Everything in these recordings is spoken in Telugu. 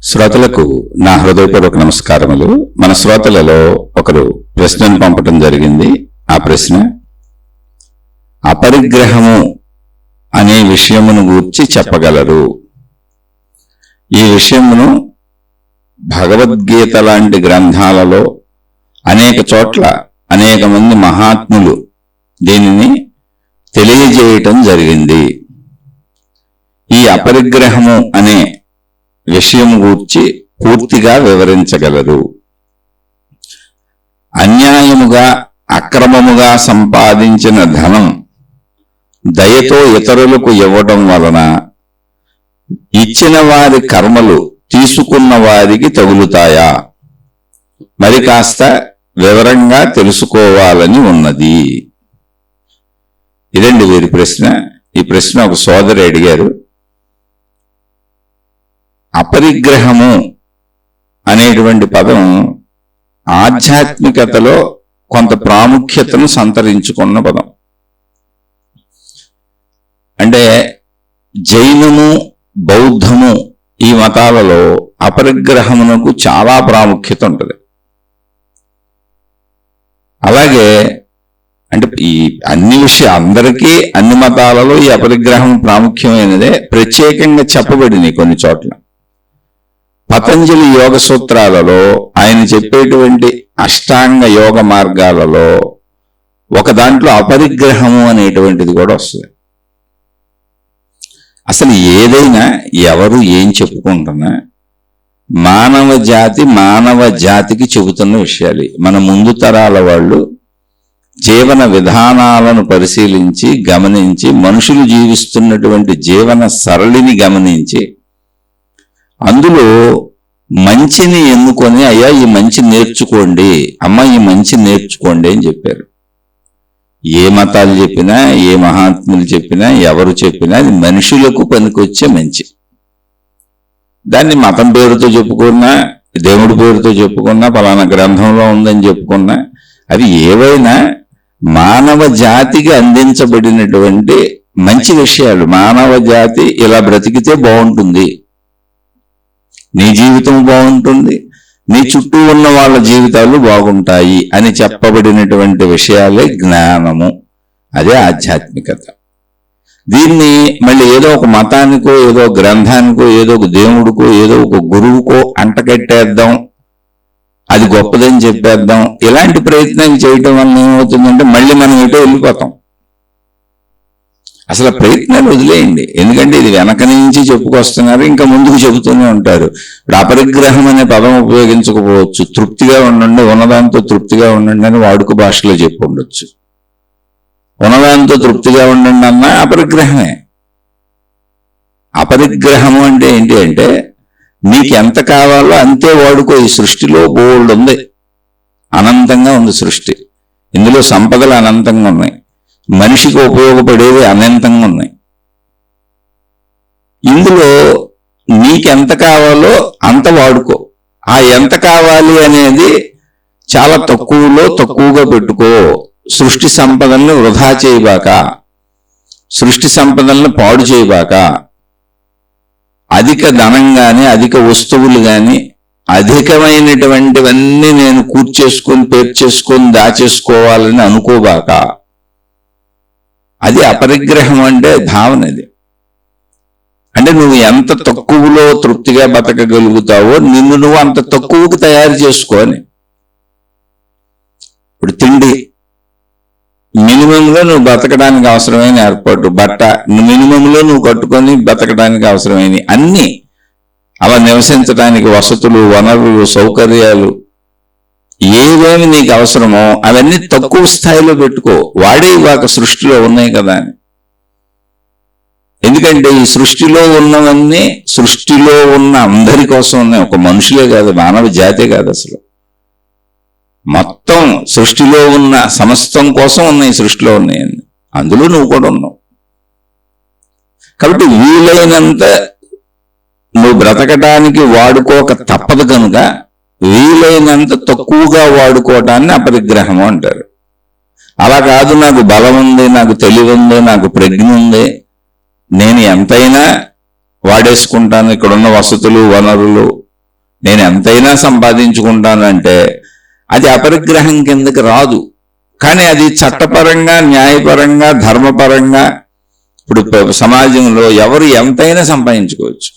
శ్రోతలకు నా హృదయపూర్వక నమస్కారములు. మన శ్రోతలలో ఒకరు ప్రశ్నను పంపటం జరిగింది. ఆ ప్రశ్న అపరిగ్రహము అనే విషయమును గూర్చి చెప్పగలరు. ఈ విషయమును భగవద్గీత లాంటి గ్రంథాలలో అనేక చోట్ల అనేక మంది మహాత్ములు దీనిని తెలియజేయటం జరిగింది. ఈ అపరిగ్రహము అనే విషయం గూర్చి పూర్తిగా వివరించగలరు. అన్యాయముగా అక్రమముగా సంపాదించిన ధనం దయతో ఇతరులకు ఇవ్వడం వలన ఇచ్చిన వారి కర్మలు తీసుకున్న వారికి తగులుతాయా? మరి కాస్త వివరంగా తెలుసుకోవాలని ఉన్నది. ఇదండి వీరి ప్రశ్న. ఈ ప్రశ్న ఒక సోదరి అడిగారు. అపరిగ్రహము అనేటువంటి పదం ఆధ్యాత్మికతలో కొంత ప్రాముఖ్యతను సంతరించుకున్న పదం. అంటే జైనము, బౌద్ధము ఈ మతాలలో అపరిగ్రహమునకు చాలా ప్రాముఖ్యత ఉంటుంది. అలాగే అంటే ఈ అందరికీ అన్ని మతాలలో ఈ అపరిగ్రహం ప్రాముఖ్యమైనదే. ప్రత్యేకంగా చెప్పబడింది కొన్ని చోట్ల. పతంజలి యోగ సూత్రాలలో ఆయన చెప్పేటువంటి అష్టాంగ యోగ మార్గాలలో ఒక దాంట్లో అపరిగ్రహము అనేటువంటిది కూడా వస్తుంది. అసలు ఏదైనా ఎవరు ఏం చెప్పుకుంటున్నా మానవ జాతికి చెబుతున్న విషయాలు. మన ముందు తరాల వాళ్ళు జీవన విధానాలను పరిశీలించి గమనించి మనుషులు జీవిస్తున్నటువంటి జీవన సరళిని గమనించి అందులో మంచిని ఎన్నుకొని అయ్యా ఈ మంచి నేర్చుకోండి, అమ్మ ఈ మంచి నేర్చుకోండి అని చెప్పారు. ఏ మతాలు చెప్పినా, ఏ మహాత్ములు చెప్పినా, ఎవరు చెప్పినా అది మనుషులకు పనికొచ్చే మంచి. దాన్ని మతం పేరుతో చెప్పుకున్నా, దేవుడి పేరుతో చెప్పుకున్నా, ఫలానా గ్రంథంలో ఉందని చెప్పుకున్నా, అవి ఏవైనా మానవ జాతికి అందించబడినటువంటి మంచి విషయాలు. మానవ జాతి ఇలా బ్రతికితే బాగుంటుంది, నీ జీవితం బాగుంటుంది, నీ చుట్టూ ఉన్న వాళ్ళ జీవితాలు బాగుంటాయి అని చెప్పబడినటువంటి విషయాలే జ్ఞానము. అదే ఆధ్యాత్మికత. దీన్ని మళ్ళీ ఏదో ఒక మతానికో, ఏదో గ్రంథానికో, ఏదో ఒక దేవుడికో, ఏదో ఒక గురువుకో అంటకట్టేద్దాం, అది గొప్పదని చెప్పేద్దాం, ఇలాంటి ప్రయత్నం చేయటం వల్ల ఏమవుతుందంటే మళ్ళీ మనం ఎటో వెళ్ళిపోతాం. అసలు ప్రయత్నాలు వదిలేయండి. ఎందుకంటే ఇది వెనక నుంచి చెప్పుకొస్తున్నారు, ఇంకా ముందుకు చెబుతూనే ఉంటారు. ఇప్పుడు అపరిగ్రహం అనే పదం ఉపయోగించకపోవచ్చు. తృప్తిగా ఉండండి, ఉన్నదాంతో తృప్తిగా ఉండండి అని వాడుక భాషలో చెప్పి ఉండొచ్చు. ఉన్నదాంతో తృప్తిగా ఉండండి అన్నా అపరిగ్రహమే. అపరిగ్రహము అంటే ఏంటి అంటే నీకు ఎంత కావాలో అంతే వాడుకో. ఈ సృష్టిలో బోల్డ్ ఉంది, అనంతంగా ఉంది సృష్టి. ఇందులో సంపదలు అనంతంగా ఉన్నాయి, మనిషికి ఉపయోగపడేవి అనంతంగా ఉన్నాయి. ఇందులో నీకెంత కావాలో అంత వాడుకో. ఆ ఎంత కావాలి అనేది చాలా తక్కువగా పెట్టుకో. సృష్టి సంపదలను వృధా చేయబాక, సృష్టి సంపదలను పాడు చేయబాక. అధిక ధనం కానీ, అధిక వస్తువులు కానీ, అధికమైనటువంటివన్నీ నేను కూర్చేసుకొని, పేర్చేసుకొని, దాచేసుకోవాలని అనుకోబాక. అది అపరిగ్రహం అంటే భావన. అది అంటే నువ్వు ఎంత తక్కువలో తృప్తిగా బతకగలుగుతావో నిన్ను నువ్వు అంత తక్కువకు తయారు చేసుకోని. ఇప్పుడు తిండి మినిమంలో నువ్వు బతకడానికి అవసరమైన ఏర్పాటు, బట్ట మినిమంలో నువ్వు కట్టుకొని బతకడానికి అవసరమైన అన్ని, అలా నివసించడానికి వసతులు, వనరులు, సౌకర్యాలు ఏవేమి నీకు అవసరమో అవన్నీ తక్కువ స్థాయిలో పెట్టుకో. వాడే ఇవాక సృష్టిలో ఉన్నాయి కదా అని. ఎందుకంటే ఈ సృష్టిలో ఉన్నవన్నీ సృష్టిలో ఉన్న అందరి కోసం ఉన్నాయి. ఒక మనుషులే కాదు, మానవ జాతే కాదు, అసలు మొత్తం సృష్టిలో ఉన్న సమస్తం కోసం ఉన్నాయి, సృష్టిలో ఉన్నాయని. అందులో నువ్వు కూడా ఉన్నావు. కాబట్టి వీలైనంత నువ్వు బ్రతకడానికి వాడుకోక తప్పదు కనుక వీలైనంత తక్కువగా వాడుకోవటాన్ని అపరిగ్రహము అంటారు. అలా కాదు, నాకు బలం ఉంది, నాకు తెలివి ఉంది, నాకు ప్రజ్ఞ ఉంది, నేను ఎంతైనా వాడేసుకుంటాను, ఇక్కడున్న వసతులు వనరులు నేను ఎంతైనా సంపాదించుకుంటానంటే అది అపరిగ్రహం కిందకి రాదు. కానీ అది చట్టపరంగా, న్యాయపరంగా, ధర్మపరంగా ఇప్పుడు సమాజంలో ఎవరు ఎంతైనా సంపాదించుకోవచ్చు.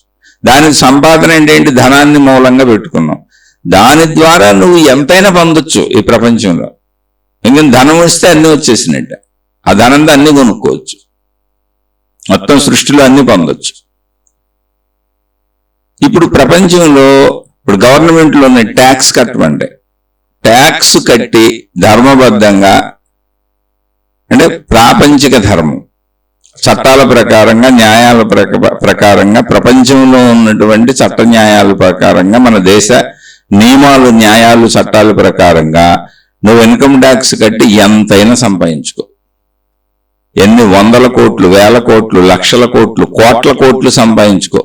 దానికి సంపాదన ఏంటి? ధనాన్ని మూలంగా పెట్టుకున్నాం. దాని ద్వారా నువ్వు ఎంతైనా పొందొచ్చు ఈ ప్రపంచంలో. ఇంకా ధనం వస్తే అన్ని వచ్చేసినట్టే. ఆ ధనంతో అన్ని కొనుక్కోవచ్చు, మొత్తం సృష్టిలో అన్ని పొందొచ్చు. ఇప్పుడు ప్రపంచంలో ఇప్పుడు గవర్నమెంట్లోనే ట్యాక్స్ కట్టమంటే ట్యాక్స్ కట్టి ధర్మబద్ధంగా, అంటే ప్రాపంచిక ధర్మం చట్టాల ప్రకారంగా, న్యాయాల ప్రకారంగా, ప్రపంచంలో ఉన్నటువంటి చట్ట న్యాయాల ప్రకారంగా, మన దేశ నియమాలు, న్యాయాలు, చట్టాల ప్రకారంగా నువ్వు ఇన్కమ్ ట్యాక్స్ కట్టి ఎంతైనా సంపాదించుకో. ఎన్ని వందల కోట్లు, వేల కోట్లు, లక్షల కోట్లు, కోట్ల కోట్లు సంపాదించుకో.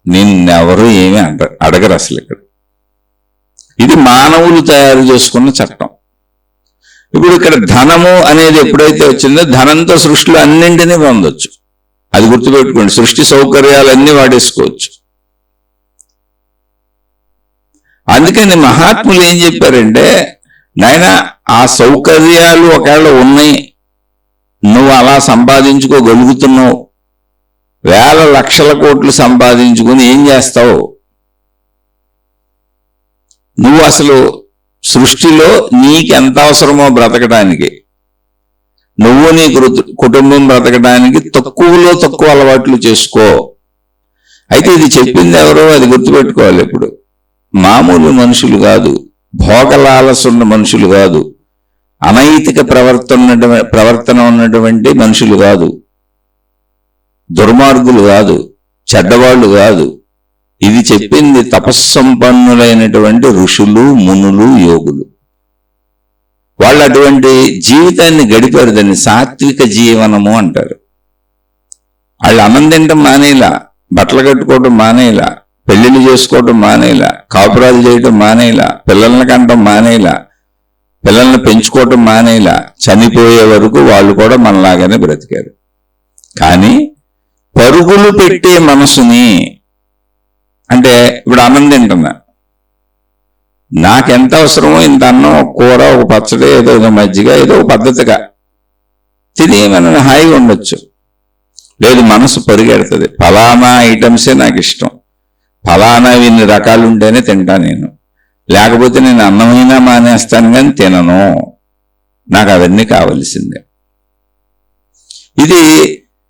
నిన్నెవరూ ఏమీ అడగరు అసలు. ఇది మానవులు తయారు చేసుకున్న చట్టం. ఇప్పుడు ఇక్కడ ధనము అనేది ఎప్పుడైతే వచ్చిందో ధనంతో సృష్టిలో అన్నింటినీ పొందొచ్చు. అది గుర్తుపెట్టుకోండి. సృష్టి సౌకర్యాలన్నీ వాడేసుకోవచ్చు. అందుకని మహాత్ములు ఏం చెప్పారంటే, నాయన ఆ సౌకర్యాలు ఒకవేళ ఉన్నాయి, నువ్వు అలా సంపాదించుకోగలుగుతున్నావు, వేల లక్షల కోట్లు సంపాదించుకుని ఏం చేస్తావు? నువ్వు అసలు సృష్టిలో నీకెంత అవసరమో బ్రతకడానికి, నువ్వు నీ కుటుంబం బ్రతకడానికి తక్కువలో తక్కువ అలవాట్లు చేసుకో. అయితే ఇది చెప్పింది ఎవరో అది గుర్తుపెట్టుకోవాలి. ఇప్పుడు మామూలు మనుషులు కాదు, భోగలాలసున్న మనుషులు కాదు, అనైతిక ప్రవర్తన ఉన్నటువంటి మనుషులు కాదు, దుర్మార్గులు కాదు, చెడ్డవాళ్ళు కాదు. ఇది చెప్పింది తపస్సంపన్నులైనటువంటి ఋషులు, మునులు, యోగులు. వాళ్ళు అటువంటి జీవితాన్ని గడిపారు. దాన్ని సాత్విక జీవనము అంటారు. వాళ్ళు అన్నం తినటం మానేలా, బట్టలు కట్టుకోవటం మానేలా, పెళ్లిళ్ళు చేసుకోవటం మానేలా, కాపురాలు చేయటం మానేలా, పిల్లల్ని కంటం మానేలా, పిల్లల్ని పెంచుకోవటం మానేలా, చనిపోయే వరకు వాళ్ళు కూడా మనలాగానే బ్రతికారు. కానీ పరుగులు పెట్టే మనసుని, అంటే ఇప్పుడు అన్నం తింటున్నా, నాకెంత అవసరమో ఇంత అన్నం, ఒక కూర, ఒక పచ్చడి, ఏదో ఒక మజ్జిగ, ఏదో ఒక పద్ధతిగా తిని మనం హాయిగా ఉండొచ్చు. లేదు, మనసు పరిగెడుతుంది, ఫలానా ఐటమ్సే నాకు ఇష్టం, ఫలానా ఇన్ని రకాలు ఉంటేనే తింటా నేను, లేకపోతే నేను అన్నమైనా మానేస్తాను కానీ తినను, నాకు అవన్నీ కావలసిందే. ఇది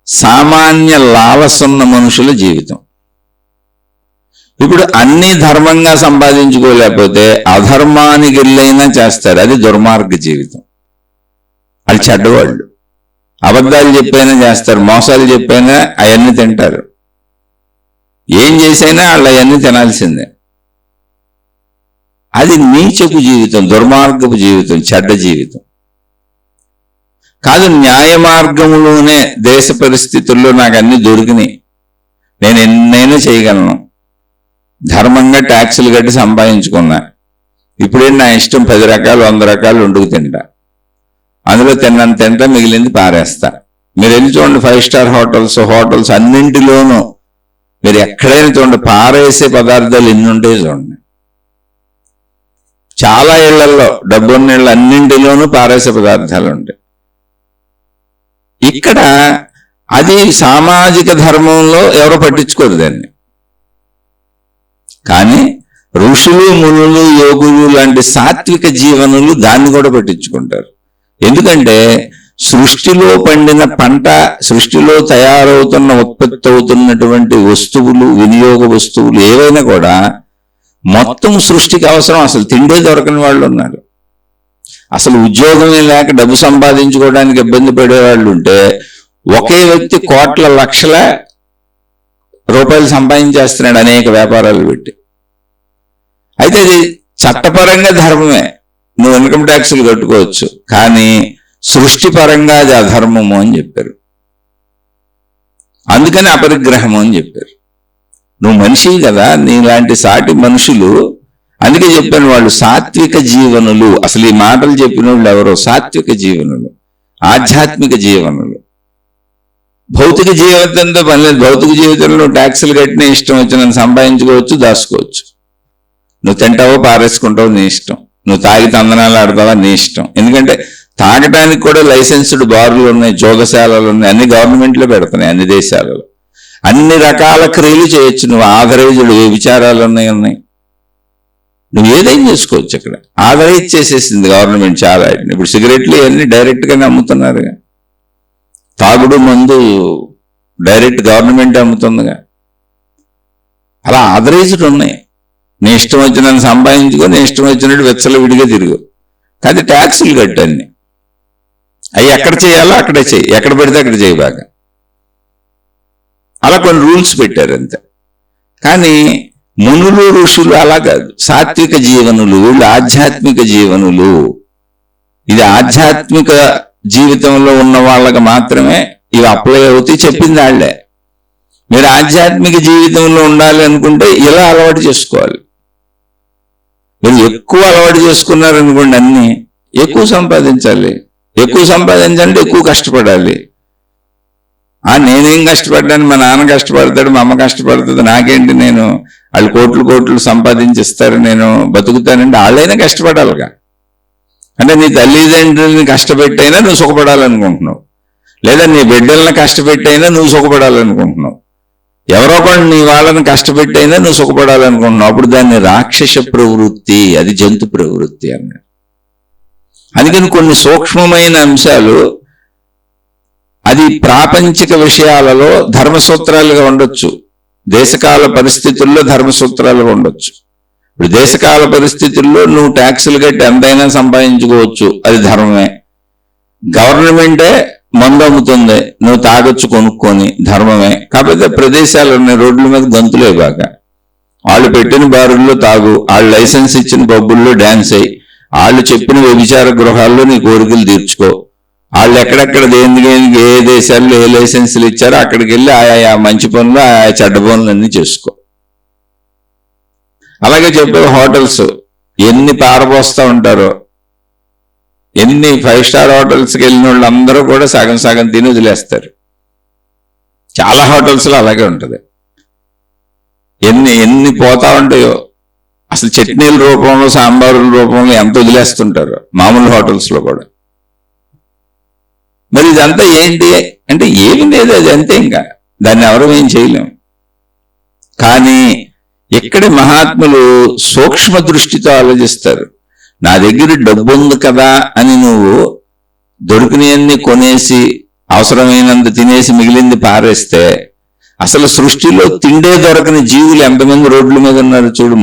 సామాన్య లాలసున్న మనుషుల జీవితం. ఇప్పుడు అన్ని ధర్మంగా సంపాదించుకోలేకపోతే అధర్మానికి వెళ్ళైనా చేస్తారు. అది దుర్మార్గ జీవితం. వాళ్ళు చెడ్డవాళ్ళు. అబద్ధాలు చెప్పైనా చేస్తారు, మోసాలు చెప్పైనా అవన్నీ తింటారు. ఏం చేసైనా వాళ్ళు అవన్నీ తినాల్సిందే. అది నీచపు జీవితం, దుర్మార్గపు జీవితం, చెడ్డ జీవితం కాదు. న్యాయ మార్గంలోనే దేశ పరిస్థితుల్లో నాకు అన్ని దొరికినాయి, నేను ఎన్నైనా చేయగలను, ధర్మంగా ట్యాక్సులు కట్టి సంపాదించుకున్నా, ఇప్పుడే నా ఇష్టం 10 రకాలు 100 రకాలు వండుకు తింటా, అందులో తింటా, మిగిలింది పారేస్తా. మీరు వెళ్ళి చూడండి, 5 స్టార్ హోటల్స్ అన్నింటిలోనూ మీరు ఎక్కడైనా చూడండి, పారేసే పదార్థాలు ఎన్ని ఉంటాయో చూడండి. చాలా ఇళ్లలో, డబ్బున్న ఇళ్ళు అన్నింటిలోనూ పారేసే పదార్థాలు ఉంటాయి. ఇక్కడ అది సామాజిక ధర్మంలో ఎవరో పట్టించుకోరు దాన్ని. కానీ ఋషులు, మునులు, యోగులు లాంటి సాత్విక జీవనులు దాన్ని కూడా పట్టించుకుంటారు. ఎందుకంటే సృష్టిలో పండిన పంట, సృష్టిలో తయారవుతున్న, ఉత్పత్తి అవుతున్నటువంటి వస్తువులు, వినియోగ వస్తువులు ఏవైనా కూడా మొత్తం సృష్టికి అవసరం. అసలు తిండే దొరకని వాళ్ళు ఉన్నారు, అసలు ఉద్యోగమే లేక డబ్బు సంపాదించుకోవడానికి ఇబ్బంది పడేవాళ్ళు ఉంటే, ఒకే వ్యక్తి కోట్ల లక్షల రూపాయలు సంపాదించేస్తున్నాడు అనేక వ్యాపారాలు పెట్టి. అయితే అది చట్టపరంగా ధర్మమే, నువ్వు ఇన్కమ్ ట్యాక్సులు కట్టుకోవచ్చు, కానీ సృష్టిపరంగా అది అధర్మము అని చెప్పారు. అందుకని అపరిగ్రహము అని చెప్పారు. నువ్వు మనిషివి కదా, నీలాంటి సాటి మనుషులు, అందుకే చెప్పాను వాళ్ళు సాత్విక జీవనులు. అసలు ఈ మాటలు చెప్పిన వాళ్ళు ఎవరో సాత్విక జీవనులు, ఆధ్యాత్మిక జీవనులు. భౌతిక జీవితంతో పని లేదు. భౌతిక జీవితంలో ట్యాక్సులు కట్టిన ఇష్టం వచ్చిన సంపాదించుకోవచ్చు, దాచుకోవచ్చు. నువ్వు తింటావో పారేసుకుంటావో నీ ఇష్టం, నువ్వు తాగి తందనాలు ఆడతావా నీ ఇష్టం. ఎందుకంటే తాగటానికి కూడా లైసెన్స్డ్ బార్లు ఉన్నాయి, జోగశాలలు ఉన్నాయి, అన్ని గవర్నమెంట్లో పెడుతున్నాయి అన్ని దేశాలలో. అన్ని రకాల క్రియలు చేయొచ్చు. నువ్వు ఆథరైజ్డ్ వ్యభిచారాలు ఉన్నాయి, నువ్వు ఏదైనా చేసుకోవచ్చు. అక్కడ ఆథరైజ్ చేసేసింది గవర్నమెంట్ చాలా. ఇప్పుడు సిగరెట్లు ఇవన్నీ డైరెక్ట్గానే అమ్ముతున్నారు, తాగుడు మందు డైరెక్ట్ గవర్నమెంట్ అమ్ముతుందిగా. అలా ఆథరైజ్డ్ ఉన్నాయి. నీ ఇష్టం వచ్చినని సంపాదించుకో, నీ ఇష్టం వచ్చినట్టు వెచ్చలు విడిగా తిరుగు, కానీ ట్యాక్సులు కట్టన్ని. అవి ఎక్కడ చేయాలో అక్కడే చేయి, ఎక్కడ పెడితే అక్కడ చేయి బాగా. అలా కొన్ని రూల్స్ పెట్టారు అంతే. కానీ మునులు ఋషులు అలా కాదు, సాత్విక జీవనులు, వీళ్ళు ఆధ్యాత్మిక జీవనులు. ఇది ఆధ్యాత్మిక జీవితంలో ఉన్న వాళ్ళకి మాత్రమే ఇవి అప్లై అవుతాయి, చెప్పింది వాళ్ళే. మీరు ఆధ్యాత్మిక జీవితంలో ఉండాలి అనుకుంటే ఇలా అలవాటు చేసుకోవాలి. మీరు ఎక్కువ అలవాటు చేసుకున్నారనుకోండి, అన్ని ఎక్కువ సంపాదించాలి. ఎక్కువ సంపాదించాలంటే ఎక్కువ కష్టపడాలి. నేనేం కష్టపడ్డాను, మా నాన్న కష్టపడతాడు, మా అమ్మ కష్టపడుతుంది, నాకేంటి, నేను వాళ్ళు కోట్లు సంపాదించిస్తారు, నేను బతుకుతానంటే వాళ్ళైనా కష్టపడాలిగా. అంటే నీ తల్లిదండ్రులని కష్టపెట్టైనా నువ్వు సుఖపడాలనుకుంటున్నావు, లేదా నీ బిడ్డలను కష్టపెట్టైనా నువ్వు సుఖపడాలనుకుంటున్నావు, ఎవరో కూడా నీ వాళ్ళని కష్టపెట్టైనా నువ్వు సుఖపడాలనుకుంటున్నావు. అప్పుడు దాన్ని రాక్షస ప్రవృత్తి, అది జంతు ప్రవృత్తి అన్నాడు. అందుకని కొన్ని సూక్ష్మమైన అంశాలు అది ప్రాపంచిక విషయాలలో ధర్మసూత్రాలుగా ఉండొచ్చు, దేశకాల పరిస్థితుల్లో ధర్మసూత్రాలుగా ఉండొచ్చు. ఇప్పుడు దేశకాల పరిస్థితుల్లో నువ్వు ట్యాక్సులు కట్టి ఎంతైనా సంపాదించుకోవచ్చు, అది ధర్మమే. గవర్నమెంటే మందు అమ్ముతుంది, నువ్వు తాగొచ్చు కొనుక్కొని, ధర్మమే. కాకపోతే ప్రదేశాలు ఉన్నాయి, రోడ్ల మీద గంతులే బాగా, వాళ్ళు పెట్టిన బారుల్లో తాగు, వాళ్ళు లైసెన్స్ ఇచ్చిన పబ్బుల్లో డ్యాన్స్ అయ్యి, వాళ్ళు చెప్పిన వ్యభిచార గృహాల్లో నీ కోరికలు తీర్చుకో. వాళ్ళు ఎక్కడెక్కడ దేనికి ఏ దేశాల్లో ఏ లైసెన్సులు ఇచ్చారో అక్కడికి వెళ్ళి ఆయా మంచి పనులు ఆయా చెడ్డ పనులు అన్నీ చేసుకో. అలాగే చెప్పే హోటల్స్ ఎన్ని పారబోస్తూ ఉంటారో, ఎన్ని 5 స్టార్ హోటల్స్కి వెళ్ళిన వాళ్ళు అందరూ కూడా సగం సగం తిని వదిలేస్తారు. చాలా హోటల్స్లో అలాగే ఉంటుంది. ఎన్ని పోతా ఉంటాయో, అసలు చట్నీల రూపంలో సాంబారుల రూపంలో ఎంత వదిలేస్తుంటారో మామూలు హోటల్స్లో కూడా. మరి ఇదంతా ఏంటి అంటే ఏమి లేదు, అది అంతే, ఇంకా దాన్ని ఎవరు ఏం చేయలేం. కానీ ఇక్కడి మహాత్ములు సూక్ష్మ దృష్టితో ఆలోచిస్తారు. నా దగ్గర డబ్బు ఉంది కదా అని నువ్వు దొరికినవన్నీ కొనేసి అవసరమైనంత తినేసి మిగిలింది పారేస్తే, అసలు సృష్టిలో తిండే దొరకని జీవులు ఎంతమంది రోడ్ల మీద ఉన్నారు చూడు.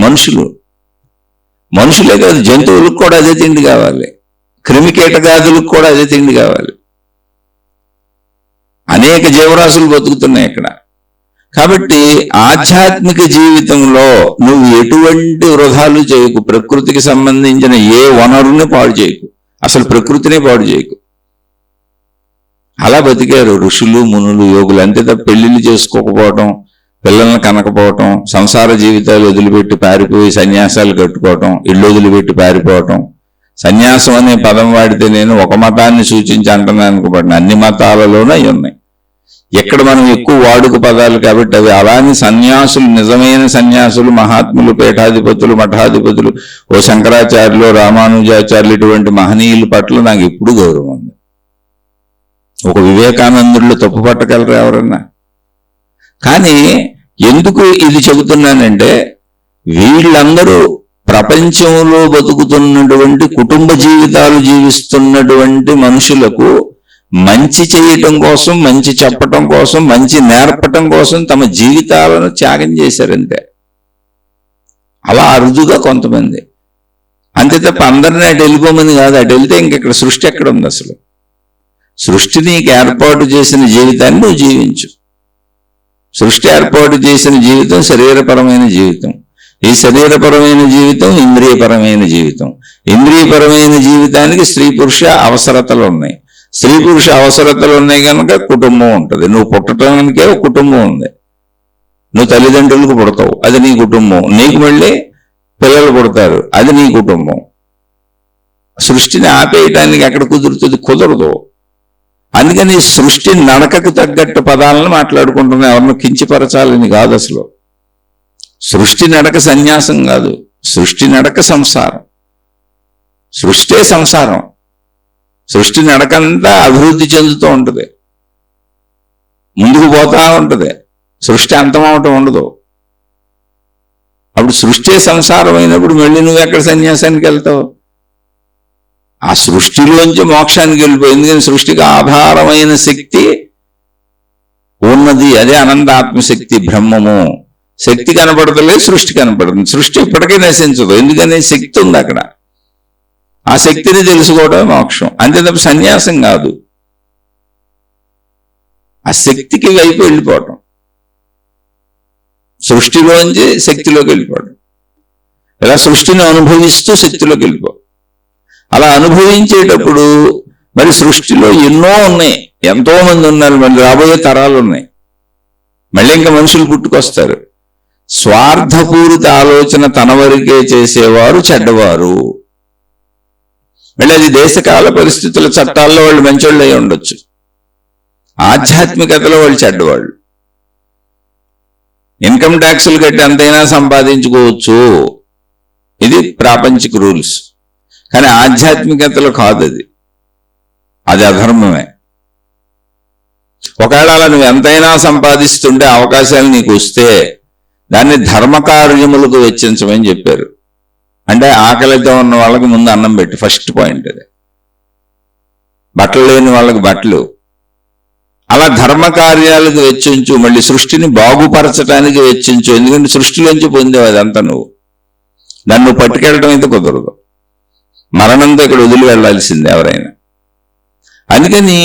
మనుషులే కాదు, జంతువులకు కూడా అదే తిండి కావాలి, క్రిమికీటగాదులకు కూడా అదే తిండి కావాలి. అనేక జీవరాశులు బతుకుతున్నాయి ఇక్కడ. కాబట్టి ఆధ్యాత్మిక జీవితంలో నువ్వు ఎటువంటి వృధాలు చేయకు, ప్రకృతికి సంబంధించిన ఏ వనరుని పాడు చేయకు, అసలు ప్రకృతినే పాడు చేయకు. అలా బతికారు ఋషులు, మునులు, యోగులు. అంతే తప్ప పెళ్లిళ్ళు చేసుకోకపోవటం, పిల్లల్ని కనకపోవటం, సంసార జీవితాలు వదిలిపెట్టి పారిపోయి సన్యాసాలు కట్టుకోవటం, ఇళ్ళు వదిలిపెట్టి పారిపోవటం. సన్యాసం అనే పదం వాడితే నేను ఒక మతాన్ని సూచించి అంటున్నాను అనుకోబడిన, అన్ని మతాలలోనే అవి ఉన్నాయి. ఎక్కడ మనం ఎక్కువ వాడుక పదాలు కాబట్టి అవి. అలానే సన్యాసులు, నిజమైన సన్యాసులు, మహాత్ములు, పీఠాధిపతులు, మఠాధిపతులు, ఓ శంకరాచార్యులు, రామానుజాచార్యులు, ఇటువంటి మహనీయుల పట్ల నాకు ఎప్పుడు గౌరవం ఉంది. ఒక వివేకానందుళ్ళు తప్పు పట్టగలరు ఎవరన్నా? కానీ ఎందుకు ఇది చెబుతున్నానంటే, వీళ్ళందరూ ప్రపంచంలో బతుకుతున్నటువంటి కుటుంబ జీవితాలు జీవిస్తున్నటువంటి మనుషులకు మంచి చేయటం కోసం, మంచి చెప్పటం కోసం, మంచి నేర్పటం కోసం తమ జీవితాలను త్యాగం చేశారంతే. అలా అరుదుగా కొంతమంది, అంతే తప్ప అందరినీ అటు వెళ్ళిపోమని కాదు. అటు వెళ్తే ఇంకెక్కడ సృష్టి ఎక్కడ ఉంది? అసలు సృష్టి నీకు ఏర్పాటు చేసిన జీవితాన్ని నువ్వు జీవించు. సృష్టి ఏర్పాటు చేసిన జీవితం శరీరపరమైన జీవితం. ఈ శరీరపరమైన జీవితం ఇంద్రియపరమైన జీవితం. ఇంద్రియపరమైన జీవితానికి స్త్రీ పురుష అవసరతలు ఉన్నాయి. స్త్రీ పురుష అవసరతలు ఉన్నాయి కనుక కుటుంబం ఉంటుంది. నువ్వు పుట్టడానికే ఒక కుటుంబం ఉంది. నువ్వు తల్లిదండ్రులకు పుడతావు, అది నీ కుటుంబం. నీకు మళ్ళీ పిల్లలు పుడతారు, అది నీ కుటుంబం. సృష్టిని ఆపేయటానికి ఎక్కడ కుదురుతుంది? కుదరదు. అందుకని సృష్టి నడకకు తగ్గట్టు పదాలను మాట్లాడుకుంటున్నా. ఎవరిని కించపరచాలని కాదు. అసలు సృష్టి నడక సన్యాసం కాదు. సృష్టి నడక సంసారం, సృష్టే సంసారం. సృష్టి నడకంతా అభివృద్ధి చెందుతూ ఉంటుంది, ముందుకు పోతా ఉంటుంది, సృష్టి అంతమవటం ఉండదు. అప్పుడు సృష్టి సంసారం అయినప్పుడు మళ్ళీ నువ్వు ఎక్కడ సన్యాసానికి వెళ్తావు? ఆ సృష్టిలోంచి మోక్షానికి వెళ్ళిపోయి. ఎందుకని సృష్టికి ఆధారమైన శక్తి ఉన్నది, అదే అనంత ఆత్మశక్తి బ్రహ్మము. శక్తి కనపడతలేదు, సృష్టి కనపడుతుంది. సృష్టి ఇప్పటికీ నశించదు, ఎందుకని శక్తి ఉంది అక్కడ. ఆ శక్తిని తెలుసుకోవడం మోక్షం, అంతే తప్ప సన్యాసం కాదు. ఆ శక్తికి వైపు వెళ్ళిపోవటం, సృష్టిలోంచి శక్తిలోకి వెళ్ళిపోవడం. ఇలా సృష్టిని అనుభవిస్తూ శక్తిలోకి వెళ్ళిపో. అలా అనుభవించేటప్పుడు మరి సృష్టిలో ఎన్నో ఉన్నాయి, ఎంతో మంది ఉన్నారు, మళ్ళీ రాబోయే తరాలు ఉన్నాయి, మళ్ళీ ఇంకా మనుషులు పుట్టుకొస్తారు. స్వార్థపూరిత ఆలోచన తన వరకే చేసేవారు చెడ్డవారు. మళ్ళీ అది దేశకాల పరిస్థితుల చట్టాల్లో వాళ్ళు మంచోళ్ళు అయి ఉండొచ్చు, ఆధ్యాత్మికతలో వాళ్ళు చెడ్డవాళ్ళు. ఇన్కమ్ ట్యాక్సులు కట్టి ఎంతైనా సంపాదించుకోవచ్చు, ఇది ప్రాపంచిక రూల్స్. కానీ ఆధ్యాత్మికతలో కాదు, అది అధర్మమే. ఒకవేళ అలా నువ్వు ఎంతైనా సంపాదిస్తుంటే అవకాశాలు నీకు వస్తే దాన్ని ధర్మకార్యములకు వెచ్చించమని చెప్పారు. అంటే ఆకలితో ఉన్న వాళ్ళకి ముందు అన్నం పెట్టి, ఫస్ట్ పాయింట్ అది. బట్టలు లేని వాళ్ళకి బట్టలు, అలా ధర్మకార్యాలకు వెచ్చించు. మళ్ళీ సృష్టిని బాగుపరచడానికి వెచ్చించు, ఎందుకంటే సృష్టిలోంచి పొందేవు అదంతా. నువ్వు దాన్ని నువ్వు పట్టుకెళ్ళడం అయితే కుదరదు, మరణంతో ఇక్కడ వదిలి వెళ్లాల్సిందే ఎవరైనా. అందుకని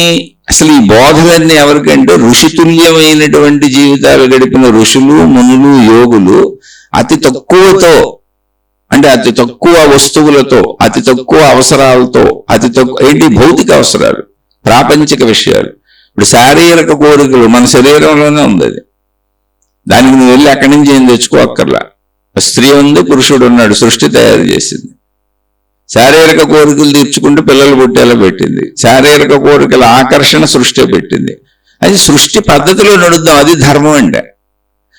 అసలు ఈ బోధలన్నీ ఎవరికంటే ఋషితుల్యమైనటువంటి జీవితాలు గడిపిన ఋషులు, మునులు, యోగులు అతి తక్కువతో, అంటే అతి తక్కువ వస్తువులతో, అతి తక్కువ అవసరాలతో, అతి తక్కువ ఏంటి భౌతిక అవసరాలు, ప్రాపంచిక విషయాలు. ఇప్పుడు శారీరక కోరికలు మన శరీరంలోనే ఉంది, అది దానికి నువ్వు వెళ్ళి ఎక్కడి నుంచి ఏం తెచ్చుకోక్కర్లా. స్త్రీ ఉంది, పురుషుడు ఉన్నాడు, సృష్టి తయారు చేసింది. శారీరక కోరికలు తీర్చుకుంటూ పిల్లలు పుట్టేలా పెట్టింది. శారీరక కోరికల ఆకర్షణ సృష్టి పెట్టింది. అది సృష్టి పద్ధతిలో నడుద్దాం, అది ధర్మం అంటే.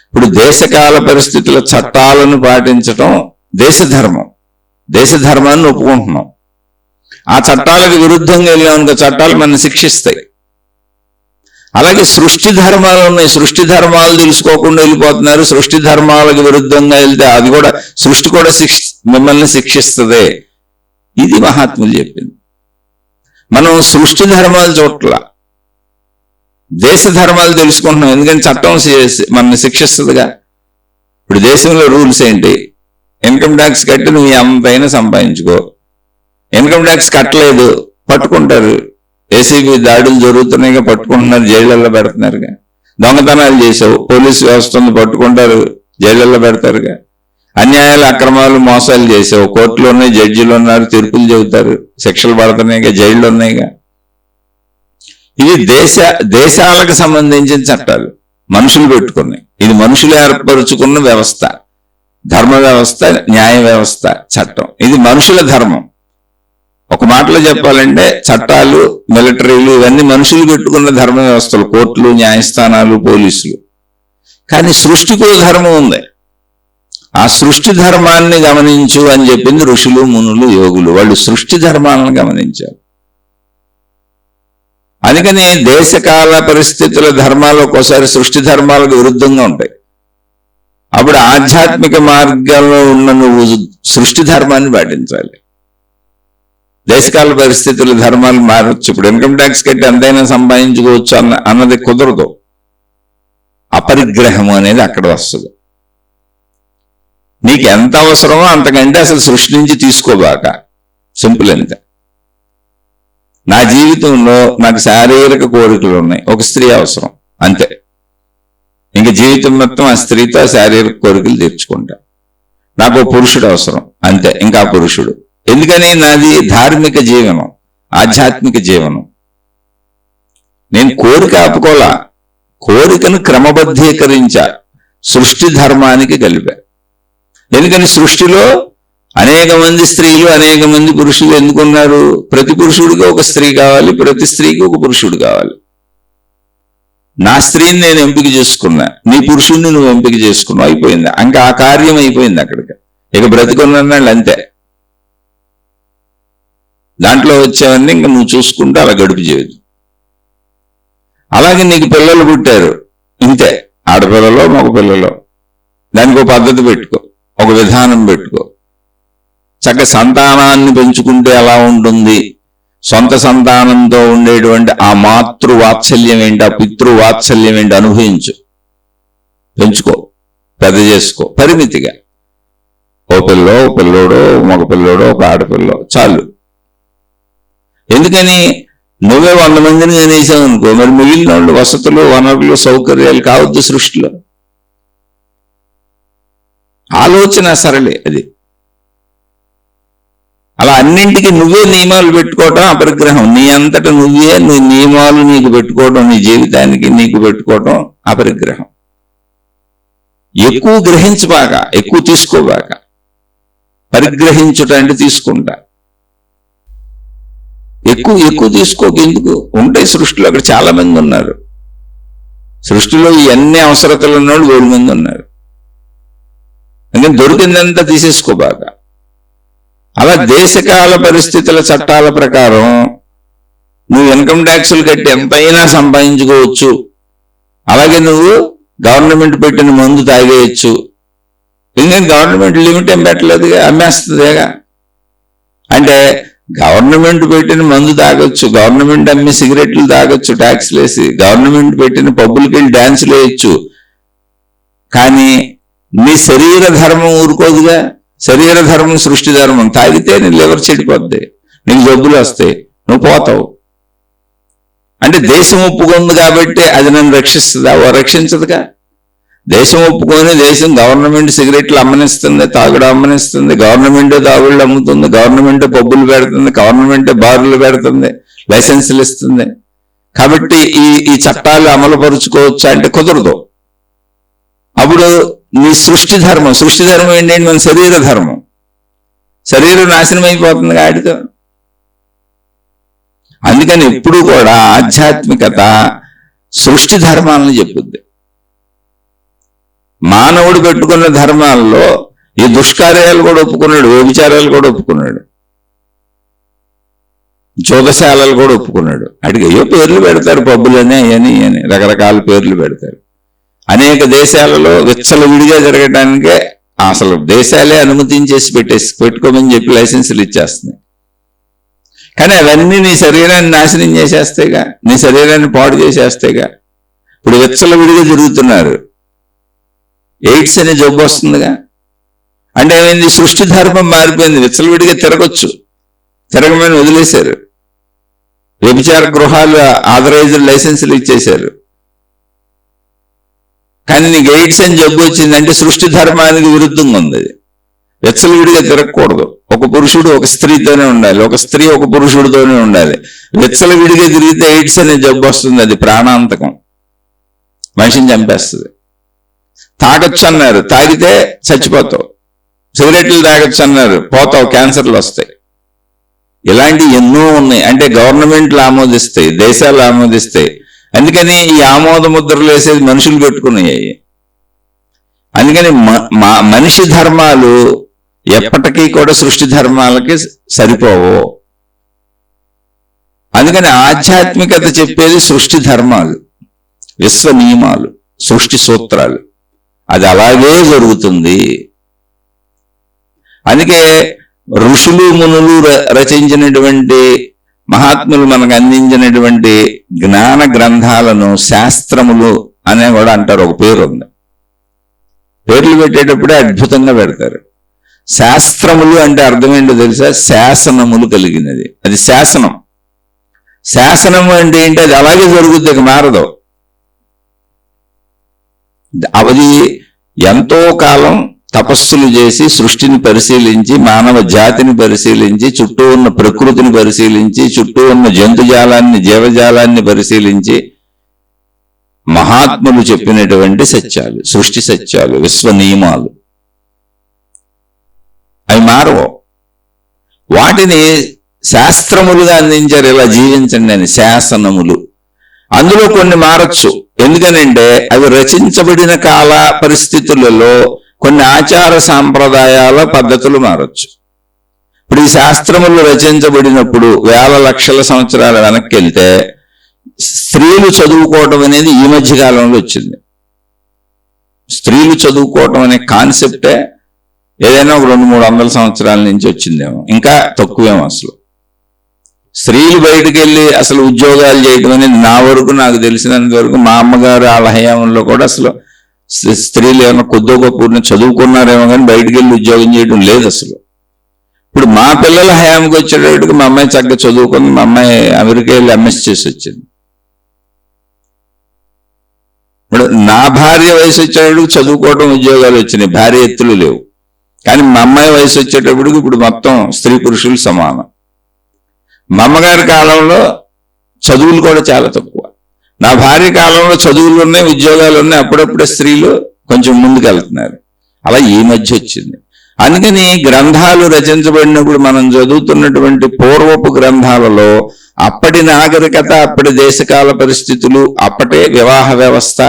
ఇప్పుడు దేశకాల పరిస్థితుల చట్టాలను పాటించటం దేశధర్మం, దేశధర్మాన్ని ఒప్పుకుంటున్నాం. ఆ చట్టాలకు విరుద్ధంగా వెళ్ళామనుకో చట్టాలు మనల్ని శిక్షిస్తాయి. అలాగే సృష్టి ధర్మాలు ఉన్నాయి, సృష్టి ధర్మాలు తెలుసుకోకుండా వెళ్ళిపోతున్నారు. సృష్టి ధర్మాలకు విరుద్ధంగా వెళ్తే అది కూడా సృష్టి కూడా మిమ్మల్ని శిక్షిస్తుంది. ఇది మహాత్ములు చెప్పింది. మనం సృష్టి ధర్మాలు చోట్ల దేశ ధర్మాలు తెలుసుకుంటున్నాం, ఎందుకంటే చట్టం మనల్ని శిక్షిస్తుందిగా. ఇప్పుడు దేశంలో రూల్స్ ఏంటి? ఇన్కమ్ ట్యాక్స్ కట్టి నువ్వు ఎంతైనా సంపాదించుకో. ఇన్కమ్ ట్యాక్స్ కట్టలేదు పట్టుకుంటారు, ఏసీబీ దాడులు జరుగుతున్నాయిగా, పట్టుకుంటున్నారు, జైళ్ళల్లో పెడుతున్నారుగా. దొంగతనాలు చేసావు, పోలీసు వ్యవస్థను పట్టుకుంటారు, జైళ్ళల్లో పెడతారుగా. అన్యాయాలు, అక్రమాలు, మోసాలు చేసావు, కోర్టులు ఉన్నాయి, జడ్జిలు ఉన్నారు, తీర్పులు చెబుతారు, శిక్షలు పడుతున్నాయిగా, జైళ్ళు ఉన్నాయిగా. ఇవి దేశాలకు సంబంధించిన చట్టాలు మనుషులు పెట్టుకున్నాయి. ఇది మనుషులు ఏర్పరుచుకున్న వ్యవస్థ, ధర్మ వ్యవస్థ, న్యాయ వ్యవస్థ, చట్టం. ఇది మనుషుల ధర్మం. ఒక మాటలో చెప్పాలంటే చట్టాలు, మిలిటరీలు ఇవన్నీ మనుషులు పెట్టుకున్న ధర్మ వ్యవస్థలు, కోర్టులు, న్యాయస్థానాలు, పోలీసులు. కానీ సృష్టికి ధర్మం ఉంది. ఆ సృష్టి ధర్మాన్ని గమనించు అని చెప్పింది ఋషులు, మునులు, యోగులు. వాళ్ళు సృష్టి ధర్మాలను గమనించారు. అందుకని దేశకాల పరిస్థితుల ధర్మాలు ఒక్కోసారి సృష్టి ధర్మాలకు విరుద్ధంగా ఉంటాయి. అప్పుడు ఆధ్యాత్మిక మార్గంలో ఉన్న నువ్వు సృష్టి ధర్మాన్ని పాటించాలి. దేశకాల పరిస్థితుల ధర్మాలు మారచ్చు. ఇప్పుడు ఇన్కమ్ ట్యాక్స్ కట్టి ఎంతైనా సంపాదించుకోవచ్చు అన్నది కుదరదు. అపరిగ్రహము అనేది అక్కడ వస్తుంది. నీకు ఎంత అవసరమో అంతకంటే అసలు సృష్టి నుంచి తీసుకోబాక. సింపుల్ అంతే. నా జీవితంలో నాకు శారీరక కోరికలు ఉన్నాయి, ఒక స్త్రీ అవసరం అంతే. ఇంక జీవితం మొత్తం ఆ స్త్రీతో శారీరక కోరికలు తీర్చుకుంటా. నాకు పురుషుడు అవసరం అంతే, ఇంకా పురుషుడు. ఎందుకని? నాది ధార్మిక జీవనం, ఆధ్యాత్మిక జీవనం. నేను కోరిక ఆపుకోలా, కోరికను క్రమబద్ధీకరించా, సృష్టి ధర్మానికి కలిపా. ఎందుకని? సృష్టిలో అనేక మంది స్త్రీలు, అనేక మంది పురుషులు ఎందుకున్నారు? ప్రతి పురుషుడికి ఒక స్త్రీ కావాలి, ప్రతి స్త్రీకి ఒక పురుషుడు కావాలి. నా స్త్రీని నేను ఎంపిక చేసుకున్నా, నీ పురుషుడిని నువ్వు ఎంపిక చేసుకున్నావు, అయిపోయింది. ఇంకా ఆ కార్యం అయిపోయింది అక్కడికి. ఇక బ్రతికున్నాళ్ళు అంతే. దాంట్లో వచ్చేవన్నీ ఇంకా నువ్వు చూసుకుంటూ అలా గడుపు చేయదు. అలాగే నీకు పిల్లలు పుట్టారు, ఇంతే, ఆడపిల్లలో మగ పిల్లలో, దానికి ఒక పద్ధతి పెట్టుకో, ఒక విధానం పెట్టుకో. చక్కగా సంతానాన్ని పెంచుకుంటే ఎలా ఉంటుంది, సొంత సంతానంతో ఉండేటువంటి ఆ మాతృవాత్సల్యం ఏంటి, ఆ పితృవాత్సల్యం ఏంటి అనుభవించు, పెంచుకో, పెద్ద చేసుకో పరిమితిగా. ఓ పిల్లో, ఓ పిల్లోడో, మగ పిల్లోడో, ఒక ఆడపిల్లో చాలు. ఎందుకని నువ్వే 100 మందిని కనేసావు అనుకో, మరి మిగిలిన వాళ్ళు వసతులు, వనరులు, సౌకర్యాలు కావద్దు సృష్టిలో. ఆలోచన సరళే అది. అలా అన్నింటికి నువ్వే నియమాలు పెట్టుకోవటం అపరిగ్రహం. నీ అంతటా నువ్వే నీ నియమాలు నీకు పెట్టుకోవటం, నీ జీవితానికి నీకు పెట్టుకోవటం అపరిగ్రహం. ఎక్కువ గ్రహించబాక, ఎక్కువ తీసుకోబాక. పరిగ్రహించుట అంటే తీసుకుంటా. ఎక్కువ తీసుకోక. ఎందుకు ఉంటాయి సృష్టిలో, అక్కడ చాలా మంది ఉన్నారు. సృష్టిలో ఇవన్నీ అవసరతలు ఉన్నవాళ్ళు 1000 మంది ఉన్నారు. అందుకని దొరికిందంతా తీసేసుకోబాక. అలా దేశకాల పరిస్థితుల చట్టాల ప్రకారం నువ్వు ఇన్కమ్ ట్యాక్సులు కట్టి ఎంతైనా సంపాదించుకోవచ్చు. అలాగే నువ్వు గవర్నమెంట్ పెట్టిన మందు తాగేయచ్చు. ఎందుకంటే గవర్నమెంట్ లిమిట్ ఏం పెట్టలేదుగా, అమ్మేస్తుందిగా. అంటే గవర్నమెంట్ పెట్టిన మందు తాగొచ్చు, గవర్నమెంట్ అమ్మే సిగరెట్లు తాగొచ్చు ట్యాక్స్లు వేసి, గవర్నమెంట్ పెట్టిన పబ్బులకి వెళ్ళి డ్యాన్సులు వేయచ్చు. కానీ నీ శరీర ధర్మం ఊరుకోదుగా. శరీర ధర్మం సృష్టి ధర్మం. తాగితే నీ లివర్ చెడిపోద్ది, నీకు జబ్బులు వస్తాయి, నువ్వు పోతావు. అంటే దేశం ఒప్పుకుంది కాబట్టి అది నన్ను రక్షిస్తుందా? రక్షించదుగా. దేశం ఒప్పుకొని దేశం గవర్నమెంట్ సిగరెట్లు అమ్మనిస్తుంది, తాగుడు అమ్మనిస్తుంది, గవర్నమెంటే తాగుళ్ళు అమ్ముతుంది, గవర్నమెంటే పబ్బులు పెడుతుంది, గవర్నమెంటే బారులు పెడుతుంది, లైసెన్సులు ఇస్తుంది. కాబట్టి ఈ చట్టాలు అమలు పరుచుకోవచ్చా అంటే కుదరదు. అప్పుడు నీ సృష్టి ధర్మం ఏంటంటే మన శరీర ధర్మం. శరీరం నాశనం అయిపోతుంది వాటితో. అందుకని ఎప్పుడు కూడా ఆధ్యాత్మికత సృష్టి ధర్మాలను చెప్పుద్ది. మానవుడు పెట్టుకున్న ధర్మాల్లో ఈ దుష్కార్యాలు కూడా ఒప్పుకున్నాడు, వ్యభిచారాలు కూడా ఒప్పుకున్నాడు, జోగశాలలు కూడా ఒప్పుకున్నాడు. అడిగి అయ్యో పేర్లు పెడతారు, పబ్బులని అని రకరకాల పేర్లు పెడతారు. అనేక దేశాలలో విచ్చలవిడిగా జరగడానికే అసలు దేశాలే అనుమతించేసి పెట్టుకోమని చెప్పి లైసెన్సులు ఇచ్చేస్తున్నాయి. కానీ అవన్నీ నీ శరీరాన్ని నాశనం చేసేస్తాయిగా, నీ శరీరాన్ని పాడు చేసేస్తాయిగా. ఇప్పుడు విచ్చలవిడిగా తిరుగుతున్నారు, ఎయిడ్స్ అనే జబ్బు వస్తుందిగా. అంటే ఏమైంది, సృష్టి ధర్మం మారిపోయింది. విచ్చలవిడిగా తిరగొచ్చు, తిరగమని వదిలేశారు. వ్యభిచార గృహాలు ఆథరైజ్డ్ లైసెన్సులు ఇచ్చేశారు. కానీ నీకు ఎయిడ్స్ అని జబ్బు వచ్చిందంటే సృష్టి ధర్మానికి విరుద్ధంగా ఉంది. అది విచ్చలవిడిగా తిరగకూడదు. ఒక పురుషుడు ఒక స్త్రీతోనే ఉండాలి, ఒక స్త్రీ ఒక పురుషుడితోనే ఉండాలి. విచ్చలవిడిగా తిరిగితే ఎయిడ్స్ అనే జబ్బు వస్తుంది. అది ప్రాణాంతకం, మనిషిని చంపేస్తుంది. తాగొచ్చు అన్నారు, తాగితే చచ్చిపోతావు. సిగరెట్లు తాగొచ్చు అన్నారు, పోతావు, క్యాన్సర్లు వస్తాయి. ఇలాంటి ఎన్నో ఉన్నాయి. అంటే గవర్నమెంట్లు ఆమోదిస్తాయి, దేశాలు ఆమోదిస్తాయి. అందుకని ఈ ఆమోద ముద్రలు వేసేది మనుషులు పెట్టుకున్నాయి. అందుకని మనిషి ధర్మాలు ఎప్పటికీ కూడా సృష్టి ధర్మాలకి సరిపోవు. అందుకని ఆధ్యాత్మికత చెప్పేది సృష్టి ధర్మాలు, విశ్వ నియమాలు, సృష్టి సూత్రాలు. అది అలాగే జరుగుతుంది. అందుకే ఋషులు మునులు రచించినటువంటి మహాత్ములు మనకు అందించినటువంటి జ్ఞాన గ్రంథాలను శాస్త్రములు అనే కూడా అంటారు. ఒక పేరు ఉంది, పేర్లు పెట్టేటప్పుడే అద్భుతంగా పెడతారు. శాస్త్రములు అంటే అర్థం ఏంటో తెలుసా? శాసనములు కలిగినది. అది శాసనం. శాసనము అంటే ఏంటి? అది అలాగే జరుగుద్ది, ఇక మారదు. అది ఎంతో కాలం తపస్సులు చేసి, సృష్టిని పరిశీలించి, మానవ జాతిని పరిశీలించి, చుట్టూ ఉన్న ప్రకృతిని పరిశీలించి, చుట్టూ ఉన్న జంతుజాలాన్ని, జీవజాలాన్ని పరిశీలించి మహాత్ములు చెప్పినటువంటి సత్యాలు, సృష్టి సత్యాలు, విశ్వ నియమాలు. అవి మారవు. వాటిని శాస్త్రములుగా అందించారు. ఇలా జీవించండి అని శాసనములు. అందులో కొన్ని మారచ్చు. ఎందుకనంటే అవి రచించబడిన కాల పరిస్థితులలో కొన్ని ఆచార సాంప్రదాయాల పద్ధతులు మారచ్చు. ఇప్పుడు ఈ శాస్త్రములు రచించబడినప్పుడు వేల లక్షల సంవత్సరాల వెనక్కి వెళ్తే స్త్రీలు చదువుకోవటం అనేది ఈ మధ్య కాలంలో వచ్చింది. స్త్రీలు చదువుకోవటం అనే కాన్సెప్టే ఏదైనా ఒక 200-300 సంవత్సరాల నుంచి వచ్చిందేమో, ఇంకా తక్కువేమో. అసలు స్త్రీలు బయటకు వెళ్ళి అసలు ఉద్యోగాలు చేయటం అనేది నా వరకు, నాకు తెలిసినంత వరకు మా అమ్మగారు వాళ్ళ హయాంలో కూడా అసలు స్త్రీలు ఏమైనా కొద్దో గొప్ప చదువుకున్నారేమో కానీ బయటకు వెళ్ళి ఉద్యోగం చేయడం లేదు అసలు. ఇప్పుడు మా పిల్లల హయాంకి వచ్చేటప్పటికి మా అమ్మాయి చక్కగా చదువుకుంది. మా అమ్మాయి అమెరికా వెళ్ళి ఎంఎస్ చేసి వచ్చింది. ఇప్పుడు నా భార్య వయసు వచ్చేటప్పటికి చదువుకోవడం, ఉద్యోగాలు వచ్చినాయి, భార్య ఎత్తులు లేవు. కానీ మా అమ్మాయి వయసు వచ్చేటప్పటికి ఇప్పుడు మొత్తం స్త్రీ పురుషులు సమానం. మా అమ్మగారి కాలంలో చదువులు కూడా చాలా తక్కువ. నా భార్య కాలంలో చదువులు ఉన్నాయి, ఉద్యోగాలు ఉన్నాయి, అప్పుడప్పుడే స్త్రీలు కొంచెం ముందుకెళ్తున్నారు. అలా ఈ మధ్య వచ్చింది. అందుకని గ్రంథాలు రచించబడినప్పుడు మనం చదువుతున్నటువంటి పూర్వపు గ్రంథాలలో అప్పటి నాగరికత, అప్పటి దేశకాల పరిస్థితులు, అప్పటి వివాహ వ్యవస్థ,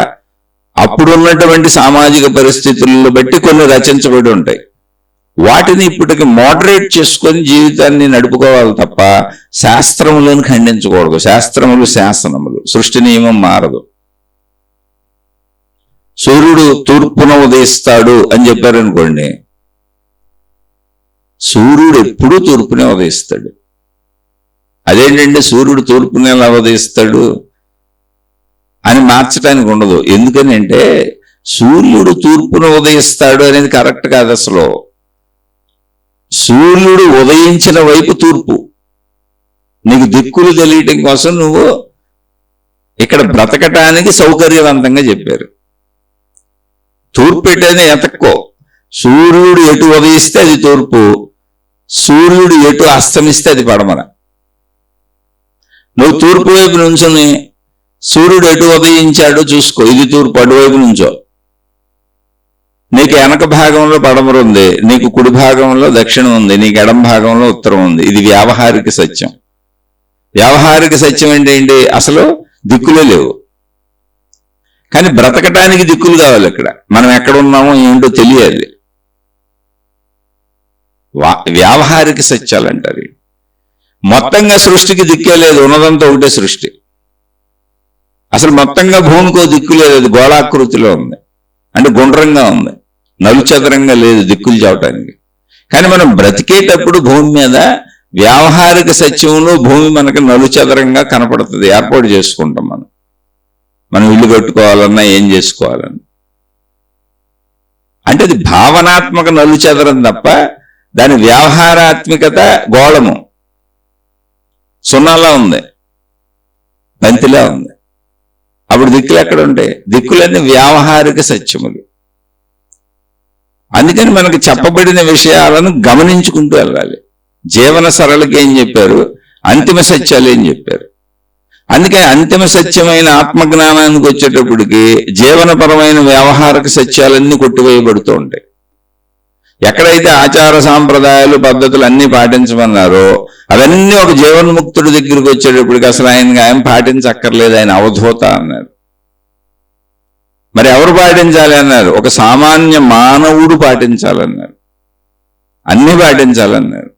అప్పుడున్నటువంటి సామాజిక పరిస్థితులను బట్టి కొన్ని రచించబడి ఉంటాయి. వాటిని ఇప్పటికి మోడరేట్ చేసుకొని జీవితాన్ని నడుపుకోవాలి తప్ప శాస్త్రములను ఖండించకూడదు. శాస్త్రములు శాసనములు, సృష్టి నియమం మారదు. సూర్యుడు తూర్పున ఉదయిస్తాడు అని చెప్పారనుకోండి, సూర్యుడు ఎప్పుడూ తూర్పునే ఉదయిస్తాడు. అదేంటంటే సూర్యుడు తూర్పున ఎలా ఉదయిస్తాడు అని మార్చడానికి ఉండదు. ఎందుకని అంటే సూర్యుడు తూర్పున ఉదయిస్తాడు అనేది కరెక్ట్ కాదు. అసలు సూర్యుడు ఉదయించిన వైపు తూర్పు. నీకు దిక్కులు తెలియటం కోసం నువ్వు ఇక్కడ బ్రతకటానికి సౌకర్యవంతంగా చెప్పారు. తూర్పు పెట్టేది ఎతక్కో. సూర్యుడు ఎటు ఉదయిస్తే అది తూర్పు, సూర్యుడు ఎటు అస్తమిస్తే అది పడమర. నువ్వు తూర్పు వైపు నుంచుని సూర్యుడు ఎటు ఉదయించాడో చూసుకో, ఇది తూర్పు, అటువైపు నుంచో. నీకు వెనక భాగంలో పడమర ఉంది, నీకు కుడి భాగంలో దక్షిణం ఉంది, నీకు ఎడం భాగంలో ఉత్తరం ఉంది. ఇది వ్యావహారిక సత్యం. వ్యావహారిక సత్యం అంటే ఏంటి? అసలు దిక్కులే లేవు. కానీ బ్రతకటానికి దిక్కులు కావాలి. ఇక్కడ మనం ఎక్కడ ఉన్నామో ఏంటో తెలియాలి. వ్యావహారిక సత్యాలు అంటారు. మొత్తంగా సృష్టికి దిక్కే లేదు, ఉన్నదంతా ఒకటే సృష్టి. అసలు మొత్తంగా భూమికో దిక్కు లేదు, అది గోళాకృతిలో ఉంది, అంటే గుండ్రంగా ఉంది, నలుచదరంగా లేదు దిక్కులు చెప్పడానికి. కానీ మనం బ్రతికేటప్పుడు భూమి మీద వ్యావహారిక సత్యంలో భూమి మనకు నలుచదరంగా కనపడుతుంది. ఏర్పాటు చేసుకుంటాం మనం ఇల్లు కట్టుకోవాలన్నా ఏం చేసుకోవాలన్నా. అంటే అది భావనాత్మక నలుచదరం తప్ప దాని వ్యవహారాత్మికత గోళము సున్నాలా ఉంది, బంతిలా ఉంది. అప్పుడు దిక్కులు ఎక్కడ ఉంటాయి? దిక్కులన్నీ వ్యావహారిక సత్యములు. అందుకని మనకు చెప్పబడిన విషయాలను గమనించుకుంటూ వెళ్ళాలి. జీవన సరళకి ఏం చెప్పారు, అంతిమ సత్యాలు ఏం చెప్పారు. అందుకని అంతిమ సత్యమైన ఆత్మజ్ఞానానికి వచ్చేటప్పటికి జీవనపరమైన వ్యవహారిక సత్యాలన్నీ కొట్టివేయబడుతూ ఉంటాయి. ఎక్కడైతే ఆచార సాంప్రదాయాలు పద్ధతులు అన్నీ పాటించమన్నారో అవన్నీ ఒక జీవన్ముక్తుడి దగ్గరికి వచ్చేటప్పటికి అసలు ఆయన పాటించక్కర్లేదు, ఆయన అవధూత అన్నారు. మరి ఎవరు పాటించాలి అన్నారు? ఒక సామాన్య మానవుడు పాటించాలన్నారు, అన్నీ పాటించాలన్నారు.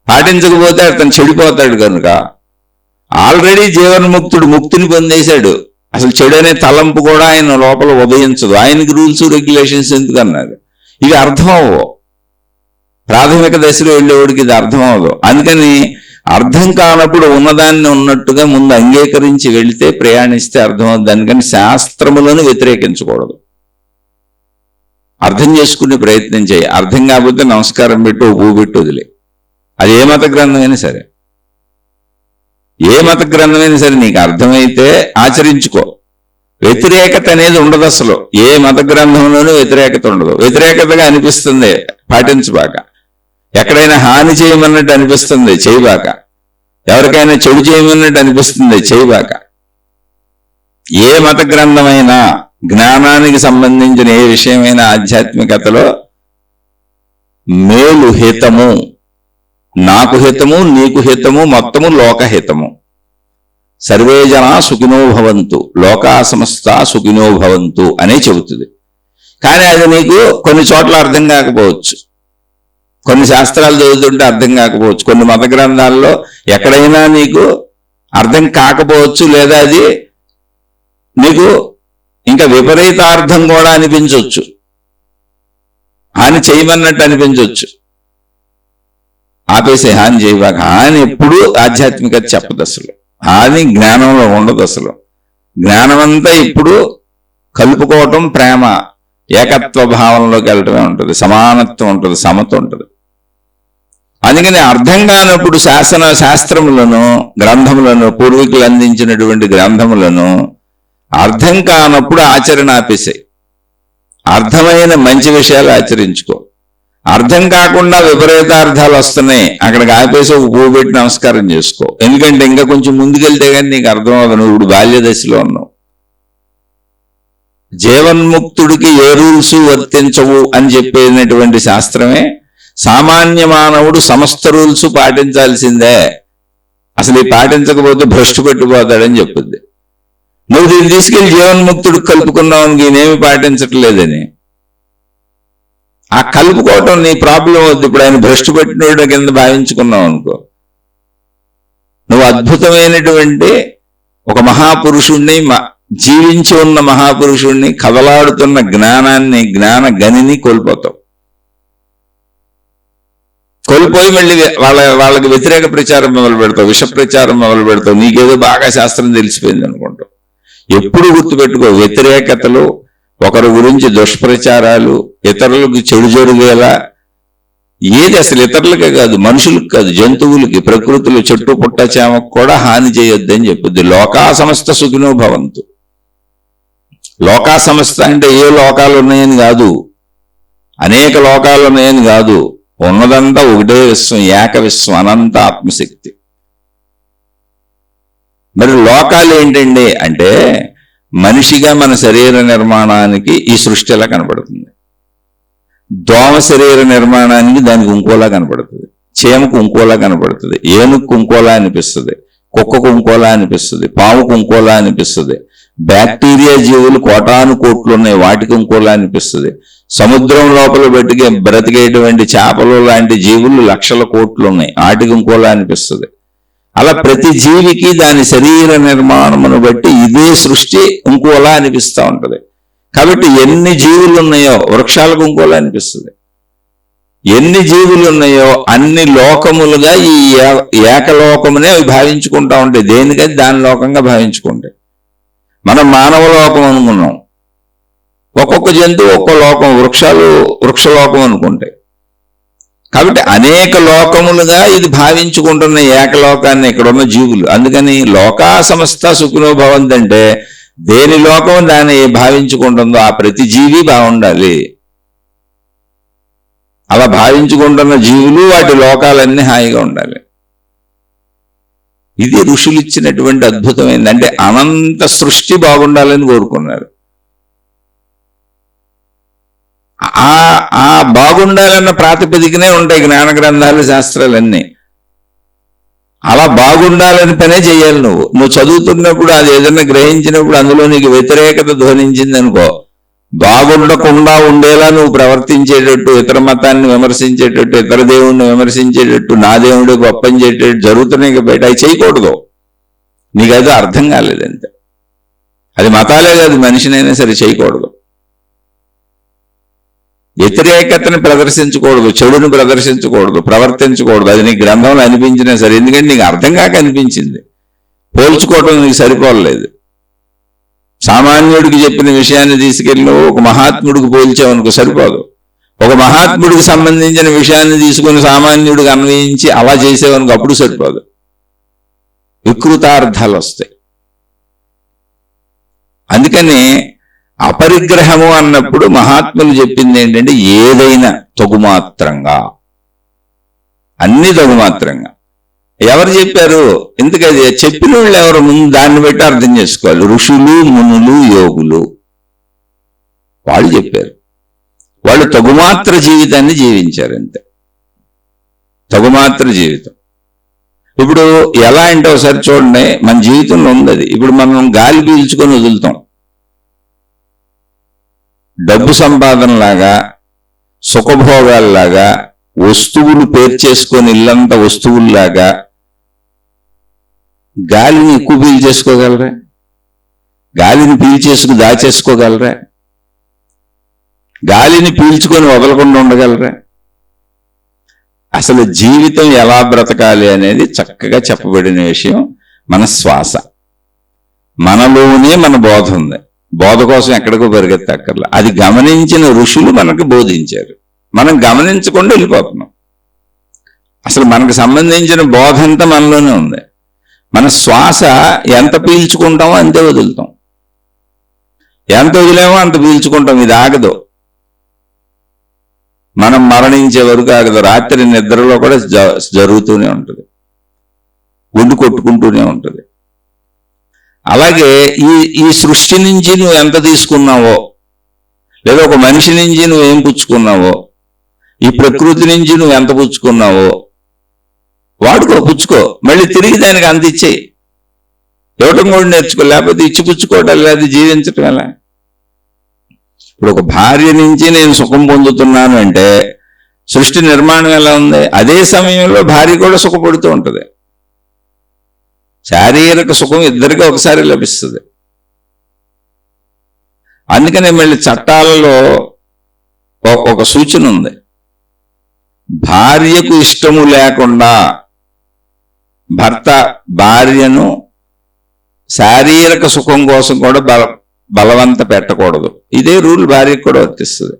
పాటించకపోతే అతను చెడిపోతాడు. కనుక ఆల్రెడీ జీవన్ముక్తుడు ముక్తిని పొందేశాడు. అసలు చెడు అనే తలంపు కూడా ఆయన లోపల ఉదయించదు. ఆయనకి రూల్స్ రెగ్యులేషన్స్ ఎందుకు అన్నారు? ఇవి అర్థం అవ్వవు. ప్రాథమిక దశలో వెళ్ళేవాడికి ఇది అర్థం అవ్వదు. అందుకని అర్థం కానప్పుడు ఉన్నదాన్ని ఉన్నట్టుగా ముందు అంగీకరించి వెళితే ప్రయాణిస్తే అర్థం అవుతుంది. అందుకని శాస్త్రములను వ్యతిరేకించకూడదు. అర్థం చేసుకునే ప్రయత్నం చేయి. అర్థం కాకపోతే నమస్కారం పెట్టు, పువ్వు పెట్టు, వదిలే. అది ఏ మత గ్రంథమైనా సరే, ఏ మత గ్రంథమైనా సరే నీకు అర్థమైతే ఆచరించుకో. వ్యతిరేకత అనేది ఉండదు. అసలు ఏ మత గ్రంథంలోనూ వ్యతిరేకత ఉండదు. వ్యతిరేకతగా అనిపిస్తుంది, పాటించబాక. ఎక్కడైనా హాని చేయమన్నట్టు అనిపిస్తుంది, చేయబాక. ఎవరికైనా చెడు చేయమన్నట్టు అనిపిస్తుంది, చేయబాక. ఏ మత గ్రంథమైనా జ్ఞానానికి సంబంధించిన ఏ విషయమైనా ఆధ్యాత్మికతలో మేలు హితము, నాకు హితము, నీకు హితము, మొత్తము లోకహితము. సర్వే జనా సుఖినో భవంతు, లోకా సమస్త సుఖినో భవంతు అనే చెబుతుంది. కానీ అది నీకు కొన్ని చోట్ల అర్థం కాకపోవచ్చు, కొన్ని శాస్త్రాలు చదువుతుంటే అర్థం కాకపోవచ్చు, కొన్ని మత గ్రంథాల్లో ఎక్కడైనా నీకు అర్థం కాకపోవచ్చు, లేదా అది నీకు ఇంకా విపరీతార్థం కూడా అనిపించవచ్చు, హాని చేయమన్నట్టు అనిపించవచ్చు. ఆపేసే హాని చేయబాక. హాని ఎప్పుడూ ఆధ్యాత్మికత చెప్పదు, అసలు హాని జ్ఞానంలో ఉండదు. అసలు జ్ఞానమంతా ఇప్పుడు కలుపుకోవటం, ప్రేమ, ఏకత్వ భావంలోకి వెళ్ళటమే ఉంటుంది, సమానత్వం ఉంటుంది, సమత ఉంటుంది. అందుకని అర్థం కానప్పుడు శాస్త్రములను, గ్రంథములను, పూర్వీకులు అందించినటువంటి గ్రంథములను అర్థం కానప్పుడు ఆచరణ ఆపేసాయి. అర్థమైన మంచి విషయాలు ఆచరించుకో. అర్థం కాకుండా విపరీతార్థాలు వస్తున్నాయి, అక్కడికి ఆపేసి ఒక పువ్వు పెట్టి నమస్కారం చేసుకో. ఎందుకంటే ఇంకా కొంచెం ముందుకెళ్తే కానీ నీకు అర్థం అవ్వదు, నువ్వు ఇప్పుడు బాల్య దశలో ఉన్నావు. జీవన్ముక్తుడికి ఏ రూల్స్ వర్తించవు అని చెప్పినటువంటి శాస్త్రమే సామాన్య మానవుడు సమస్త రూల్స్ పాటించాల్సిందే, అసలు ఈ పాటించకపోతే భ్రష్టు పెట్టిపోతాడని చెప్పుద్ది. నువ్వు దీన్ని తీసుకెళ్లి జీవన్ముక్తుడికి కలుపుకున్నావు, ఈయనేమి పాటించట్లేదని. ఆ కలుపుకోవటం నీ ప్రాబ్లం అవుద్ది. ఇప్పుడు ఆయన భ్రష్టు పెట్టినోడు కింద భావించుకున్నావు అనుకో, నువ్వు అద్భుతమైనటువంటి ఒక మహాపురుషుణ్ణి, జీవించి ఉన్న మహాపురుషుణ్ణి, కదలాడుతున్న జ్ఞానాన్ని, జ్ఞాన గనిని కోల్పోతావు. కోల్పోయి మళ్ళీ వాళ్ళకి వ్యతిరేక ప్రచారం మొదలు పెడతావు, విష ప్రచారం మొదలు పెడతావు, నీకేదో బాగా శాస్త్రం తెలిసిపోయింది అనుకుంటావు. ఎప్పుడు గుర్తుపెట్టుకో, వ్యతిరేకతలు, ఒకరి గురించి దుష్ప్రచారాలు, ఇతరులకు చెడు జరిగేలా ఏది అసలు ఇతరులకే కాదు, మనుషులకు కాదు, జంతువులకి, ప్రకృతిలో చెట్టు పుట్ట చేమకు కూడా హాని చేయొద్దని చెప్పుద్ది. లోకా సమస్త సుఖినో భవంతు. లోకా సమస్త అంటే ఏ లోకాలు ఉన్నాయని కాదు, అనేక లోకాలు ఉన్నాయని కాదు, ఉన్నదంతా ఒకటే విశ్వం, ఏక విశ్వం, అనంత ఆత్మశక్తి. మరి లోకాలు ఏంటండి అంటే, మనిషిగా మన శరీర నిర్మాణానికి ఈ సృష్టి ఎలా కనపడుతుంది, దోమ శరీర నిర్మాణానికి దానికి ఇంకోలా కనపడుతుంది, చీమకు ఇంకోలా కనపడుతుంది, ఏనుగుకు ఇంకోలా అనిపిస్తుంది, కుక్కకు ఇంకోలా అనిపిస్తుంది, పాముకు ఇంకోలా అనిపిస్తుంది, బ్యాక్టీరియా జీవులు కోటాను కోట్లు ఉన్నాయి, వాటికి ఇంకోలా అనిపిస్తుంది, సముద్రం లోపల బ్రతికేటువంటి చేపలు లాంటి జీవులు లక్షల కోట్లు ఉన్నాయి, వాటికి ఇంకోలా అనిపిస్తుంది. అలా ప్రతి జీవికి దాని శరీర నిర్మాణమును బట్టి ఇదే సృష్టి ఇంకోలా అనిపిస్తూ ఉంటుంది. కాబట్టి ఎన్ని జీవులు ఉన్నాయో వృక్షాలకు ఇంకోలా అనిపిస్తుంది, ఎన్ని జీవులు ఉన్నాయో అన్ని లోకములుగా ఈ ఏకలోకమునే అవి భావించుకుంటా ఉంటాయి. దేనికని దాని లోకంగా భావించుకుంటాయి. మనం మానవ లోకం అనుకున్నాం, ఒక్కొక్క జంతువు ఒక్కో లోకం, వృక్షాలు వృక్షలోకం అనుకుంటాయి. కాబట్టి అనేక లోకములుగా ఇది భావించుకుంటున్న ఏకలోకాన్ని ఇక్కడ ఉన్న జీవులు. అందుకని లోకా సమస్త సుఖినో భవంతు అంటే దేని లోకం దాన్ని భావించుకుంటుందో ఆ ప్రతి జీవి బాగుండాలి. అలా భావించుకుంటున్న జీవులు వాటి లోకాలన్నీ హాయిగా ఉండాలి. ఇది ఋషులు ఇచ్చినటువంటి అద్భుతమైంది. అంటే అనంత సృష్టి బాగుండాలని కోరుకున్నారు. ఆ బాగుండాలన్న ప్రాతిపదికనే ఉంటాయి జ్ఞాన గ్రంథాలు, శాస్త్రాలన్నీ. అలా బాగుండాలని పనే చేయాలి. నువ్వు చదువుతున్నప్పుడు అది ఏదైనా గ్రహించినప్పుడు అందులో నీకు వ్యతిరేకత ధ్వనించింది అనుకో, బాగుండకుండా ఉండేలా నువ్వు ప్రవర్తించేటట్టు, ఇతర మతాన్ని విమర్శించేటట్టు, ఇతర దేవుణ్ణి విమర్శించేటట్టు, నా దేవుడు గొప్పంచేటట్టు జరుగుతున్నాయి బయట. అవి చేయకూడదు. నీకు అది అర్థం కాలేదంటే, అది మతాలే కాదు, మనిషినైనా సరే చేయకూడదు. వ్యతిరేకతని ప్రదర్శించకూడదు, చెడుని ప్రదర్శించకూడదు, ప్రవర్తించకూడదు. అది నీకు గ్రంథంలో అనిపించినా సరే, ఎందుకంటే నీకు అర్థం కాక అనిపించింది, పోల్చుకోవటం నీకు సరిపోలేదు. సామాన్యుడికి చెప్పిన విషయాన్ని తీసుకెళ్ళి ఒక మహాత్ముడికి పోల్చావనుకో సరిపోదు. ఒక మహాత్ముడికి సంబంధించిన విషయాన్ని తీసుకుని సామాన్యుడికి అన్వయించి అలా చేసేవనుకో అప్పుడు సరిపోదు, వికృతార్థాలు వస్తాయి. అందుకని అపరిగ్రహము అన్నప్పుడు మహాత్ములు చెప్పింది ఏంటంటే ఏదైనా తగుమాత్రంగా, అన్ని తగుమాత్రంగా. ఎవరు చెప్పారు? ఎందుకది చెప్పిన వాళ్ళు ఎవరు? ముందు దాన్ని బట్టి అర్థం చేసుకోవాలి. ఋషులు, మునులు, యోగులు వాళ్ళు చెప్పారు. వాళ్ళు తగుమాత్ర జీవితాన్ని జీవించారు, అంతే. తగుమాత్ర జీవితం. ఇప్పుడు ఎలా అంటే ఒకసారి చూడండి, మన జీవితంలో ఉంది అది. ఇప్పుడు మనం గాలి పీల్చుకొని వదులుతాం, డబ్బు సంపాదనలాగా, సుఖభోగాల్లాగా, వస్తువులు పేర్చేసుకొని ఇల్లంతా వస్తువుల్లాగా గాలిని ఎక్కువ పీల్చేసుకోగలరా? గాలిని పీల్చేసుకు దాచేసుకోగలరా? గాలిని పీల్చుకొని వదలకుండా ఉండగలరా? అసలు జీవితం ఎలా బ్రతకాలి అనేది చక్కగా చెప్పబడిన విషయం మన శ్వాస. మనలోనే మన బోధ ఉంది. బోధ కోసం ఎక్కడికో పరిగెత్తక్కర్లా. అది గమనించిన ఋషులు మనకు బోధించారు. మనం గమనించకుండా వెళ్ళిపోతున్నాం. అసలు మనకు సంబంధించిన బోధ అంతా మనలోనే ఉంది. మన శ్వాస ఎంత పీల్చుకుంటామో అంతే వదులుతాం, ఎంత వదిలేమో అంత పీల్చుకుంటాం. ఇది ఆగదు, మనం మరణించే వరకు ఆగదు. రాత్రి నిద్రలో కూడా జరుగుతూనే ఉంటుంది, ఒడ్డు కొట్టుకుంటూనే ఉంటుంది. అలాగే ఈ సృష్టి నుంచి నువ్వు ఎంత తీసుకున్నావో, లేదా ఒక మనిషి నుంచి నువ్వేం పుచ్చుకున్నావో, ఈ ప్రకృతి నుంచి నువ్వు ఎంత పుచ్చుకున్నావో వాడుకో, పుచ్చుకో, మళ్ళీ తిరిగి దానికి అంత ఇచ్చేయి. ఇవ్వటం కూడా నేర్చుకో, లేకపోతే ఇచ్చి పుచ్చుకోవడం లేదు, జీవించటం ఎలా? ఇప్పుడు ఒక భార్య నుంచి నేను సుఖం పొందుతున్నాను అంటే సృష్టి నిర్మాణం ఎలా ఉంది? అదే సమయంలో భార్య కూడా సుఖపడుతూ ఉంటుంది. శారీరక సుఖం ఇద్దరికీ ఒకసారి లభిస్తుంది. అందుకనే మళ్ళీ చట్టాలలో ఒక సూచన ఉంది. భార్యకు ఇష్టము లేకుండా భర్త భార్యను శారీరక సుఖం కోసం కూడా బలవంత పెట్టకూడదు. ఇదే రూల్ భార్యకు కూడా వర్తిస్తుంది.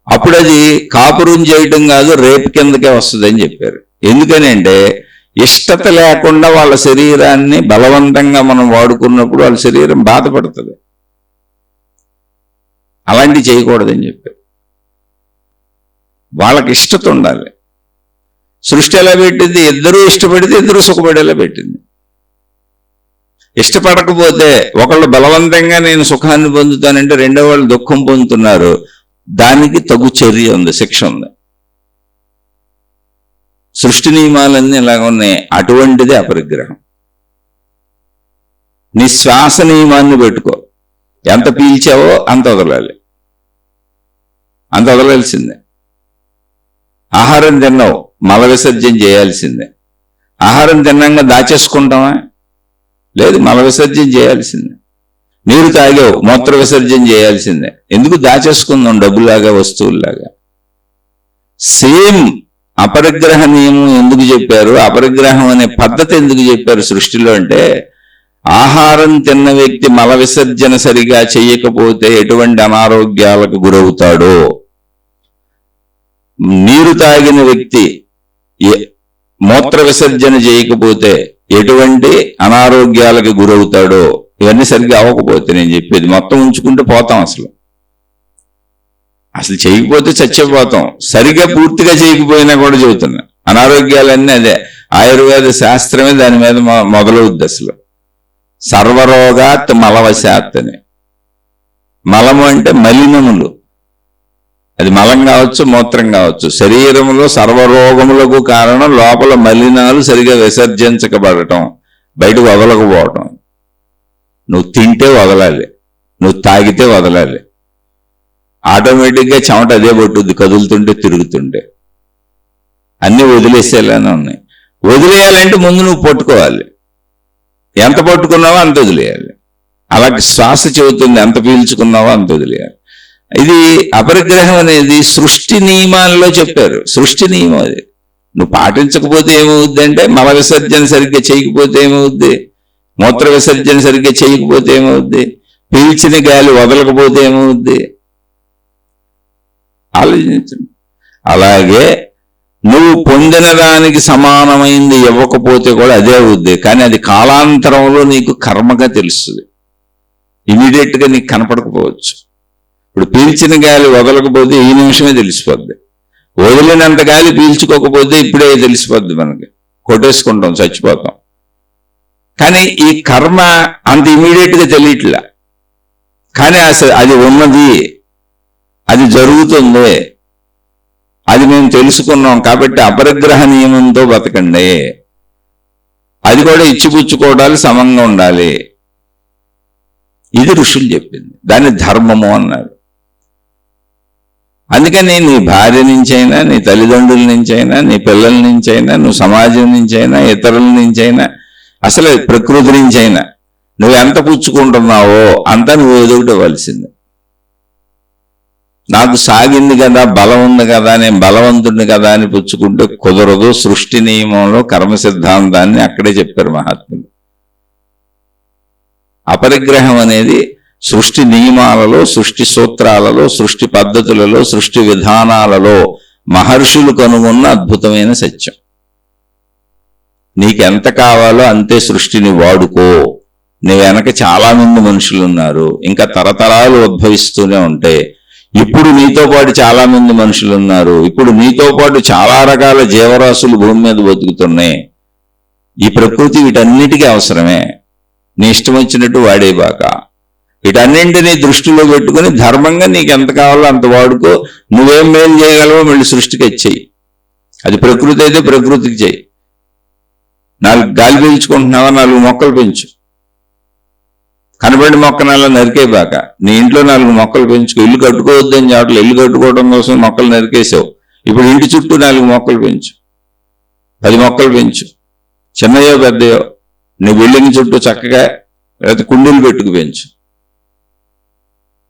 అప్పుడు అది కాపురం చేయడం కాదు, రేపు కిందకే వస్తుంది అని చెప్పారు. ఎందుకని అంటే ఇష్టత లేకుండా వాళ్ళ శరీరాన్ని బలవంతంగా మనం వాడుకున్నప్పుడు వాళ్ళ శరీరం బాధపడుతుంది. అలాంటివి చేయకూడదని చెప్పారు. వాళ్ళకి ఇష్టత ఉండాలి. సృష్టి ఎలా పెట్టింది? ఇద్దరూ ఇష్టపడితే ఇద్దరూ సుఖపడేలా పెట్టింది. ఇష్టపడకపోతే ఒకళ్ళు బలవంతంగా నేను సుఖాన్ని పొందుతానంటే రెండో వాళ్ళు దుఃఖం పొందుతున్నారు. దానికి తగు చర్య ఉంది, శిక్ష ఉంది. సృష్టి నియమాలన్నీ ఇలాగ ఉన్నాయి. అటువంటిది అపరిగ్రహం. నీ శ్వాస నియమాన్ని పెట్టుకో. ఎంత పీల్చావో అంత వదలాలి, అంత వదలాల్సిందే. ఆహారం తిన్నావు, మల విసర్జన చేయాల్సిందే. ఆహారం తిన్నాక దాచేసుకుంటామా? లేదు, మల విసర్జన చేయాల్సిందే. నీరు తాగావు, మూత్ర విసర్జన చేయాల్సిందే. ఎందుకు దాచేసుకుందాం డబ్బులాగా, వస్తువుల్లాగా? సేమ్ అపరిగ్రహ నియమం ఎందుకు చెప్పారు, అపరిగ్రహం అనే పద్ధతి ఎందుకు చెప్పారు సృష్టిలో అంటే, ఆహారం తిన్న వ్యక్తి మల విసర్జన సరిగా చేయకపోతే ఎటువంటి అనారోగ్యాలకు గురవుతాడో, నీరు తాగిన వ్యక్తి మూత్ర విసర్జన చేయకపోతే ఎటువంటి అనారోగ్యాలకు గురవుతాడో, ఇవన్నీ సరిగ్గా అవ్వకపోతే, నేను చెప్పేది మొత్తం ఉంచుకుంటే పోతాం. అసలు చేయకపోతే చచ్చిపోతాం. సరిగ్గా పూర్తిగా చేయకపోయినా కూడా చెబుతున్నా. అనారోగ్యాలన్నీ అదే. ఆయుర్వేద శాస్త్రమే దాని మీద మొదలవుద్ది. అసలు సర్వరోగాత్ మలవశాత్ అని. మలము అంటే మలినములు, అది మలం కావచ్చు, మూత్రం కావచ్చు. శరీరంలో సర్వరోగములకు కారణం లోపల మలినాలు సరిగా విసర్జించకబడటం, బయటకు వదలకపోవటం. నువ్వు తింటే వదలాలి, నువ్వు తాగితే వదలాలి. ఆటోమేటిక్గా చెమట అదే పట్టుద్ది, కదులుతుంటే తిరుగుతుంటే. అన్నీ వదిలేసేలానే ఉన్నాయి. వదిలేయాలంటే ముందు నువ్వు పట్టుకోవాలి. ఎంత పట్టుకున్నావో అంత వదిలేయాలి. అలాగే శ్వాస చెబుతుంది, ఎంత పీల్చుకున్నావో అంత వదిలేయాలి. ఇది అపరిగ్రహం అనేది సృష్టి నియమాల్లో చెప్పారు. సృష్టి నియమం అది. నువ్వు పాటించకపోతే ఏమవుద్ది అంటే, మల విసర్జన సరిగ్గా చేయకపోతే ఏమవుద్ది, మూత్ర విసర్జన సరిగ్గా చేయకపోతే ఏమవుద్ది, పీల్చిన గాలి వదలకపోతే ఏమవుద్ది? ఆలోచించండి. అలాగే నువ్వు పొందిన దానికి సమానమైంది ఇవ్వకపోతే కూడా అదే అవుద్ది. కానీ అది కాలాంతరంలో నీకు కర్మగా తెలుస్తుంది. ఇమీడియట్గా నీకు కనపడకపోవచ్చు. ఇప్పుడు పీల్చిన గాలి వదలకపోతే ఈ నిమిషమే తెలిసిపోద్ది. వదిలినంత గాలి పీల్చుకోకపోతే ఇప్పుడే తెలిసిపోద్ది. మనకి కొట్టేసుకుంటాం, చచ్చిపోతాం. కానీ ఈ కర్మ అంత ఇమీడియట్గా తెలియట్లా. కానీ అసలు అది ఉన్నది, అది జరుగుతుంది, అది మేము తెలుసుకున్నాం. కాబట్టి అపరిగ్రహ నియమంతో బతకండి. అది కూడా ఇచ్చిపుచ్చుకోవడాలు సమంగా ఉండాలి. ఇది ఋషులు చెప్పింది. దాన్ని ధర్మము అన్నారు. అందుకని నీ భార్య నుంచైనా, నీ తల్లిదండ్రుల నుంచైనా, నీ పిల్లల నుంచైనా, నువ్వు సమాజం నుంచైనా, ఇతరుల నుంచైనా, అసలు ప్రకృతి నుంచైనా నువ్వు ఎంత పుచ్చుకుంటున్నావో అంత నువ్వు ఎదుగుటవలసింది. నాకు సాగింది కదా, బలం ఉంది కదా, నేను బలవంతుడిని కదా అని పుచ్చుకుంటే కుదరదు. సృష్టి నియమంలో కర్మ సిద్ధాంతాన్ని అక్కడే చెప్పారు మహాత్ములు. అపరిగ్రహం అనేది సృష్టి నియమాలలో, సృష్టి సూత్రాలలో, సృష్టి పద్ధతులలో, సృష్టి విధానాలలో మహర్షులు కనుగొన్న అద్భుతమైన సత్యం. నీకెంత కావాలో అంతే సృష్టిని వాడుకో. నీ వెనక చాలా మంది మనుషులు ఉన్నారు, ఇంకా తరతరాలు ఉద్భవిస్తూనే ఉంటాయి. ఇప్పుడు నీతో పాటు చాలా మంది మనుషులు ఉన్నారు, ఇప్పుడు నీతో పాటు చాలా రకాల జీవరాశులు భూమి మీద బతుకుతున్నాయి. ఈ ప్రకృతి వీటన్నిటికీ అవసరమే. నీ ఇష్టం వచ్చినట్టు వాడేబాక. వీటన్నింటినీ దృష్టిలో పెట్టుకుని ధర్మంగా నీకు ఎంత కావాలో అంత వాడుకో. నువ్వేం మేలు చేయగలవో మళ్ళీ సృష్టికి ఇచ్చేయి. అది ప్రకృతి అయితే ప్రకృతికి చేయి. 4 గాలి పీల్చుకుంటున్నావా, 4 మొక్కలు పెంచు. కనబడి మొక్కనాల్లో నరికేబాక. నీ ఇంట్లో 4 మొక్కలు పెంచుకో. ఇల్లు కట్టుకోవద్దని చెప్పట్లు, ఇల్లు కట్టుకోవడం కోసం మొక్కలు నరికేసావు. ఇప్పుడు ఇంటి చుట్టూ 4 మొక్కలు పెంచు, 10 మొక్కలు పెంచు. చిన్నయో పెద్దయో నీ బిల్డింగ్ చుట్టూ చక్కగా లేకపోతే కుండీలు పెట్టుకు పెంచు.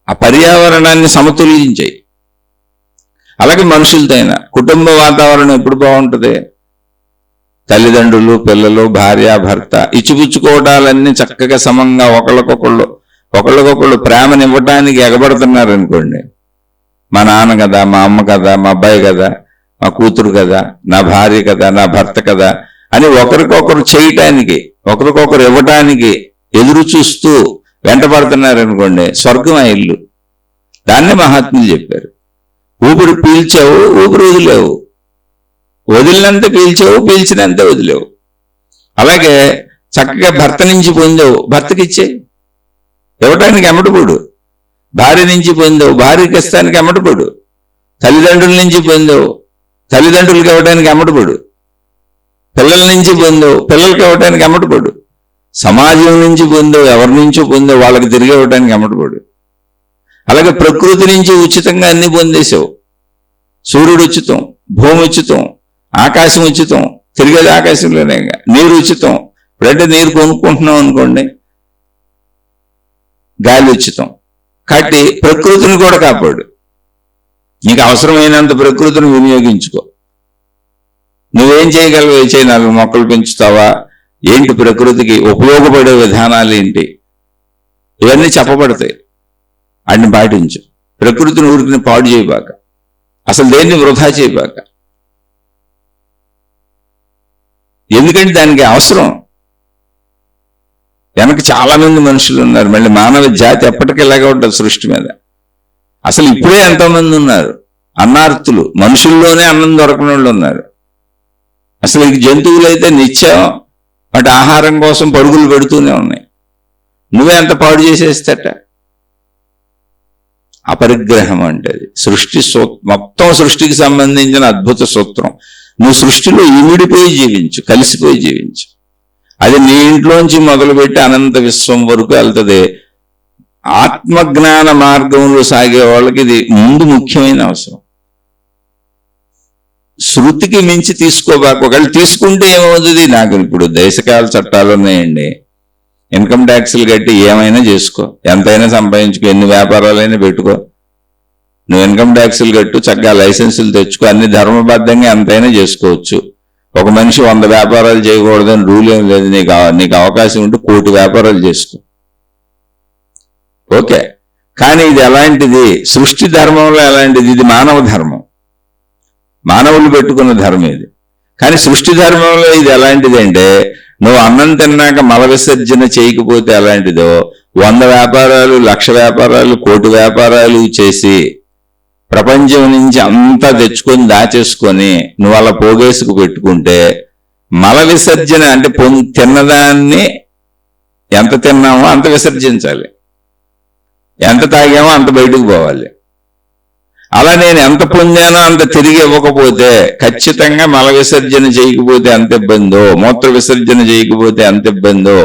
ఆ పర్యావరణాన్ని సమతుల్యించాయి. అలాగే మనుషులతో అయినా కుటుంబ వాతావరణం ఎప్పుడు బాగుంటుంది? తల్లిదండ్రులు, పిల్లలు, భార్య, భర్త ఇచ్చిపుచ్చుకోవడాలన్నీ చక్కగా సమంగా ఒకళ్ళకొకళ్ళు ప్రేమనివ్వటానికి ఎగబడుతున్నారు అనుకోండి. మా నాన్న కదా, మా అమ్మ కదా, మా అబ్బాయి కదా, మా కూతురు కదా, నా భార్య కదా, నా భర్త కదా అని ఒకరికొకరు చేయటానికి, ఒకరికొకరు ఇవ్వటానికి ఎదురు చూస్తూ వెంటబడుతున్నారనుకోండి, స్వర్గం ఆ ఇల్లు. దాన్నే మహాత్ములు చెప్పారు. ఊపిరి పీల్చావు, ఊపిరి వదిలేవు. వదిలినంత పీల్చావు, పీల్చినంత వదిలేవు. అలాగే చక్కగా భర్త నుంచి పొందావు, భర్తకి ఇచ్చేయి. ఇవ్వటానికి ఎమ్మటపడు. భార్య నుంచి పొందావు, భార్యకి ఇస్తానికి ఎమ్మటపడు. తల్లిదండ్రుల నుంచి పొందావు, తల్లిదండ్రులకి ఇవ్వడానికి ఎమ్మటపడు. పిల్లల నుంచి పొందావు, పిల్లలకి ఇవ్వటానికి ఎమ్మటపడు. సమాజం నుంచి పొందావు, ఎవరి నుంచో పొందావు, వాళ్ళకి తిరిగి ఇవ్వడానికి ఎమ్మటపడు. అలాగే ప్రకృతి నుంచి ఉచితంగా అన్ని పొందేశావు. సూర్యుడు ఉచితం, భూమి ఉచితం, ఆకాశం ఉచితం, తిరిగేది ఆకాశంలోనే. నీరు ఉచితం. ఇప్పుడంటే నీరు కొనుక్కుంటున్నాం అనుకోండి, గాలి ఉచితం. కాబట్టి ప్రకృతిని కూడా కాపాడు. నీకు అవసరమైనంత ప్రకృతిని వినియోగించుకో. నువ్వేం చేయగలవు? ఏ చేయి? 4 మొక్కలు పెంచుతావా? ఏంటి ప్రకృతికి ఉపయోగపడే విధానాలు ఏంటి? ఇవన్నీ చెప్పబడతాయి. వాటిని పాటించు. ప్రకృతిని ఊరికి పాడు చేయబాక. అసలు దేన్ని వృధా చేయబాక. ఎందుకంటే దానికి అవసరం. వెనక చాలా మంది మనుషులు ఉన్నారు. మళ్ళీ మానవ జాతి ఎప్పటికీ ఇలాగే ఉంటుంది సృష్టి మీద. అసలు ఇప్పుడే ఎంతోమంది ఉన్నారు అన్నార్తులు. మనుషుల్లోనే అన్నం దొరకని వాళ్ళు ఉన్నారు. అసలు ఈ జంతువులు అయితే నిత్యం వాటి ఆహారం కోసం పరుగులు పెడుతూనే ఉన్నాయి. నువ్వే ఎంత పాడు చేసేస్తట. అపరిగ్రహం అంటే సృష్టి మొత్తం సృష్టికి సంబంధించిన అద్భుత సూత్రం. నువ్వు సృష్టిలో ఇమిడిపోయి జీవించు, కలిసిపోయి జీవించు. అది నీ ఇంట్లోంచి మొదలుపెట్టి అనంత విశ్వం వరకు వెళ్తుంది. ఆత్మజ్ఞాన మార్గంలో సాగే వాళ్ళకి ఇది ముందు ముఖ్యమైన అవసరం. శృతికి మించి తీసుకోబాక. ఒకవేళ తీసుకుంటే ఏమవుతుంది? నాకు ఇప్పుడు దేశకాల చట్టాలు ఉన్నాయండి. ఇన్కమ్ ట్యాక్స్లు కట్టి ఏమైనా చేసుకో, ఎంతైనా సంపాదించుకో, ఎన్ని వ్యాపారాలైనా పెట్టుకో. నువ్వు ఇన్కమ్ ట్యాక్స్లు కట్టు, చక్కగా లైసెన్సులు తెచ్చుకో, అన్ని ధర్మబద్ధంగా ఎంతైనా చేసుకోవచ్చు. ఒక మనిషి 100 వ్యాపారాలు చేయకూడదని రూల్ ఏం లేదు. నీకు అవకాశం ఉంటే 1 కోటి వ్యాపారాలు చేసుకో. ఓకే. కానీ ఇది ఎలాంటిది? సృష్టి ధర్మంలో ఎలాంటిది? ఇది మానవ ధర్మం, మానవులు పెట్టుకున్న ధర్మం ఇది. కానీ సృష్టి ధర్మంలో ఇది ఎలాంటిది అంటే, నువ్వు అన్నం తిన్నాక మల విసర్జన చేయకపోతే ఎలాంటిదో 100 వ్యాపారాలు, 1,00,000 వ్యాపారాలు, 1 కోటి వ్యాపారాలు చేసి ప్రపంచం నుంచి అంతా తెచ్చుకొని దాచేసుకొని నువ్వు అలా పోగేసుకు పెట్టుకుంటే మల విసర్జన అంటే తిన్నదాన్ని ఎంత తిన్నామో అంత విసర్జించాలి, ఎంత తాగామో అంత బయటకు పోవాలి. అలా నేను ఎంత పొందానో అంత తిరిగి ఇవ్వకపోతే ఖచ్చితంగా మల విసర్జన చేయకపోతే ఎంత ఇబ్బందో, మూత్ర విసర్జన చేయకపోతే ఎంత ఇబ్బందో,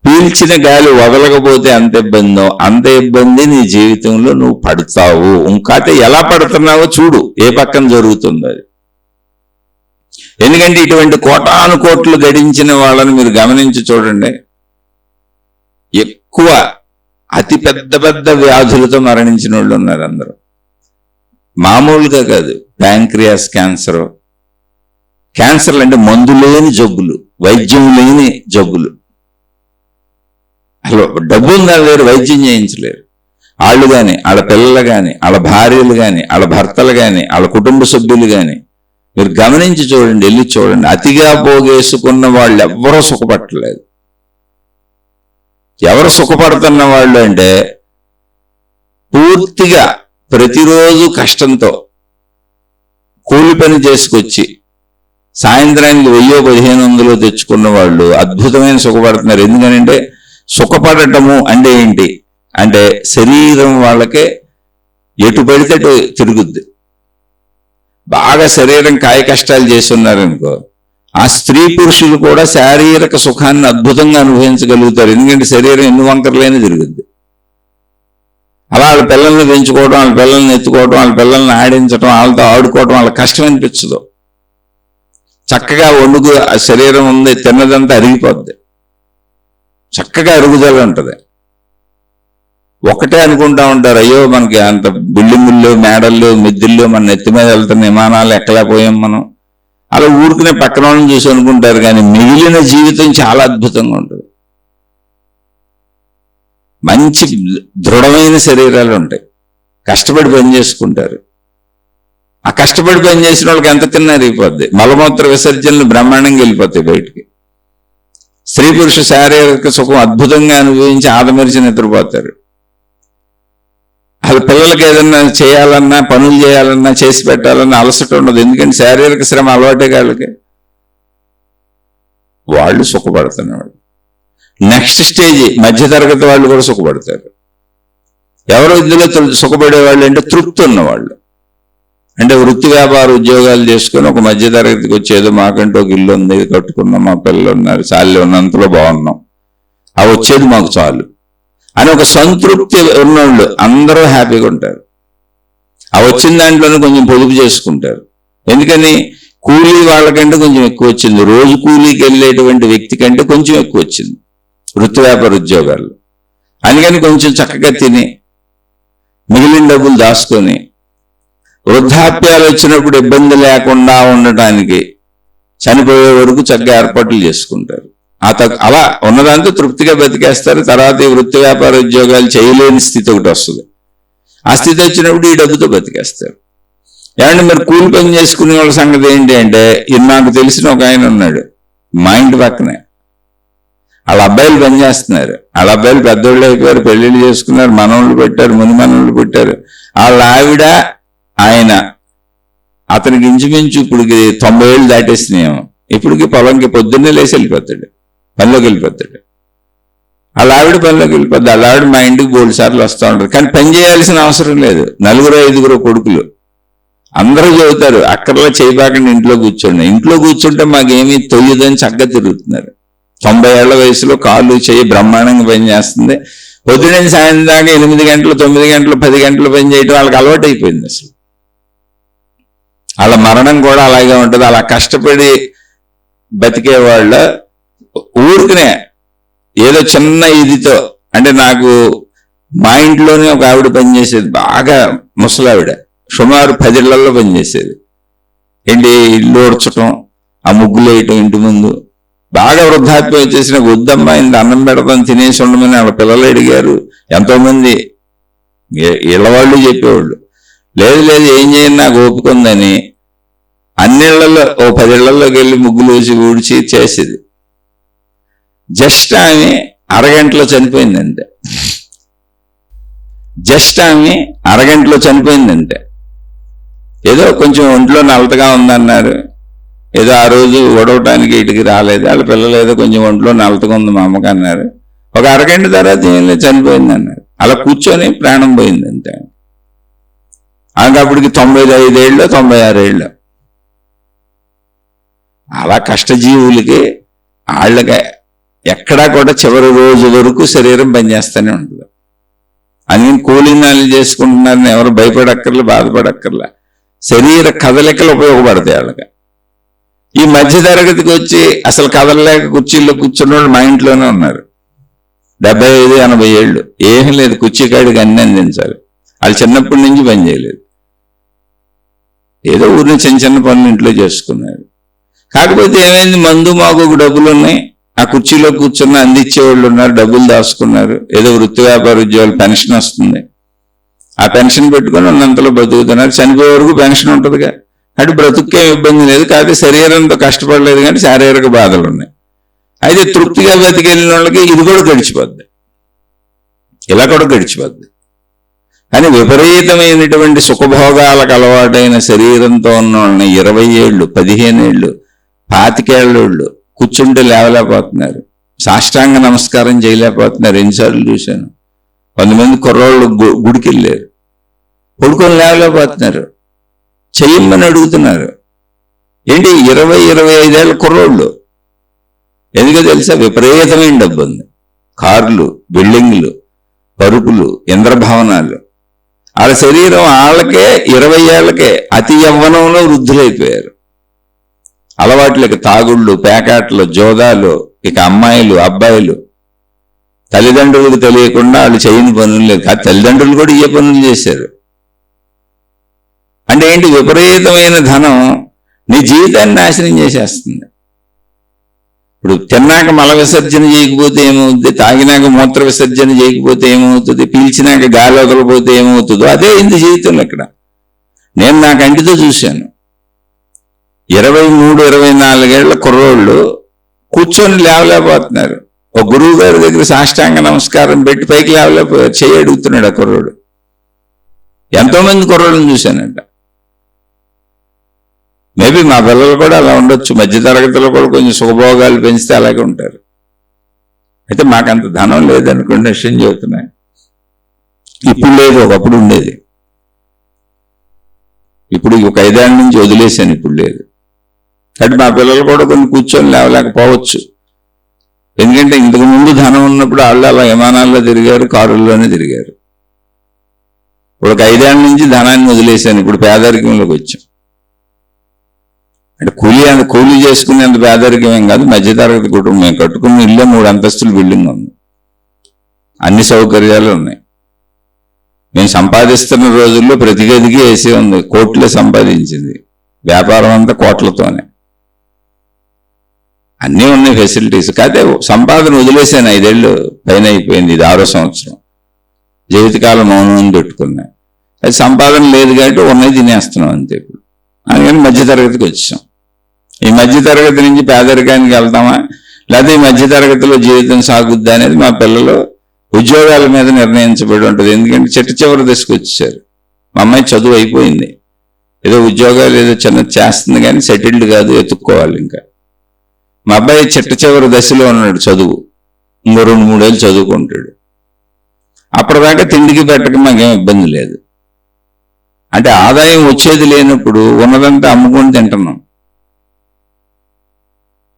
పీల్చిన గాలి వదలకపోతే అంత ఇబ్బందో అంత ఇబ్బంది నీ జీవితంలో నువ్వు పడతావు. ఇంకాతే ఎలా పడుతున్నావో చూడు, ఏ పక్కన జరుగుతుందో అది. ఎందుకంటే ఇటువంటి కోటాను కోట్లు గడించిన వాళ్ళని మీరు గమనించి చూడండి, ఎక్కువ అతి పెద్ద పెద్ద వ్యాధులతో మరణించిన వాళ్ళు ఉన్నారు అందరూ. మామూలుగా కాదు, ప్యాంక్రియాస్ క్యాన్సర్, క్యాన్సర్లు అంటే మందు లేని జబ్బులు, వైద్యం లేని జబ్బులు. అసలు డబ్బు ఉందా లేరు, వైద్యం చేయించలేరు. వాళ్ళు కానీ, వాళ్ళ పిల్లలు కానీ, వాళ్ళ భార్యలు కానీ, వాళ్ళ భర్తలు కానీ, వాళ్ళ కుటుంబ సభ్యులు కానీ మీరు గమనించి చూడండి, వెళ్ళి చూడండి. అతిగా పోగేసుకున్న వాళ్ళు ఎవరూ సుఖపట్టలేదు. ఎవరు సుఖపడుతున్న వాళ్ళు అంటే పూర్తిగా ప్రతిరోజు కష్టంతో కూలి పని చేసుకొచ్చి సాయంత్రానికి 1000-1500 తెచ్చుకున్న వాళ్ళు అద్భుతమైన సుఖపడుతున్నారు. ఎందుకనంటే సుఖపడటము అంటే ఏంటి అంటే శరీరం వాళ్ళకే ఎటు పడితే అటు తిరుగుద్ది. బాగా శరీరం కాయ కష్టాలు చేస్తున్నారనుకో, ఆ స్త్రీ పురుషులు కూడా శారీరక సుఖాన్ని అద్భుతంగా అనుభవించగలుగుతారు. ఎందుకంటే శరీరం ఎన్ని వంకరలేని తిరుగుద్ది. అలా వాళ్ళ పిల్లల్ని పెంచుకోవడం, వాళ్ళ పిల్లల్ని ఎత్తుకోవడం, వాళ్ళ పిల్లల్ని ఆడించడం, వాళ్ళతో ఆడుకోవడం వాళ్ళ కష్టం అనిపించదు. చక్కగా వండుకు ఆ శరీరం ఉంది, తిన్నదంతా అరిగిపోద్ది, చక్కగా అరుగుదల ఉంటుంది. ఒకటే అనుకుంటా ఉంటారు, అయ్యో మనకి అంత బిల్డింగుల్లో మేడల్లో మిద్దిల్లో మన నెత్తి మీద వెళ్తున్న విమానాలు ఎక్కలేకపోయాం మనం, అలా ఊరుకునే పక్కన వాళ్ళని చూసి అనుకుంటారు. కానీ మిగిలిన జీవితం చాలా అద్భుతంగా ఉంటుంది. మంచి దృఢమైన శరీరాలు ఉంటాయి, కష్టపడి పని చేసుకుంటారు. ఆ కష్టపడి పని చేసిన వాళ్ళకి ఎంత తిన్నా అరిగిపోద్ది, మలమూత్ర విసర్జనలు బ్రహ్మాండంగా వెళ్ళిపోతాయి బయటికి. స్త్రీ పురుష శారీరక సుఖం అద్భుతంగా అనుభవించి ఆదమరిచి నిద్రపోతారు. వాళ్ళ పిల్లలకి ఏదన్నా చేయాలన్నా, పనులు చేయాలన్నా, చేసి పెట్టాలన్నా అలసట ఉండదు. ఎందుకంటే శారీరక శ్రమ అలవాటే వాళ్ళకి. వాళ్ళు సుఖపడుతున్నవాళ్ళు. నెక్స్ట్ స్టేజ్ మధ్యతరగతి వాళ్ళు కూడా సుఖపడతారు. ఎవరు ఇందులో సుఖపడేవాళ్ళు అంటే తృప్తి ఉన్నవాళ్ళు. అంటే వృత్తి వ్యాపార ఉద్యోగాలు చేసుకొని ఒక మధ్యతరగతికి వచ్చేదో మాకంటే ఒక ఇల్లు ఉంది, కట్టుకున్నాం, మా పిల్లలు ఉన్నారు, చాలు ఉన్నంతలో బాగున్నాం, అవి వచ్చేది మాకు చాలు అని ఒక సంతృప్తి ఉన్నవాళ్ళు అందరూ హ్యాపీగా ఉంటారు. ఆ వచ్చిన దాంట్లోనే కొంచెం పొదుపు చేసుకుంటారు. ఎందుకని కూలీ వాళ్ళకంటే కొంచెం ఎక్కువ వచ్చింది, రోజు కూలీకి వెళ్ళేటువంటి వ్యక్తి కంటే కొంచెం ఎక్కువ వచ్చింది వృత్తి వ్యాపార ఉద్యోగాలు. అందుకని కొంచెం చక్కగా తిని మిగిలిన డబ్బులు దాచుకొని వృద్ధాప్యాలు వచ్చినప్పుడు ఇబ్బంది లేకుండా ఉండటానికి చనిపోయే వరకు చక్కగా ఏర్పాట్లు చేసుకుంటారు. అలా ఉన్నదాంతో తృప్తిగా బతికేస్తారు. తర్వాత ఈ వృత్తి వ్యాపార ఉద్యోగాలు చేయలేని స్థితి ఒకటి వస్తుంది. ఆ స్థితి వచ్చినప్పుడు ఈ డబ్బుతో బతికేస్తారు. ఏమంటే మరి కూలి పని చేసుకునే వాళ్ళ సంగతి ఏంటి అంటే, నాకు తెలిసిన ఒక ఆయన ఉన్నాడు మా ఇంటి పక్కనే. వాళ్ళ అబ్బాయిలు పని చేస్తున్నారు, వాళ్ళ అబ్బాయిలు పెద్దోళ్ళు అయిపోయారు, పెళ్లిళ్ళు చేసుకున్నారు, మనోళ్ళు పెట్టారు, ముని మనోళ్ళు పెట్టారు. వాళ్ళ ఆవిడ ఆయన అతనికి ఇంచుమించు ఇప్పుడుకి 90 ఏళ్ళు దాటేసినాయేమో. ఇప్పటికి పొలంకి పొద్దున్నే లేచి వెళ్ళిపోతాడు, పనిలోకి వెళ్ళిపోతాడు. వాళ్ళ ఆవిడ పనిలోకి వెళ్ళిపోద్ది. వాళ్ళ ఆవిడ మా ఇంటికి 3 సార్లు వస్తూ ఉంటారు. కానీ పని చేయాల్సిన అవసరం లేదు. 4-5 కొడుకులు అందరూ చెబుతారు, అక్కర్లో చేయబాకండి, ఇంట్లో కూర్చోండి. ఇంట్లో కూర్చుంటే మాకేమీ తొయ్యదని చక్కగా తిరుగుతున్నారు. 90 ఏళ్ల వయసులో కాళ్ళు చేయి బ్రహ్మాండంగా పని చేస్తుంది. పొద్దున్నే సాయంత్రం దాకా 8 గంటలు, 9 గంటలు, 10 గంటలు పని చేయడం వాళ్ళకి అలవాటు అయిపోయింది. అసలు వాళ్ళ మరణం కూడా అలాగే ఉంటుంది. అలా కష్టపడి బతికే వాళ్ళ ఊరికనే ఏదో చిన్న ఇదితో, అంటే నాకు మా ఇంట్లోనే ఒక ఆవిడ పనిచేసేది, బాగా ముసలావిడ, సుమారు 10 ఇళ్లలో పనిచేసేది. ఏంటి ఇల్లు ఊడ్చటం, ఆ ముగ్గులు వేయటం ఇంటి ముందు. బాగా వృద్ధాప్యం వచ్చేసిన వద్దమ్మా ఇంత అన్నం పెడతాం తినేసి ఉండమని వాళ్ళ పిల్లలు అడిగారు. ఎంతోమంది ఇళ్ళవాళ్ళు చెప్పేవాళ్ళు, లేదు లేదు ఏం చేయను నాకు ఓపిక ఉందని అన్నిళ్లలో ఓ 10 ఇళ్లలోకి వెళ్ళి ముగ్గులు వేసి ఊడ్చి చేసేది. జస్ట్ ఆమె అరగంటలో చనిపోయిందంటే, జస్ట్ ఆమె అరగంటలో చనిపోయిందంటే. ఏదో కొంచెం ఒంట్లో నలతగా ఉందన్నారు, ఏదో ఆ రోజు ఒడవటానికి ఇటుకి రాలేదు, వాళ్ళ పిల్లలు ఏదో కొంచెం ఒంట్లో నలతగా ఉంది మా అమ్మకి అన్నారు. ఒక అరగంట తర్వాత ఏం లేదు చనిపోయింది అన్నారు. అలా కూర్చొని ప్రాణం పోయింది అంతే. అప్పటికి 95 ఏళ్ళు 96 ఏళ్ళు. అలా కష్టజీవులకి వాళ్ళకి ఎక్కడా కూడా చివరి రోజు వరకు శరీరం పనిచేస్తూనే ఉంటుంది. అందుకని కూలీనాలు చేసుకుంటున్నారని ఎవరు భయపడక్కర్లే, బాధపడక్కర్లే. శరీర కదలికలు ఉపయోగపడతాయి వాళ్ళకి. ఈ మధ్య తరగతికి వచ్చి అసలు కదలలేక కుర్చీల్లో కూర్చున్న వాళ్ళు మా ఇంట్లోనే ఉన్నారు. 75-80 ఏళ్ళు, ఏమీ లేదు, కుర్చీ కాడికి అన్ని అందించాలి. వాళ్ళు చిన్నప్పటి నుంచి పని చేయలేదు, ఏదో ఊరిని చిన్న చిన్న పనులు ఇంట్లో చేసుకున్నారు. కాకపోతే ఏమైంది, మందు మాకు డబ్బులు ఉన్నాయి, ఆ కుర్చీలో కూర్చున్న అందించేవాళ్ళు ఉన్నారు, డబ్బులు దాచుకున్నారు, ఏదో వృత్తి వ్యాపార ఉద్యోగాలు పెన్షన్ వస్తుంది, ఆ పెన్షన్ పెట్టుకొని ఉన్నంతలో బతుకుతున్నారు. చనిపోయే వరకు పెన్షన్ ఉంటుందిగా, అటు బ్రతుక్కేం ఇబ్బంది లేదు. కాకపోతే శరీరంతో కష్టపడలేదు కానీ శారీరక బాధలు ఉన్నాయి. అయితే తృప్తిగా బతికెళ్ళిన వాళ్ళకి ఇది కూడా గడిచిపోద్ది, ఇలా కూడా గడిచిపోద్ది. కానీ విపరీతమైనటువంటి సుఖభోగాలకు అలవాటైన శరీరంతో ఉన్న వాళ్ళని 20 ఏళ్ళు, 15 ఏళ్ళు, 25 ఏళ్ళు కూర్చుంటే లేవలేకపోతున్నారు, సాష్టాంగ నమస్కారం చేయలేకపోతున్నారు. ఎన్నిసార్లు చూశాను. 100 మంది కుర్రోళ్ళు గుడికి వెళ్ళారు, పడుకొని లేవలేకపోతున్నారు, చెయ్యమని అడుగుతున్నారు. ఏంటి 20-25 ఏళ్ళ కుర్రోళ్ళు. ఎందుకో తెలుసా, విపరీతమైన డబ్బు ఉంది, కార్లు, బిల్డింగ్లు, పరుపులు, ఇంద్రభవనాలు. వాళ్ళ శరీరం వాళ్ళకే 20 ఏళ్లకే అతి యవ్వనంలో వృద్ధులైపోయారు. అలవాట్లకి తాగుళ్ళు, పేకాట్లు, జోదాలు, ఇక అమ్మాయిలు, అబ్బాయిలు. తల్లిదండ్రులకు తెలియకుండా వాళ్ళు చేయని పనులు లేదు, కాదు తల్లిదండ్రులు కూడా ఏ పనులు చేశారు. అంటే ఏంటి, విపరీతమైన ధనం నీ జీవితాన్ని నాశనం చేసేస్తుంది. ఇప్పుడు తిన్నాక మల విసర్జన చేయకపోతే ఏమవుతుంది, తాగినాక మూత్ర విసర్జన చేయకపోతే ఏమవుతుంది, పీల్చినాక గాలి వదలకపోతే ఏమవుతుందో అదే ఇంత జీవితంలో. ఇక్కడ నేను నా కంటితో చూశాను. 23-24 ఏళ్ల కుర్రోళ్ళు కూర్చొని లేవలేకపోతున్నారు. ఒక గురువు గారి దగ్గర సాష్టాంగ నమస్కారం పెట్టి పైకి లేవలేకపోయారు, చేయి అడుగుతున్నాడు ఆ కుర్రోడు. ఎంతో మంది కుర్రోళ్ళని చూశానంట. మేబీ మా పిల్లలు కూడా అలా ఉండొచ్చు, మధ్యతరగతిలో కూడా కొంచెం సుఖభోగాలు పెంచితే అలాగే ఉంటారు. అయితే మాకంత ధనం లేదనుకోండి, విషయం చెబుతున్నాయి. ఇప్పుడు లేదు, ఒకప్పుడు ఉండేది. ఇప్పుడు ఒక 5 ఏళ్ళ నుంచి వదిలేశాను, ఇప్పుడు లేదు. కాబట్టి మా పిల్లలు కూడా కొన్ని కూర్చొని లేవలేకపోవచ్చు. ఎందుకంటే ఇంతకు ముందు ధనం ఉన్నప్పుడు వాళ్ళు అలా విమానాల్లో తిరిగారు, కారుల్లోనే తిరిగారు. ఇప్పుడు ఒక 5 ఏళ్ళ నుంచి ధనాన్ని వదిలేశాను, ఇప్పుడు పేదరికంలోకి వచ్చాం. అంటే కూలీ చేసుకునేంత పేదరికం ఏం కాదు, మధ్యతరగతి కుటుంబం. మేము కట్టుకున్న ఇల్లే 3 అంతస్తుల బిల్డింగ్ ఉంది, అన్ని సౌకర్యాలు ఉన్నాయి. మేము సంపాదిస్తున్న రోజుల్లో ప్రతి గదికి ఏసీ ఉంది, కోట్లే సంపాదించింది. వ్యాపారం అంతా కోట్లతోనే, అన్నీ ఉన్నాయి ఫెసిలిటీస్. కాకపోతే సంపాదన వదిలేసాను, 5 ఏళ్ళు పైన అయిపోయింది, ఇది 6వ సంవత్సరం. జీవితకాలం మౌనం పెట్టుకున్నా. అది సంపాదన లేదు కాబట్టి ఉన్నది తినేస్తున్నాం అంతే. ఇప్పుడు అందుకని మధ్యతరగతికి వచ్చాం. ఈ మధ్యతరగతి నుంచి పేదరికానికి వెళ్తామా, లేకపోతే ఈ మధ్యతరగతిలో జీవితం సాగుద్దా అనేది మా పిల్లలు ఉద్యోగాల మీద నిర్ణయించబడి ఉంటుంది. ఎందుకంటే చివరి దశకు వచ్చారు. మా అమ్మాయి చదువు అయిపోయింది, ఏదో ఉద్యోగాలు ఏదో చిన్నది చేస్తుంది కానీ సెటిల్డ్ కాదు, ఎత్తుక్కోవాలి. ఇంకా మా అబ్బాయి చివరి దశలో ఉన్నాడు, చదువు ఇంకో 2-3 ఏళ్ళు చదువుకుంటాడు. అప్పటిదాకా తిండికి పెట్టక మాకేం ఇబ్బంది లేదు. అంటే ఆదాయం వచ్చేది లేనప్పుడు ఉన్నదంతా అమ్ముకొని తింటున్నాం.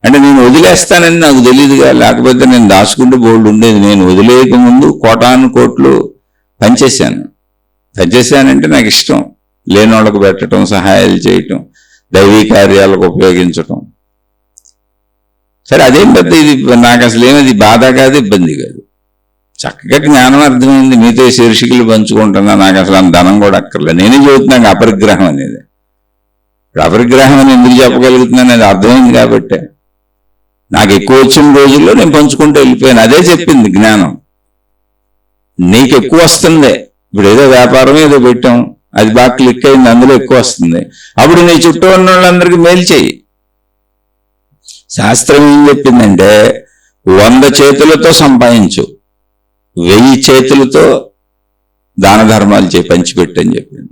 అంటే నేను వదిలేస్తానని నాకు తెలియదుగా, లేకపోతే నేను దాచుకుంటూ బోల్డ్ ఉండేది. నేను వదిలేయక ముందు కోటాను కోట్లు పనిచేశానంటే నాకు ఇష్టం. లేని వాళ్ళకు పెట్టడం, సహాయాలు చేయటం, దైవీ కార్యాలకు ఉపయోగించటం. సరే, అదేం పెద్ద ఇది నాకు అసలు ఏమది బాధ కాదు, ఇబ్బంది కాదు. చక్కగా జ్ఞానం అర్థమైంది, మీతో శీర్షికలు పంచుకుంటున్నా. నాకు అసలు అంత ధనం కూడా అక్కర్లేదు. నేనే చెబుతున్నాను అపరిగ్రహం అనేది. ఇప్పుడు అపరిగ్రహం అని ఎందుకు చెప్పగలుగుతున్నాను, అది అర్థమైంది కాబట్టి. నాకు ఎక్కువ వచ్చిన రోజుల్లో నేను పంచుకుంటూ వెళ్ళిపోయాను. అదే చెప్పింది జ్ఞానం. నీకు ఎక్కువ వస్తుంది. ఇప్పుడు ఏదో వ్యాపారం ఏదో పెట్టాం, అది బాగా క్లిక్ అయింది, అందులో ఎక్కువ వస్తుంది. అప్పుడు నీ చుట్టూ ఉన్న వాళ్ళందరికీ మేలు చెయ్యి. శాస్త్రం ఏం చెప్పిందంటే 100 చేతులతో సంపాదించు, 1000 చేతులతో దాన ధర్మాలు పంచిపెట్టని చెప్పింది.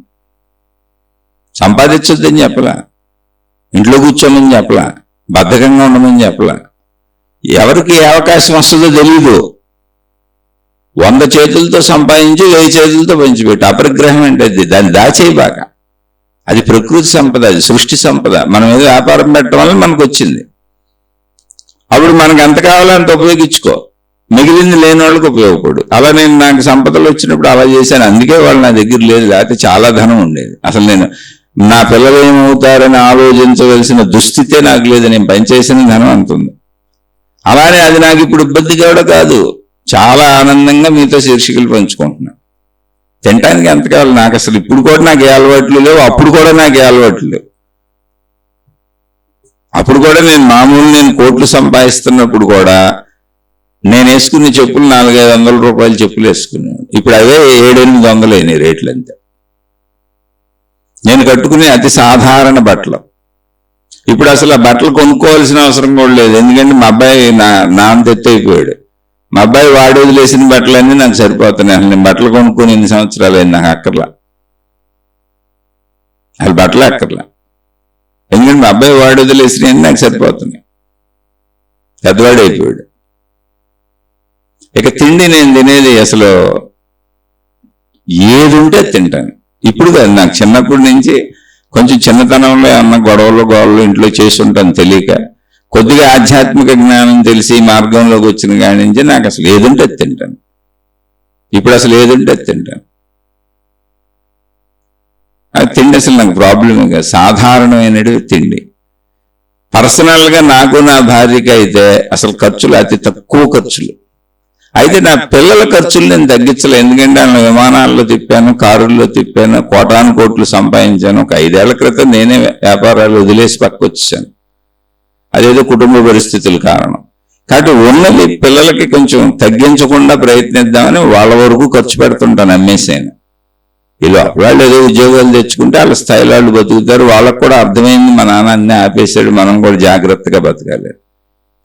సంపాదించొద్దని చెప్పలా, ఇంట్లో కూర్చోమని చెప్పలా, బద్ధకంగా ఉండమని చెప్పలా. ఎవరికి ఏ అవకాశం వస్తుందో తెలీదు. 100 చేతులతో సంపాదించి 1000 చేతులతో పంచిపెట్టు. అపరిగ్రహం అంటే దాన్ని దాచేయబాక. అది ప్రకృతి సంపద, అది సృష్టి సంపద. మనం ఏదో వ్యాపారం పెట్టడం వల్ల మనకు వచ్చింది. అప్పుడు మనకు ఎంత కావాలో అంత ఉపయోగించుకో, మిగిలింది లేని వాళ్ళకి ఉపయోగపడు. అలా నేను నాకు సంపదలు వచ్చినప్పుడు అలా చేశాను. అందుకే వాళ్ళు నా దగ్గర లేదు, లేకపోతే చాలా ధనం ఉండేది. అసలు నేను నా పిల్లలు ఏమవుతారని ఆలోచించవలసిన దుస్థితే నాకు లేదు. నేను పనిచేసిన ధనం అంతుంది. అలానే అది నాకు ఇప్పుడు ఇబ్బంది కూడా కాదు. చాలా ఆనందంగా మీతో శీర్షికలు పంచుకుంటున్నా. తినటానికి ఎంత కావాలి నాకు. అసలు ఇప్పుడు కూడా నాకు ఏ అలవాట్లు లేవు, అప్పుడు కూడా నాకు ఏ అలవాట్లు లేవు. అప్పుడు కూడా నేను కోట్లు సంపాదిస్తున్నప్పుడు కూడా నేను వేసుకునే చెప్పులు 400-500 రూపాయల చెప్పులు వేసుకున్నాను. ఇప్పుడు అవే 700-800 అయినాయి రేట్లు అంతే. నేను కట్టుకునే అతి సాధారణ బట్టలు. ఇప్పుడు అసలు ఆ బట్టలు కొనుక్కోవాల్సిన అవసరం కూడా లేదు. ఎందుకంటే మా అబ్బాయి నా అంత ఎత్తు అయిపోయాడు. మా అబ్బాయి వాడి వదిలేసిన బట్టలన్నీ నాకు సరిపోతున్నాయి. అసలు నేను బట్టలు కొనుక్కొని 8 సంవత్సరాలు అయింది, నాకు అక్కర్లా. అసలు బట్టలు అక్కర్లా. ఎందుకంటే మా అబ్బాయి వాడి వదిలేసినవన్నీ నాకు సరిపోతున్నాయి. పెద్దవాడు అయిపోయాడు. ఇక తిండి నేను తినేది అసలు ఏది ఉంటే తింటాను. ఇప్పుడు కాదు, నాకు చిన్నప్పటి నుంచి కొంచెం చిన్నతనంలో అన్న గొడవలు ఇంట్లో చేసి ఉంటాను తెలియక. కొద్దిగా ఆధ్యాత్మిక జ్ఞానం తెలిసి మార్గంలోకి వచ్చిన కాడి నుంచి నాకు అసలు ఏదుంటే తింటాను. ఇప్పుడు అసలు ఏదుంటే తింటాను. అది తిండి అసలు నాకు ప్రాబ్లమే కాదు, సాధారణమైనవి తిండి. పర్సనల్గా నాకు నా భార్యకి అయితే అసలు ఖర్చులు అతి తక్కువ ఖర్చులు. అయితే నా పిల్లల ఖర్చులు నేను తగ్గించలే. ఎందుకంటే ఆయన విమానాల్లో తిప్పాను, కారుల్లో తిప్పాను, కోట్లు సంపాదించాను. ఒక 5 ఏళ్ల క్రితం నేనే వ్యాపారాలు వదిలేసి పక్కొచ్చాను. అదేదో కుటుంబ పరిస్థితుల కారణం. కాబట్టి ఉన్నది పిల్లలకి కొంచెం తగ్గించకుండా ప్రయత్నిద్దామని వాళ్ళ వరకు ఖర్చు పెడుతుంటాను, అమ్మేసాను. ఇలా వాళ్ళు ఏదో ఉద్యోగాలు తెచ్చుకుంటే వాళ్ళ స్థాయిలో వాళ్ళు బతుకుతారు. వాళ్ళకు కూడా అర్థమైంది మా నాన్న అన్నీ ఆపేశాడు, మనం కూడా జాగ్రత్తగా బతకాలి.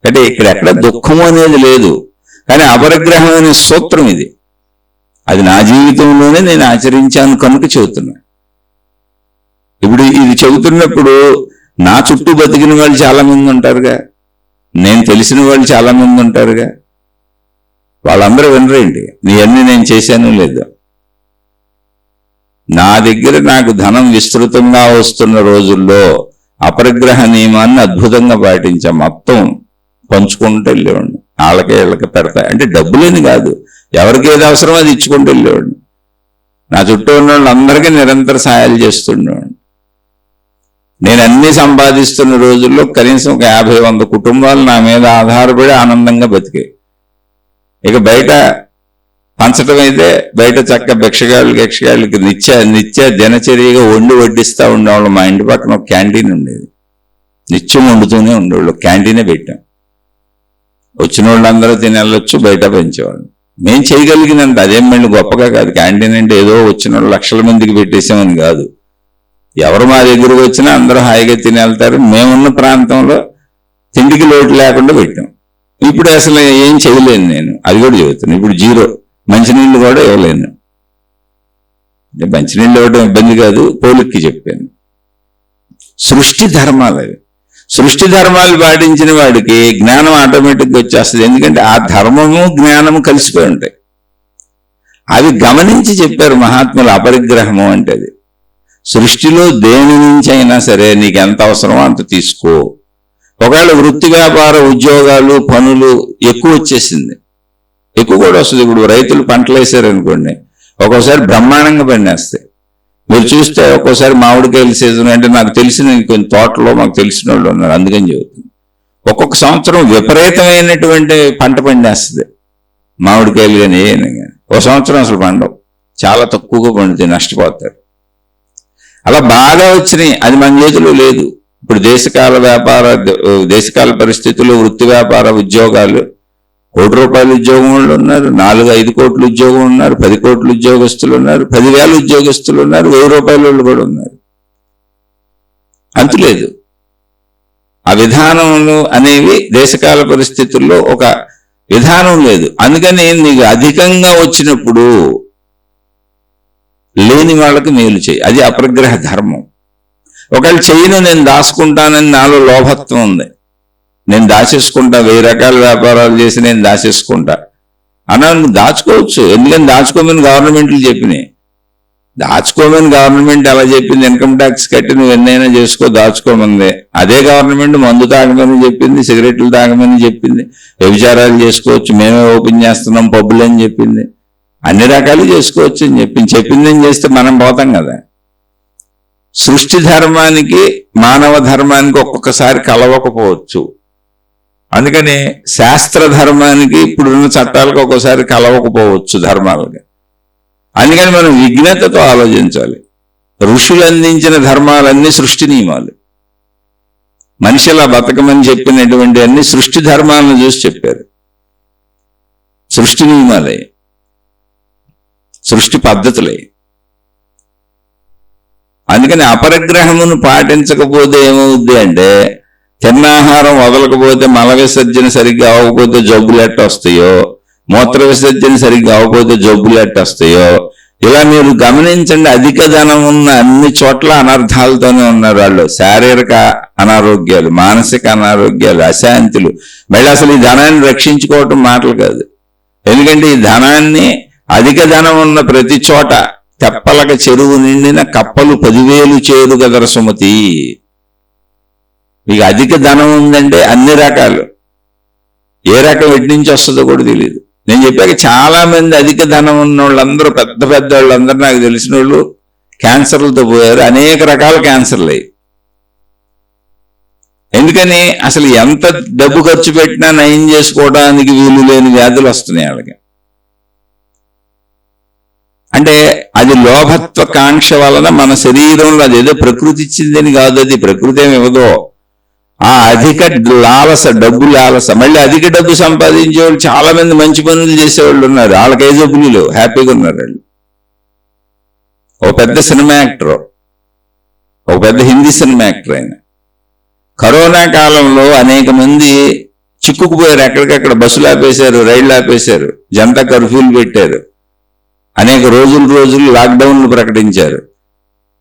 అంటే ఇక్కడ ఎక్కడ దుఃఖం అనేది లేదు. కానీ అపరిగ్రహం అనే సూత్రం ఇది. అది నా జీవితంలోనే నేను ఆచరించాను కనుక చెబుతున్నా. ఇప్పుడు ఇది చెబుతున్నప్పుడు నా చుట్టూ బతికిన వాళ్ళు చాలా మంది ఉంటారుగా, నేను తెలిసిన వాళ్ళు చాలా మంది ఉంటారుగా. వాళ్ళందరూ వినరేంటి నీవన్నీ నేను చేశాను లేదు. నా దగ్గర నాకు ధనం విస్తృతంగా వస్తున్న రోజుల్లో అపరిగ్రహ నియమాన్ని అద్భుతంగా పాటించాం. మొత్తం పంచుకుంటూ వెళ్ళేవాడిని. వాళ్ళకే వీళ్ళకి పెడతాయి అంటే డబ్బులేని కాదు, ఎవరికి ఏది అవసరమో అది ఇచ్చుకుంటూ వెళ్ళేవాడిని. నా చుట్టూ ఉన్న వాళ్ళందరికీ నిరంతర సహాయాలు చేస్తుండేవాడిని. నేను అన్ని సంపాదిస్తున్న రోజుల్లో కనీసం ఒక 50-100 కుటుంబాలు నా మీద ఆధారపడి ఆనందంగా బతికాయి. ఇక బయట పంచడం అయితే బయట చక్క భిక్షగాళ్ళకి నిత్య దినచర్యగా వడ్డిస్తూ ఉండేవాళ్ళు. మా ఇంటి పక్కన ఒక క్యాంటీన్ ఉండేది, నిత్యం వండుతూనే ఉండేవాళ్ళు. క్యాంటీనే పెట్టాం. వచ్చిన వాళ్ళందరూ తినెళ్ళొచ్చు, బయట పెంచేవాళ్ళు. మేము చేయగలిగినంత, అదేం మళ్ళీ గొప్పగా కాదు. క్యాంటీన్ అంటే ఏదో వచ్చిన వాళ్ళు లక్షల మందికి పెట్టేసామని కాదు. ఎవరు మా దగ్గరకు వచ్చినా అందరూ హాయిగా తినేళ్తారు. మేమున్న ప్రాంతంలో తిండికి లోటు లేకుండా పెట్టాం. ఇప్పుడు అసలు ఏం చేయలేను నేను, అది కూడా చెబుతాను. ఇప్పుడు 0, మంచినీళ్ళు కూడా ఇవ్వలేను. మంచినీళ్ళు ఇవ్వడం ఇబ్బంది కాదు, పోలిక్కి చెప్పాను. సృష్టి ధర్మాలు అవి. సృష్టి ధర్మాలు పాటించిన వాడికి జ్ఞానం ఆటోమేటిక్గా వచ్చేస్తుంది. ఎందుకంటే ఆ ధర్మము జ్ఞానము కలిసిపోయి ఉంటాయి. అవి గమనించి చెప్పారు మహాత్ములు. అపరిగ్రహము అంటే అది సృష్టిలో దేని నుంచి అయినా సరే నీకు ఎంత అవసరమో అంత తీసుకో. ఒకవేళ వృత్తి వ్యాపార ఉద్యోగాలు పనులు ఎక్కువ వచ్చేసింది, ఎక్కువ కూడా వస్తుంది. ఇప్పుడు రైతులు పంటలు వేసారనుకోండి, ఒక్కోసారి బ్రహ్మాండంగా పండేస్తాయి. మీరు చూస్తే ఒక్కోసారి మామిడికాయల సీజన్ అంటే నాకు తెలిసిన కొన్ని తోటలో మాకు తెలిసిన వాళ్ళు ఉన్నారు, అందుకని చెబుతుంది. ఒక్కొక్క సంవత్సరం విపరీతమైనటువంటి పంట పండేస్తుంది. మామిడికాయలు కానీ ఏమైనా కానీ ఒక సంవత్సరం అసలు పండవు, చాలా తక్కువగా పండుతాయి, నష్టపోతారు. అలా బాగా వచ్చినాయి, అది మన చేతిలో లేదు. ఇప్పుడు దేశకాల పరిస్థితుల్లో వృత్తి వ్యాపార ఉద్యోగాలు 1 కోటి రూపాయల ఉద్యోగం వాళ్ళు ఉన్నారు, 4-5 కోట్ల ఉద్యోగం ఉన్నారు, 10 కోట్ల ఉద్యోగస్తులు ఉన్నారు, 10,000 ఉద్యోగస్తులు ఉన్నారు, 1000 రూపాయల వాళ్ళు కూడా ఉన్నారు. అంతులేదు. ఆ విధానములు అనేవి దేశకాల పరిస్థితుల్లో ఒక విధానం లేదు. అందుకని నీకు అధికంగా వచ్చినప్పుడు లేని వాళ్ళకి మేలు చేయి, అది అపరిగ్రహ ధర్మం. ఒకవేళ చేయను, నేను దాచుకుంటానని నాలో లోభత్వం ఉంది, నేను దాచేసుకుంటా, 1000 రకాల వ్యాపారాలు చేసి నేను దాచేసుకుంటా అన్నా, నువ్వు దాచుకోవచ్చు. ఎందుకని దాచుకోమని గవర్నమెంట్లు చెప్పినాయి. దాచుకోమని గవర్నమెంట్ ఎలా చెప్పింది? ఇన్కమ్ ట్యాక్స్ కట్టి నువ్వు ఎన్నైనా చేసుకో, దాచుకోమంది. అదే గవర్నమెంట్ మందు తాగమని చెప్పింది, సిగరెట్లు తాగమని చెప్పింది, వ్యభిచారాలు చేసుకోవచ్చు, మేమే ఓపెన్ చేస్తున్నాం పబ్బులు అని చెప్పింది, అన్ని రకాలు చేసుకోవచ్చు అని చెప్పింది చేస్తే మనం పోతాం కదా. సృష్టి ధర్మానికి మానవ ధర్మానికి ఒక్కొక్కసారి కలవకపోవచ్చు. అందుకని శాస్త్ర ధర్మానికి ఇప్పుడున్న చట్టాలకు ఒక్కోసారి కలవకపోవచ్చు ధర్మాలకి. అందుకని మనం విజ్ఞతతో ఆలోచించాలి. ఋషులు అందించిన ధర్మాలన్నీ సృష్టి నియమాలు. మనిషిలా బతకమని చెప్పినటువంటి అన్ని సృష్టి ధర్మాలను చూసి చెప్పారు. సృష్టి నియమాలే, సృష్టి పద్ధతులే. అందుకని అపరిగ్రహమును పాటించకపోతే ఏమవుద్ది అంటే, తిన్నాహారం వదలకపోతే మల విసర్జన సరిగ్గా అవ్వకపోతే జబ్బులు ఎట్ట వస్తాయో, మూత్ర విసర్జన సరిగ్గా అవ్వకపోతే జబ్బులు ఎట్ట వస్తాయో, ఇలా మీరు గమనించండి. అధిక ధనం ఉన్న అన్ని చోట్ల అనర్థాలతోనే ఉన్నారు వాళ్ళు. శారీరక అనారోగ్యాలు, మానసిక అనారోగ్యాలు, అశాంతులు. మళ్ళీ అసలు ఈ ధనాన్ని రక్షించుకోవటం మాటలు కాదు. ఎందుకంటే ఈ ధనాన్ని అధిక ధనం ఉన్న ప్రతి చోట తెప్పలక చెరువు నిండిన కప్పలు 10,000 చేరు గదర సుమతి. మీకు అధిక ధనం ఉందంటే అన్ని రకాలు, ఏ రకం ఎటు నుంచి వస్తుందో కూడా తెలియదు. నేను చెప్పాక చాలా మంది అధిక ధనం ఉన్న వాళ్ళందరూ, పెద్ద పెద్ద వాళ్ళందరూ నాకు తెలిసిన వాళ్ళు క్యాన్సర్లతో పోయారు. అనేక రకాల క్యాన్సర్లు అయ్యి. ఎందుకని? అసలు ఎంత డబ్బు ఖర్చు పెట్టినా నయం చేసుకోవడానికి వీలు లేని వ్యాధులు వస్తున్నాయి వాళ్ళకి. అంటే అది లోభత్వ కాంక్ష వలన మన శరీరంలో, అదేదో ప్రకృతి ఇచ్చిందని కాదు, అది ప్రకృతి ఏమి ఇవ్వదో. ఆ అధిక లాలస, డబ్బు లాలస. మళ్ళీ అధిక డబ్బు సంపాదించే వాళ్ళు చాలా మంది మంచి పనులు చేసేవాళ్ళు ఉన్నారు. వాళ్ళకి ఏ జబ్బులు లేవు, హ్యాపీగా ఉన్నారు వాళ్ళు. ఒక పెద్ద సినిమా యాక్టర్, ఒక పెద్ద హిందీ సినిమా యాక్టర్ ఆయన. కరోనా కాలంలో అనేక మంది చిక్కుకుపోయారు. ఎక్కడికక్కడ బస్సులు ఆపేశారు, రైళ్లు ఆపేశారు, జనతా కర్ఫ్యూలు పెట్టారు, అనేక రోజులు లాక్డౌన్లు ప్రకటించారు.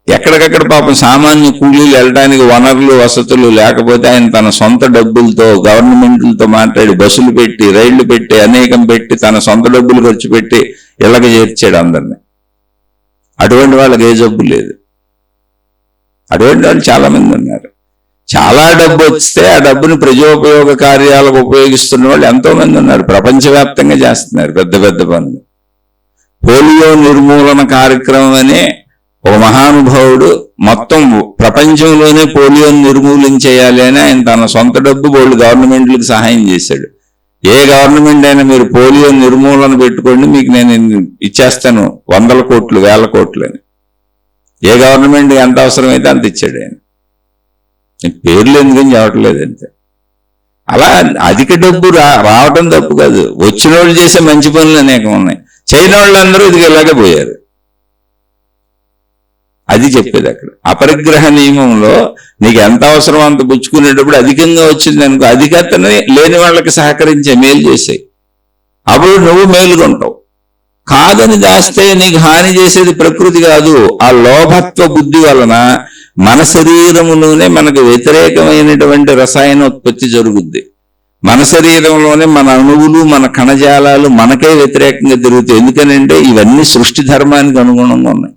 ఎక్కడికక్కడ పాపం సామాన్య కూలీలు వెళ్ళడానికి వనరులు, వసతులు లేకపోతే ఆయన తన సొంత డబ్బులతో గవర్నమెంట్లతో మాట్లాడి బస్సులు పెట్టి, రైళ్లు పెట్టి, అనేకం పెట్టి, తన సొంత డబ్బులు ఖర్చు పెట్టి ఇళ్ళకి చేర్చాడు అందరినీ. అటువంటి వాళ్ళకి ఏ జబ్బు లేదు. అటువంటి వాళ్ళు చాలా మంది ఉన్నారు. చాలా డబ్బు వస్తే ఆ డబ్బుని ప్రజోపయోగ కార్యాలకు ఉపయోగిస్తున్న వాళ్ళు ఎంతో మంది ఉన్నారు. ప్రపంచవ్యాప్తంగా చేస్తున్నారు పెద్ద పెద్ద పనులు. పోలియో నిర్మూలన కార్యక్రమం అనే ఒక మహానుభావుడు మొత్తం ప్రపంచంలోనే పోలియోని నిర్మూలించేయాలి అని ఆయన తన సొంత డబ్బు బోళ్ళు గవర్నమెంట్లకు సహాయం చేశాడు. ఏ గవర్నమెంట్ అయినా మీరు పోలియో నిర్మూలన పెట్టుకోండి, మీకు నేను ఇచ్చేస్తాను 100 కోట్లు 1000 కోట్లు అని. ఏ గవర్నమెంట్ ఎంత అవసరమైతే అంత ఇచ్చాడు ఆయన. పేర్లు ఎందుకని చెప్పట్లేదు అంతే. అలా అధిక డబ్బు రావటం తప్పు కాదు. వచ్చిన వాళ్ళు చేసే మంచి పనులు అనేకం ఉన్నాయి. చైనా వాళ్ళందరూ ఇది ఇలాగే పోయారు. అది చెప్పేది అక్కడ. అపరిగ్రహ నియమంలో నీకు ఎంత అవసరం అంత పుచ్చుకునేటప్పుడు అధికంగా వచ్చింది అనుకో, అధికతని లేని వాళ్ళకి సహకరించే, మేలు చేసాయి. అప్పుడు నువ్వు మేలుకుంటావు. కాదని దాస్తే నీకు హాని చేసేది ప్రకృతి కాదు, ఆ లోభత్వ బుద్ధి వలన మన శరీరములోనే మనకు వ్యతిరేకమైనటువంటి రసాయనోత్పత్తి జరుగుద్ది. మన శరీరంలోనే మన అణువులు, మన కణజాలాలు మనకే వ్యతిరేకంగా తిరుగుతాయి. ఎందుకనంటే ఇవన్నీ సృష్టి ధర్మానికి అనుగుణంగా ఉన్నాయి.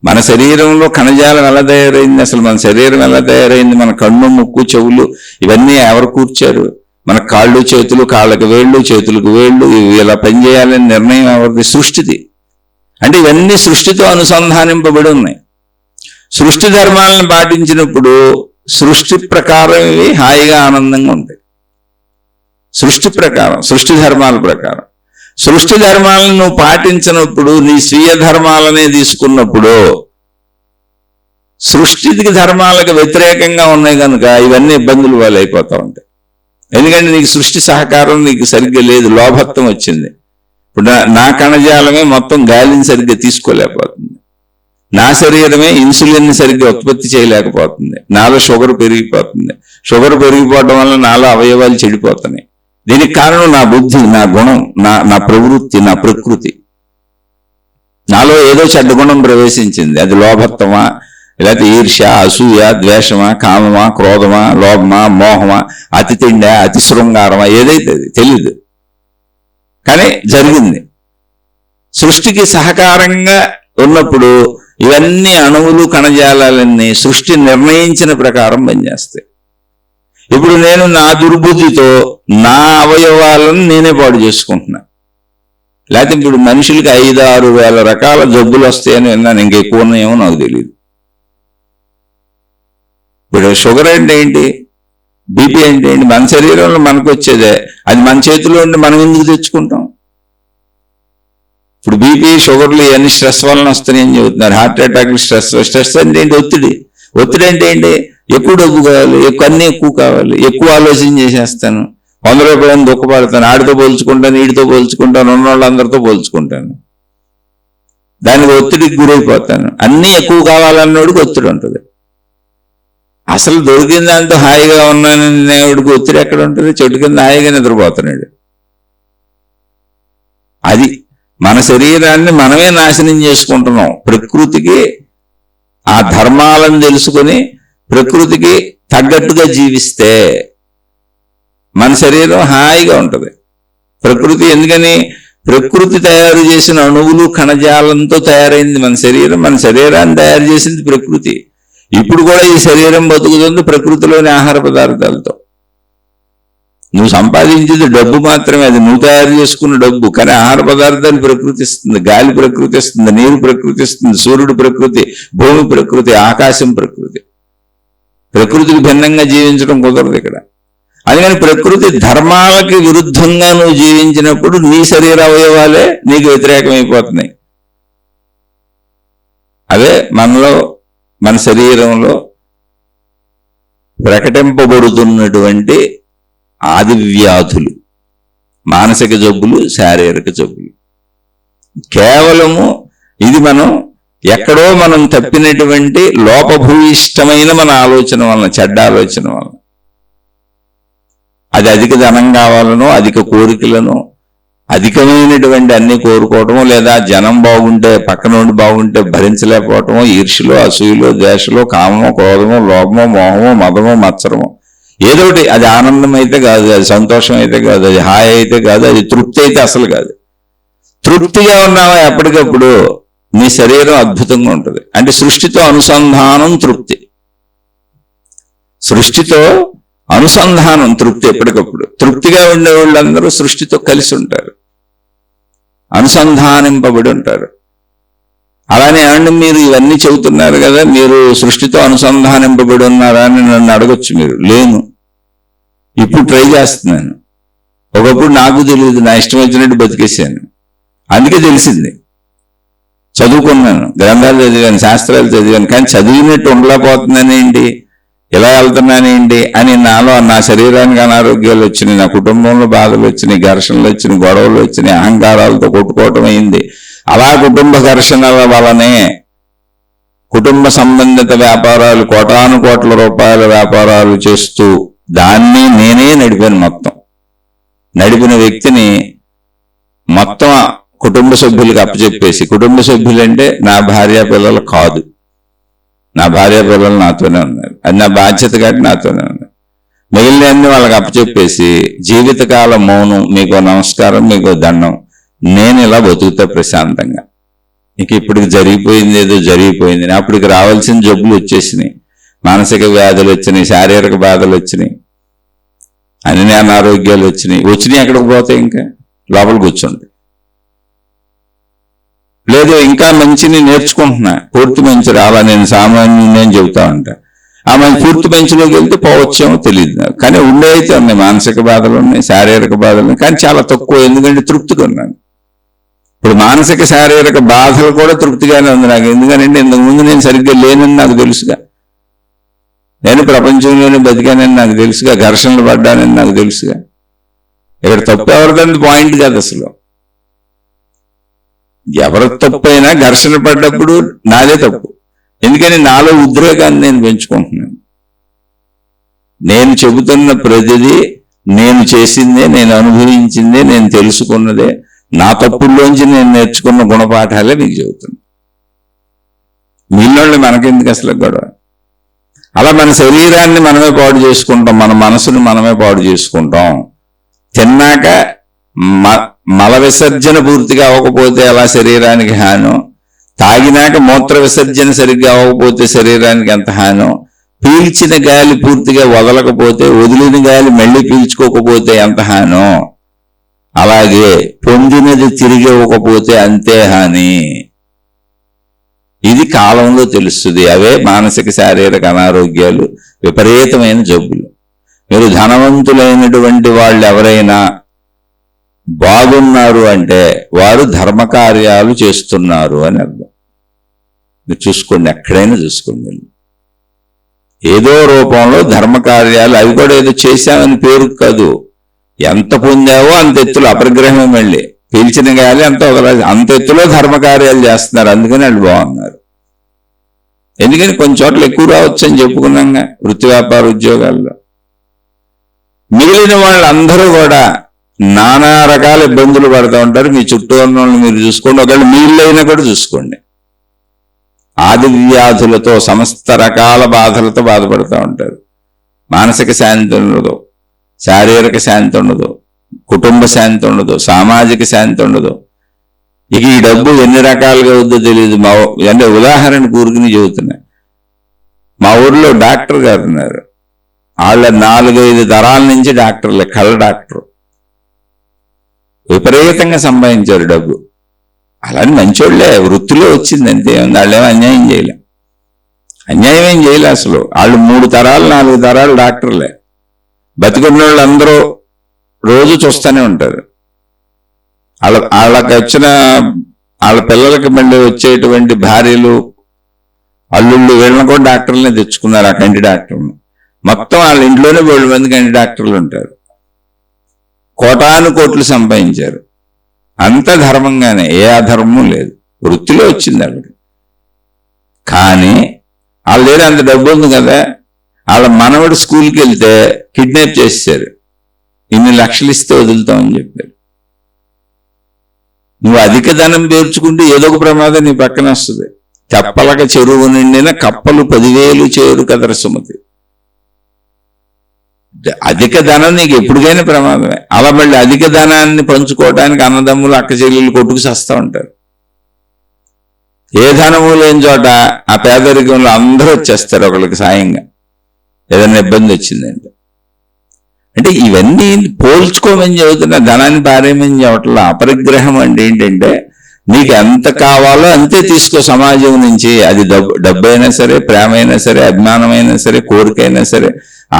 మన శరీరంలో కణజాలం ఎలా తయారైంది, అసలు మన శరీరం ఎలా తయారైంది, మన కన్ను, ముక్కు, చెవులు ఇవన్నీ ఎవరు కూర్చారు? మన కాళ్ళు చేతులు, కాళ్ళకి వేళ్ళు, చేతులకు వేళ్ళు, ఇవి ఇలా పనిచేయాలని నిర్ణయం ఎవరిది? సృష్టిది. అంటే ఇవన్నీ సృష్టితో అనుసంధానింపబడి ఉన్నాయి. సృష్టి ధర్మాలను పాటించినప్పుడు సృష్టి ప్రకారం ఇవి హాయిగా ఆనందంగా ఉంటాయి. సృష్టి ప్రకారం, సృష్టి ధర్మాల ప్రకారం. సృష్టి ధర్మాలను నువ్వు పాటించినప్పుడు, నీ స్వీయ ధర్మాలనే తీసుకున్నప్పుడు, సృష్టికి ధర్మాలకు వ్యతిరేకంగా ఉన్నాయి కనుక ఇవన్నీ ఇబ్బందులు వాళ్ళు అయిపోతూ ఉంటాయి. ఎందుకంటే నీకు సృష్టి సహకారం నీకు సరిగ్గా లేదు, లోభత్వం వచ్చింది. ఇప్పుడు నా కణజాలమే మొత్తం గాలిని సరిగ్గా తీసుకోలేకపోతుంది, నా శరీరమే ఇన్సులిన్ సరిగ్గా ఉత్పత్తి చేయలేకపోతుంది, నాలో షుగర్ పెరిగిపోతుంది. షుగర్ పెరిగిపోవడం వల్ల నాలో అవయవాలు చెడిపోతున్నాయి. దీనికి కారణం నా బుద్ధి, నా గుణం, నా ప్రవృత్తి, నా ప్రకృతి. నాలో ఏదో చెడ్డ గుణం ప్రవేశించింది. అది లోభత్వమా, లేకపోతే ఈర్ష్య, అసూయ, ద్వేషమా, కామమా, క్రోధమా, లోభమా, మోహమా, అతి తిండా, అతి శృంగారమా, ఏదైతే అది తెలియదు, కానీ జరిగింది. సృష్టికి సహకారంగా ఉన్నప్పుడు ఇవన్నీ అణువులు కణజాలాలన్నీ సృష్టి నిర్ణయించిన ప్రకారం పనిచేస్తాయి. ఇప్పుడు నేను నా దుర్బుద్ధితో నా అవయవాలను నేనే పాడు చేసుకుంటున్నా. లేకపోతే ఇప్పుడు మనుషులకి 5-6 వేల రకాల జబ్బులు వస్తాయని విన్నాను, ఇంకెక్కువ ఉన్నాయేమో నాకు తెలియదు. ఇప్పుడు షుగర్ అంటే ఏంటి, బీపీ అంటే ఏంటి, మన శరీరంలో మనకు వచ్చేదే, అది మన చేతిలో ఉండి మనం ఎందుకు తెచ్చుకుంటాం? ఇప్పుడు బీపీ షుగర్లు ఇవన్నీ స్ట్రెస్ వలన వస్తాయని చెబుతున్నారు. హార్ట్ అటాక్లు స్ట్రెస్ అంటే ఏంటి, ఒత్తిడి అంటే ఏంటి, ఎక్కువ డబ్బు కావాలి, అన్నీ ఎక్కువ కావాలి, ఎక్కువ ఆలోచన చేసేస్తాను, 100 రూపాయలను దుఃఖపడతాను, ఆడితో పోల్చుకుంటాను, వీడితో పోల్చుకుంటాను, ఉన్న వాళ్ళందరితో పోల్చుకుంటాను, దానికి ఒత్తిడికి గురైపోతాను. అన్నీ ఎక్కువ కావాలన్నోడికి ఒత్తిడి ఉంటుంది. అసలు దొరికిన దాంతో హాయిగా ఉన్నాననేవాడికి ఒత్తిడి ఎక్కడ ఉంటుంది? చెట్టు కింద హాయిగా నిద్రపోతున్నాడు. అది మన శరీరాన్ని మనమే నాశనం చేసుకుంటున్నాం. ప్రకృతికి ఆ ధర్మాలను తెలుసుకొని ప్రకృతికి తగ్గట్టుగా జీవిస్తే మన శరీరం హాయిగా ఉంటుంది. ప్రకృతి ఎందుకని, ప్రకృతి తయారు చేసిన అణువులు కణజాలంతో తయారైంది మన శరీరం. మన శరీరాన్ని తయారు చేసింది ప్రకృతి. ఇప్పుడు కూడా ఈ శరీరం బతుకుతుంది ప్రకృతిలోని ఆహార పదార్థాలతో. నువ్వు సంపాదించేది డబ్బు మాత్రమే, అది నువ్వు తయారు చేసుకున్న డబ్బు. కానీ ఆహార పదార్థాలు ప్రకృతి ఇస్తుంది, గాలి ప్రకృతి ఇస్తుంది, నీరు ప్రకృతి ఇస్తుంది, సూర్యుడు ప్రకృతి, భూమి ప్రకృతి, ఆకాశం ప్రకృతి. ప్రకృతికి భిన్నంగా జీవించడం కుదరదు ఇక్కడ. అందుకని ప్రకృతి ధర్మాలకి విరుద్ధంగా నువ్వు జీవించినప్పుడు నీ శరీర అవయవాలే నీకు వ్యతిరేకమైపోతున్నాయి. అదే మనలో, మన శరీరంలో ప్రకటింపబడుతున్నటువంటి ఆది వ్యాధులు, మానసిక జబ్బులు, శారీరక జబ్బులు. కేవలము ఇది మనం ఎక్కడో మనం తప్పినటువంటి లోపభూయిష్టమైన మన ఆలోచన వలన, చెడ్డ ఆలోచన వలన. అది అధిక ధనం కావాలనో, అధిక కోరికలను, అధికమైనటువంటి అన్ని కోరుకోవటము, లేదా జనం బాగుంటే, పక్కనోడి బాగుంటే భరించలేకపోవటము, ఈర్ష్యలో, అసూయలో, ద్వేషలో, కామమో, క్రోధమో, లోభమో, మోహమో, మదమో, మత్సరమో, ఏదోటి. అది ఆనందం అయితే కాదు, అది సంతోషం అయితే కాదు, అది హాయి అయితే కాదు, అది తృప్తి అయితే అసలు కాదు. తృప్తిగా ఉన్నావా ఎప్పటికప్పుడు నీ శరీరం అద్భుతంగా ఉంటుంది. అంటే సృష్టితో అనుసంధానం తృప్తి, సృష్టితో అనుసంధానం తృప్తి. ఎప్పటికప్పుడు తృప్తిగా ఉండే వాళ్ళందరూ సృష్టితో కలిసి ఉంటారు, అనుసంధానింపబడి ఉంటారు. అలానే ఏమండి మీరు ఇవన్నీ చెబుతున్నారు కదా, మీరు సృష్టితో అనుసంధానింపబడి ఉన్నారా అని నన్ను అడగొచ్చు మీరు. లేను, ఇప్పుడు ట్రై చేస్తున్నాను. ఒకప్పుడు నాకు తెలియదు, నా ఇష్టం వచ్చినట్టు బతికేసాను. అందుకే తెలిసింది. చదువుకున్నాను, గ్రంథాలు చదివాను, శాస్త్రాలు చదివాను, కానీ చదివినట్టు ఉండలేకపోతున్నానేంటి, ఇలా వెళ్తున్నానేంటి అని నాలో, నా శరీరానికి అనారోగ్యాలు వచ్చినాయి, నా కుటుంబంలో బాధలు వచ్చినాయి, ఘర్షణలు వచ్చినాయి, గొడవలు వచ్చినాయి, అహంకారాలతో కొట్టుకోవటం అయింది. అలా కుటుంబ ఘర్షణల వలనే కుటుంబ సంబంధిత వ్యాపారాలు, కోటాను కోట్ల రూపాయల వ్యాపారాలు చేస్తూ దాన్ని నేనే నడిపాను. మొత్తం నడిపిన వ్యక్తిని మొత్తం కుటుంబ సభ్యులకు అప్పచెప్పేసి, కుటుంబ సభ్యులంటే నా భార్య పిల్లలు కాదు, నా భార్య పిల్లలు నాతోనే ఉన్నారు, అది నా బాధ్యత కాబట్టి నాతోనే ఉన్నారు. మిగిలిన వాళ్ళకి అప్పచెప్పేసి జీవితకాల మౌనం, మీకు నమస్కారం, మీకు దండం, నేను ఇలా బతుకుతా ప్రశాంతంగా. ఇక ఇప్పటికి జరిగిపోయింది ఏదో జరిగిపోయింది. అప్పటికి రావాల్సిన జబ్బులు వచ్చేసినాయి, మానసిక వ్యాధులు వచ్చినాయి, శారీరక బాధలు వచ్చినాయి, అన్ని అనారోగ్యాలు వచ్చినాయి. ఎక్కడికి పోతాయి? ఇంకా లోపల కూర్చోండి. లేదు ఇంకా మంచిని నేర్చుకుంటున్నా, పూర్తి మంచి రాలా, నేను సామాన్యుని అని చెబుతా ఉంటా. ఆ మంచి పూర్తి మంచిలోకి వెళ్తే పోవచ్చేమో తెలియదు, కానీ ఉండే అయితే ఉన్నాయి, మానసిక బాధలు ఉన్నాయి, శారీరక బాధలు ఉన్నాయి, కానీ చాలా తక్కువ. ఎందుకంటే తృప్తిగా ఉన్నాను. ఇప్పుడు మానసిక శారీరక బాధలు కూడా తృప్తిగానే ఉంది నాకు. ఎందుకంటే ఇంతకుముందు నేను సరిగ్గా లేనని నాకు తెలుసుగా, నేను ప్రపంచంలోనే బతికానని నాకు తెలుసుగా, ఘర్షణలు పడ్డానని నాకు తెలుసుగా. ఇక్కడ తప్పు ఎవరిదండి పాయింట్ కాదు అసలు. ఎవరి తప్పైనా ఘర్షణ పడ్డప్పుడు నాదే తప్పు. ఎందుకని నాలో ఉద్రేకాన్ని నేను పెంచుకుంటున్నాను. నేను చెబుతున్న ప్రతిదీ నేను చేసిందే, నేను అనుభవించిందే, నేను తెలుసుకున్నదే, నా తప్పుల్లోంచి నేను నేర్చుకున్న గుణపాఠాలే మీకు చెబుతున్నా. మీళ్ళోళ్ళు మనకెందుకు అసలు గొడవ? అలా మన శరీరాన్ని మనమే పాడు చేసుకుంటాం, మన మనసుని మనమే పాడు చేసుకుంటాం. తిన్నాక మల విసర్జన పూర్తిగా అవ్వకపోతే అలా శరీరానికి హాను, తాగినాక మూత్ర విసర్జన సరిగ్గా అవ్వకపోతే శరీరానికి ఎంత హానో, పీల్చిన గాలి పూర్తిగా వదలకపోతే, వదిలిన గాలి మళ్ళీ పీల్చుకోకపోతే ఎంత హానో, అలాగే పొందినది తిరిగి ఇవ్వకపోతే అంతే హాని. ఇది కాలంలో తెలుస్తుంది. అవే మానసిక శారీరక అనారోగ్యాలు, విపరీతమైన జబ్బులు. మీరు ధనవంతులైనటువంటి వాళ్ళు ఎవరైనా బాగున్నారు అంటే వారు ధర్మకార్యాలు చేస్తున్నారు అని అర్థం. మీరు చూసుకోండి, ఎక్కడైనా చూసుకోండి, ఏదో రూపంలో ధర్మకార్యాలు. అవి కూడా ఏదో చేశామని పేరు కాదు, ఎంత పొందావో అంత ఎత్తులో. అపరిగ్రహమే మళ్ళీ పీల్చిన గాలి అంత ఎత్తులో ధర్మకార్యాలు చేస్తున్నారు. అందుకని వాళ్ళు బాగున్నారు. ఎందుకని కొన్ని చోట్ల ఎక్కువ రావచ్చు అని చెప్పుకున్నాగా వృత్తి వ్యాపార ఉద్యోగాల్లో. మిగిలిన వాళ్ళందరూ కూడా నానా రకాల ఇబ్బందులు పడుతూ ఉంటారు. మీ చుట్టూ ఉన్న వాళ్ళని మీరు చూసుకోండి, ఒకవేళ మీళ్ళైనా కూడా చూసుకోండి. ఆది వ్యాధులతో, సమస్త రకాల బాధలతో బాధపడుతూ ఉంటారు. మానసిక శాంతి ఉండదు, శారీరక శాంతి ఉండదు, కుటుంబ శాంతి ఉండదు, సామాజిక శాంతి ఉండదు. ఇక ఈ డబ్బు ఎన్ని రకాలుగా అవుద్దో తెలియదు. అంటే ఉదాహరణ కూరుకుని చెబుతున్నా. మా ఊర్లో డాక్టర్ గారు ఉన్నారు. వాళ్ళ 4-5 తరాల నుంచి డాక్టర్లే, కళ్ళ డాక్టర్. విపరీతంగా సంపాదించారు డబ్బు. అలాని మంచోళ్లే, వృత్తిలో వచ్చింది అంతే. వాళ్ళేమో అన్యాయం చేయలే, అన్యాయం ఏం చేయలే అసలు. వాళ్ళు 3 తరాలు 4 తరాలు డాక్టర్లే. బతికున్న వాళ్ళు అందరూ రోజు చూస్తూనే ఉంటారు. వాళ్ళకి వచ్చిన వాళ్ళ పిల్లలకి మళ్ళీ వచ్చేటువంటి భార్యలు, అల్లుళ్ళు, వీళ్ళని కూడా డాక్టర్లనే తెచ్చుకున్నారు. ఆ కంటి డాక్టర్లు మొత్తం వాళ్ళ ఇంట్లోనే 7 మంది కంటి డాక్టర్లు ఉంటారు. కోటాను కోట్లు సంపాదించారు. అంత ధర్మంగానే, ఏ అధర్మం లేదు. వృత్తిలో వచ్చింది వాళ్ళకి. కానీ వాళ్ళ దగ్గర అంత డబ్బు ఉంది కదా, వాళ్ళ మనవడు స్కూల్కి వెళ్తే కిడ్నాప్ చేశారు. ఇన్ని లక్షలు ఇస్తే వదులుతామని చెప్పారు. నువ్వు అధిక ధనం పేర్చుకుంటే ఏదో ఒక ప్రమాదం నీ పక్కన వస్తుంది. తెప్పలక చెరువు నిండిన కప్పలు 10,000 చేరు కదర సుమతి. అధిక ధనం నీకు ఎప్పటికైనా ప్రమాదమే. అలా మళ్ళీ అధిక ధనాన్ని పంచుకోవడానికి అన్నదమ్ములు, అక్క చెల్లెళ్ళు కొట్టుకు చేస్తూ ఉంటారు. ఏ ధనము లేని చోట ఆ పేదరికంలో అందరూ వచ్చేస్తారు ఒకళ్ళకి సాయంగా, ఏదైనా ఇబ్బంది వచ్చిందంటే. అంటే ఇవన్నీ పోల్చుకోమని చెబుతున్నా, ధనాన్ని పారేయమని చెప్పట్లా. అపరిగ్రహం అంటే ఏంటంటే నీకు ఎంత కావాలో అంతే తీసుకో సమాజం నుంచి. అది డబ్బు అయినా సరే, ప్రేమ అయినా సరే, అభిమానమైనా సరే, కోరికైనా సరే,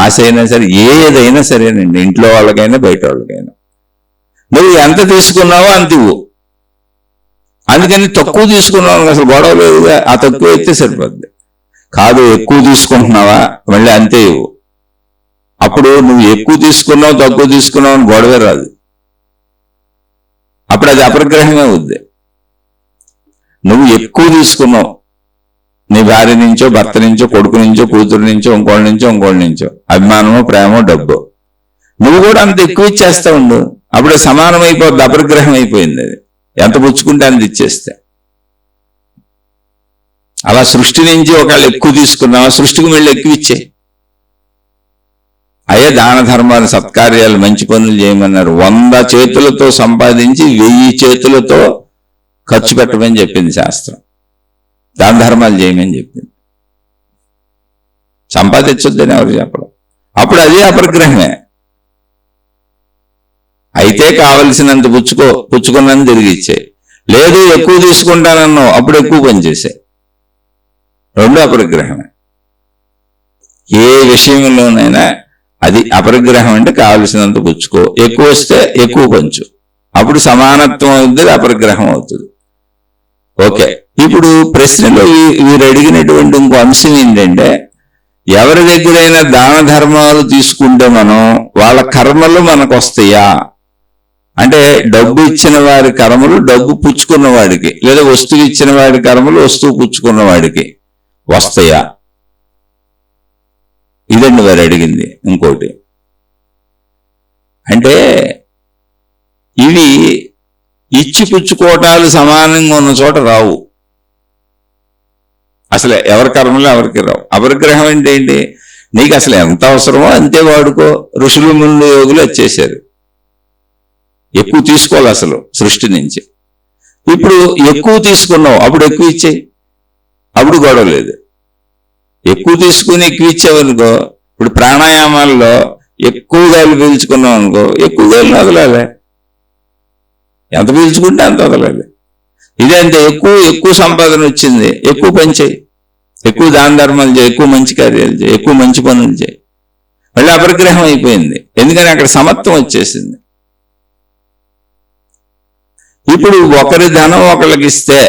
ఆశ అయినా సరే, ఏదైనా సరేనండి. ఇంట్లో వాళ్ళకైనా బయట వాళ్ళకైనా నువ్వు ఎంత తీసుకున్నావో అంత ఇవ్వు. అందుకని తక్కువ తీసుకున్నావు అసలు గొడవ లేదుగా, ఆ తక్కువ అయితే సరిపోద్ది. కాదు ఎక్కువ తీసుకుంటున్నావా, మళ్ళీ అంతే ఇవ్వు. అప్పుడు నువ్వు ఎక్కువ తీసుకున్నావు తక్కువ తీసుకున్నావు అని గొడవే రాదు. అప్పుడు అది అపరిగ్రహమే అవుద్ది. నువ్వు ఎక్కువ తీసుకున్నావు, నీ భార్య నుంచో, భర్త నుంచో, కొడుకు నుంచో, కూతురు నుంచో, ఇంకోళ్ళ నుంచో, అభిమానమో, ప్రేమో, డబ్బు, నువ్వు కూడా అంత ఎక్కువ ఇచ్చేస్తా ఉండు. అప్పుడే సమానం అయిపోద్ది, అపరిగ్రహం అయిపోయింది. అది ఎంత పుచ్చుకుంటే అంత ఇచ్చేస్తే. అలా సృష్టి నుంచి ఒకవేళ ఎక్కువ తీసుకున్నావా, సృష్టికి మళ్ళీ ఎక్కువ ఇచ్చే. అయ్యే దాన ధర్మాలు, సత్కార్యాలు, మంచి పనులు చేయమన్నారు. 100 చేతులతో సంపాదించి 1000 చేతులతో ఖర్చు పెట్టమని చెప్పింది శాస్త్రం. దాన ధర్మాలు చేయమని చెప్పింది. సంపాదించొద్దని ఎవరు చెప్పడం. అప్పుడు అదే అపరిగ్రహమే. అయితే కావలసినంత పుచ్చుకున్నంత తిరిగి ఇచ్చే. లేదు ఎక్కువ తీసుకుంటానన్నావు, అప్పుడు ఎక్కువ పనిచేసాయి. 2 అపరిగ్రహమే. ఏ విషయంలోనైనా అది అపరిగ్రహం. అంటే కావలసినంత పుచ్చుకో, ఎక్కువ వస్తే ఎక్కువ పంచు, అప్పుడు సమానత్వం అవుతుంది, అపరిగ్రహం అవుతుంది. ఓకే, ఇప్పుడు ప్రశ్నలో వీరు అడిగినటువంటి ఇంకో అంశం ఏంటంటే, ఎవరి దగ్గరైనా దాన ధర్మాలు తీసుకుంటే మనం వాళ్ళ కర్మలు మనకు వస్తాయా అంటే, డబ్బు ఇచ్చిన వారి కర్మలు డబ్బు పుచ్చుకున్న వాడికి, లేదా వస్తువు ఇచ్చిన వాడి కర్మలు వస్తువు పుచ్చుకున్న వాడికి వస్తాయా? ఇదండి వారు అడిగింది. ఇంకోటి అంటే, ఇవి ఇచ్చి పుచ్చుకోవటాలు సమానంగా ఉన్న చోట రావు. అసలు ఎవరి కర్మలు ఎవరికి రావు. అపరిగ్రహం అంటే ఏంటి, నీకు అసలు ఎంత అవసరమో అంతే వాడుకో. ఋషులు మునులు యోగులు వచ్చేసారు. ఎక్కువ తీసుకోవాలి అసలు సృష్టి నుంచి. ఇప్పుడు ఎక్కువ తీసుకున్నావు, అప్పుడు ఎక్కువ ఇచ్చేయి, అప్పుడు గొడవ లేదు. ఎక్కువ తీసుకుని ఎక్కువ ఇచ్చేవనుకో, ఇప్పుడు ప్రాణాయామాల్లో ఎక్కువ గాలి పీల్చుకున్నాం అనుకో, ఎక్కువ గాలి వదలాలి, ఎంత పీల్చుకుంటే అంత వదలాలి. ఇదంటే ఎక్కువ సంపాదన వచ్చింది, ఎక్కువ పని చేయి, ఎక్కువ దాన ధర్మాలు చేయి, ఎక్కువ మంచి కార్యాలు చేయి, ఎక్కువ మంచి పనులు చేయి. మళ్ళీ అపరిగ్రహం అయిపోయింది, ఎందుకని అక్కడ సమత్వం వచ్చేసింది. ఇప్పుడు ఒకరి ధనం ఒకరికి ఇస్తే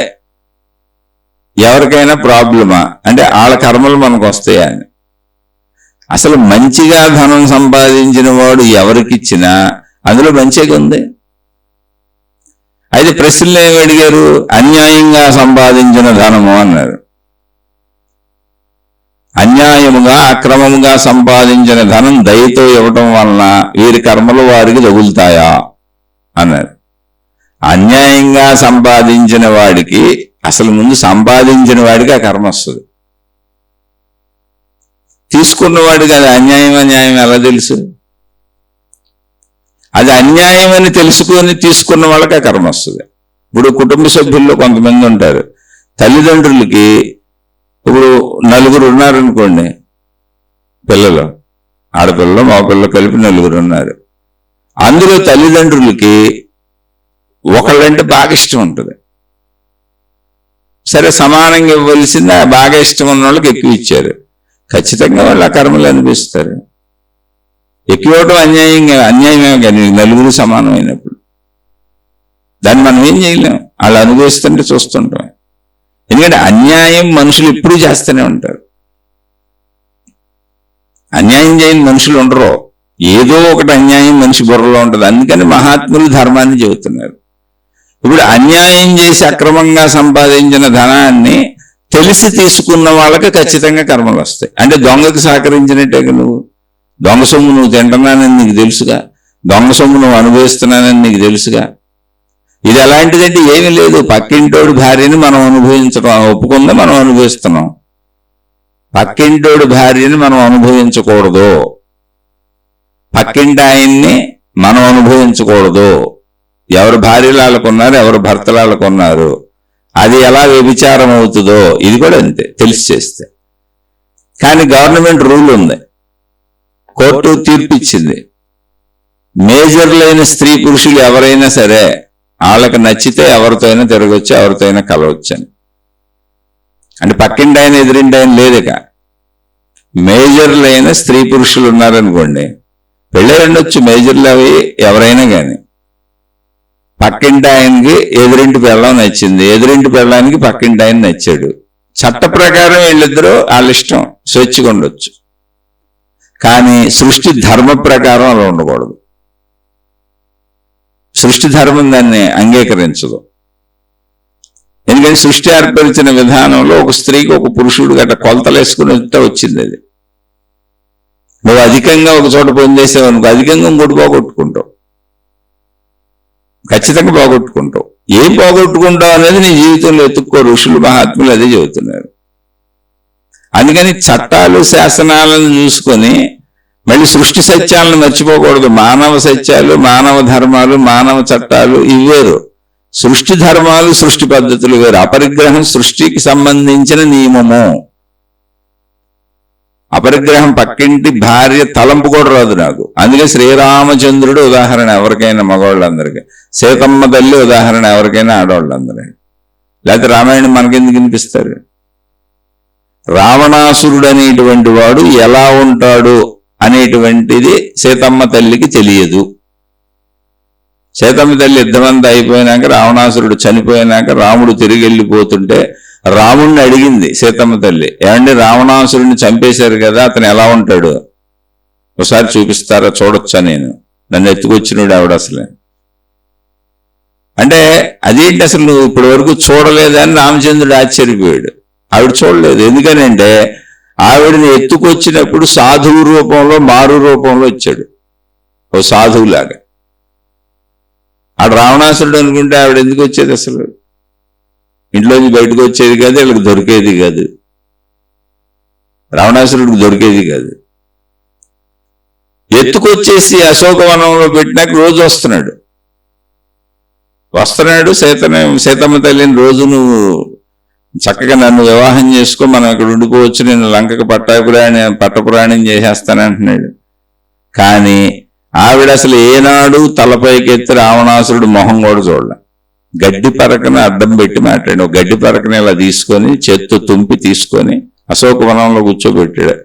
ఎవరికైనా ప్రాబ్లమా అంటే వాళ్ళ కర్మలు మనకు వస్తాయా అని. అసలు మంచిగా ధనం సంపాదించిన వాడు ఎవరికిచ్చినా అందులో మంచిగా ఉంది. అయితే ప్రశ్నలు ఏమి అడిగారు? అన్యాయంగా సంపాదించిన ధనము అన్నారు. అన్యాయముగా అక్రమముగా సంపాదించిన ధనం దయతో ఇవ్వటం వలన వీరి కర్మలు వారికి తగులుతాయా అన్నారు. అన్యాయంగా సంపాదించిన వాడికి అసలు ముందు సంపాదించిన వాడికి ఆ కర్మ వస్తుంది. తీసుకున్నవాడికి అది అన్యాయం ఎలా తెలుసు? అది అన్యాయం అని తెలుసుకొని తీసుకున్న వాళ్ళకి ఆ కర్మ వస్తుంది. ఇప్పుడు కుటుంబ సభ్యుల్లో కొంతమంది ఉంటారు, తల్లిదండ్రులకి ఇప్పుడు 4 ఉన్నారనుకోండి, పిల్లలు, ఆడపిల్లలు మగపిల్లలు కలిపి 4 ఉన్నారు. అందులో తల్లిదండ్రులకి ఒకళ్ళంటే బాగా ఇష్టం ఉంటుంది. సరే, సమానంగా ఇవ్వాల్సింది బాగా ఇష్టం ఉన్న వాళ్ళకి ఎక్కువ ఇచ్చారు, ఖచ్చితంగా వాళ్ళు ఆ కర్మలు అనిపిస్తారు. ఎక్కువ ఇవ్వడం అన్యాయమే కానీ 4 సమానమైనప్పుడు దాన్ని మనం ఏం చేయలేం, వాళ్ళు అనుభవిస్తుంటే చూస్తుంటాం. ఎందుకంటే అన్యాయం మనుషులు ఎప్పుడూ చేస్తూనే ఉంటారు. అన్యాయం చేయని మనుషులు ఉండరు, ఏదో ఒకటి అన్యాయం మనిషి బుర్రలో ఉంటుంది. అందుకని మహాత్ములు ధర్మాన్ని చెబుతున్నారు. ఇప్పుడు అన్యాయం చేసి అక్రమంగా సంపాదించిన ధనాన్ని తెలిసి తీసుకున్న వాళ్ళకి ఖచ్చితంగా కర్మలు వస్తాయి. అంటే దొంగకు సహకరించినట్టే, నువ్వు దొంగ సొమ్ము నువ్వు తింటున్నానని నీకు తెలుసుగా, దొంగ సొమ్ము నువ్వు అనుభవిస్తున్నానని నీకు తెలుసుగా. ఇది ఎలాంటిదంటే ఏమీ లేదు, పక్కింటోడి భార్యని మనం అనుభవించడం ఒప్పుకుందా, మనం అనుభవిస్తున్నాం. పక్కింటోడి భార్యని మనం అనుభవించకూడదు, పక్కింటి ఆయన్ని మనం అనుభవించకూడదు. ఎవరు భార్యలు వాళ్ళకున్నారు, ఎవరు భర్తలు వాళ్ళకున్నారు, అది ఎలా వ్యభిచారం అవుతుందో ఇది కూడా అంతే, తెలిసి చేస్తే. కానీ గవర్నమెంట్ రూల్ ఉంది, కోర్టు తీర్పు ఇచ్చింది, మేజర్లైన స్త్రీ పురుషులు ఎవరైనా సరే వాళ్ళకి నచ్చితే ఎవరితో అయినా తిరగొచ్చు, ఎవరితో అయినా కలవచ్చు అని. అంటే పక్కింటి ఆయన ఎదురింటి ఆయన లేదుక, మేజర్లైన స్త్రీ పురుషులు ఉన్నారనుకోండి, పెళ్ళి ఉండొచ్చు మేజర్లు అవి ఎవరైనా కానీ. పక్కింటి ఆయనకి ఎదురింటి పెళ్ళం నచ్చింది, ఎదురింటి పెళ్ళానికి పక్కింటి ఆయన నచ్చాడు, చట్ట ప్రకారం వీళ్ళిద్దరూ వాళ్ళ ఇష్టం స్వేచ్ఛగా ఉండొచ్చు. కానీ సృష్టి ధర్మ ప్రకారం అలా ఉండకూడదు. సృష్టి ధర్మం దాన్ని అంగీకరించదు. ఎందుకంటే సృష్టి ఏర్పరిచిన విధానంలో ఒక స్త్రీకి ఒక పురుషుడు గట్ట కొలతలు వేసుకుని వచ్చింది. అది నువ్వు అధికంగా ఒక చోట పొందేసావు అనుకో, అధికంగా ఇంకోటి పోగొట్టుకుంటావు, ఖచ్చితంగా పోగొట్టుకుంటావు. ఏం పోగొట్టుకుంటావు అనేది నీ జీవితంలో ఎత్తుక్కో. ఋషులు మహాత్ములు అదే చెబుతున్నారు. అందుకని చట్టాలు శాసనాలను చూసుకొని మళ్ళీ సృష్టి సత్యాలను మర్చిపోకూడదు. మానవ సత్యాలు, మానవ ధర్మాలు, మానవ చట్టాలు ఇవి వేరు, సృష్టి ధర్మాలు, సృష్టి పద్ధతులు వేరు. అపరిగ్రహం సృష్టికి సంబంధించిన నియమము. అపరిగ్రహం పక్కింటి భార్య తలంపు కూడా రాదు నాకు. అందుకే శ్రీరామచంద్రుడు ఉదాహరణ ఎవరికైనా మగవాళ్ళందరికీ, సీతమ్మ తల్లి ఉదాహరణ ఎవరికైనా ఆడవాళ్ళందరికీ. లేకపోతే రామాయణం మనకెందుకు వినిపిస్తారు? రావణాసురుడు అనేటువంటి వాడు ఎలా ఉంటాడు అనేటువంటిది సీతమ్మ తల్లికి తెలియదు. సీతమ్మ తల్లి యుద్ధమంతా అయిపోయినాక, రావణాసురుడు చనిపోయినాక రాముడు తిరిగి వెళ్ళిపోతుంటే రాముడిని అడిగింది సీతమ్మ తల్లి, ఏమండి రావణాసురుడిని చంపేశారు కదా, అతను ఎలా ఉంటాడు ఒకసారి చూపిస్తారా, చూడొచ్చా, నేను నన్ను ఎత్తుకొచ్చినాడు ఆవిడ అసలే అంటే. అదేంటి అసలు నువ్వు ఇప్పటి వరకు చూడలేదని రామచంద్రుడు ఆశ్చర్యపోయాడు. ఆవిడ చూడలేదు, ఎందుకనంటే ఆవిడని ఎత్తుకొచ్చినప్పుడు సాధువు రూపంలో, మారు రూపంలో వచ్చాడు, ఓ సాధువులాగా. ఆడు రావణాసురుడు అనుకుంటే ఆవిడ ఎందుకు వచ్చేది? అసలు ఇంట్లోంచి బయటకు వచ్చేది కాదు, వీళ్ళకి దొరికేది కాదు, రావణాసురుడికి దొరికేది కాదు. ఎత్తుకొచ్చేసి అశోకవనంలో పెట్టినాక రోజు వస్తున్నాడు. వస్తున్నాడు, సీతమ్మ తల్లిని రోజు నువ్వు చక్కగా నన్ను వివాహం చేసుకో, మనం ఇక్కడ ఉండిపోవచ్చు, నేను లంకకు పట్టపురాణం చేసేస్తానంటున్నాడు. కానీ ఆవిడ అసలు ఏనాడు తలపైకెత్తి రావణాసురుడు మొహం కూడా చూడాల. గడ్డి పరకను అడ్డం పెట్టి మాట్లాడు. ఒక గడ్డి పరకని ఇలా తీసుకొని చేత్తో తుంపి తీసుకొని అశోకవనంలో కూర్చోబెట్టాడు.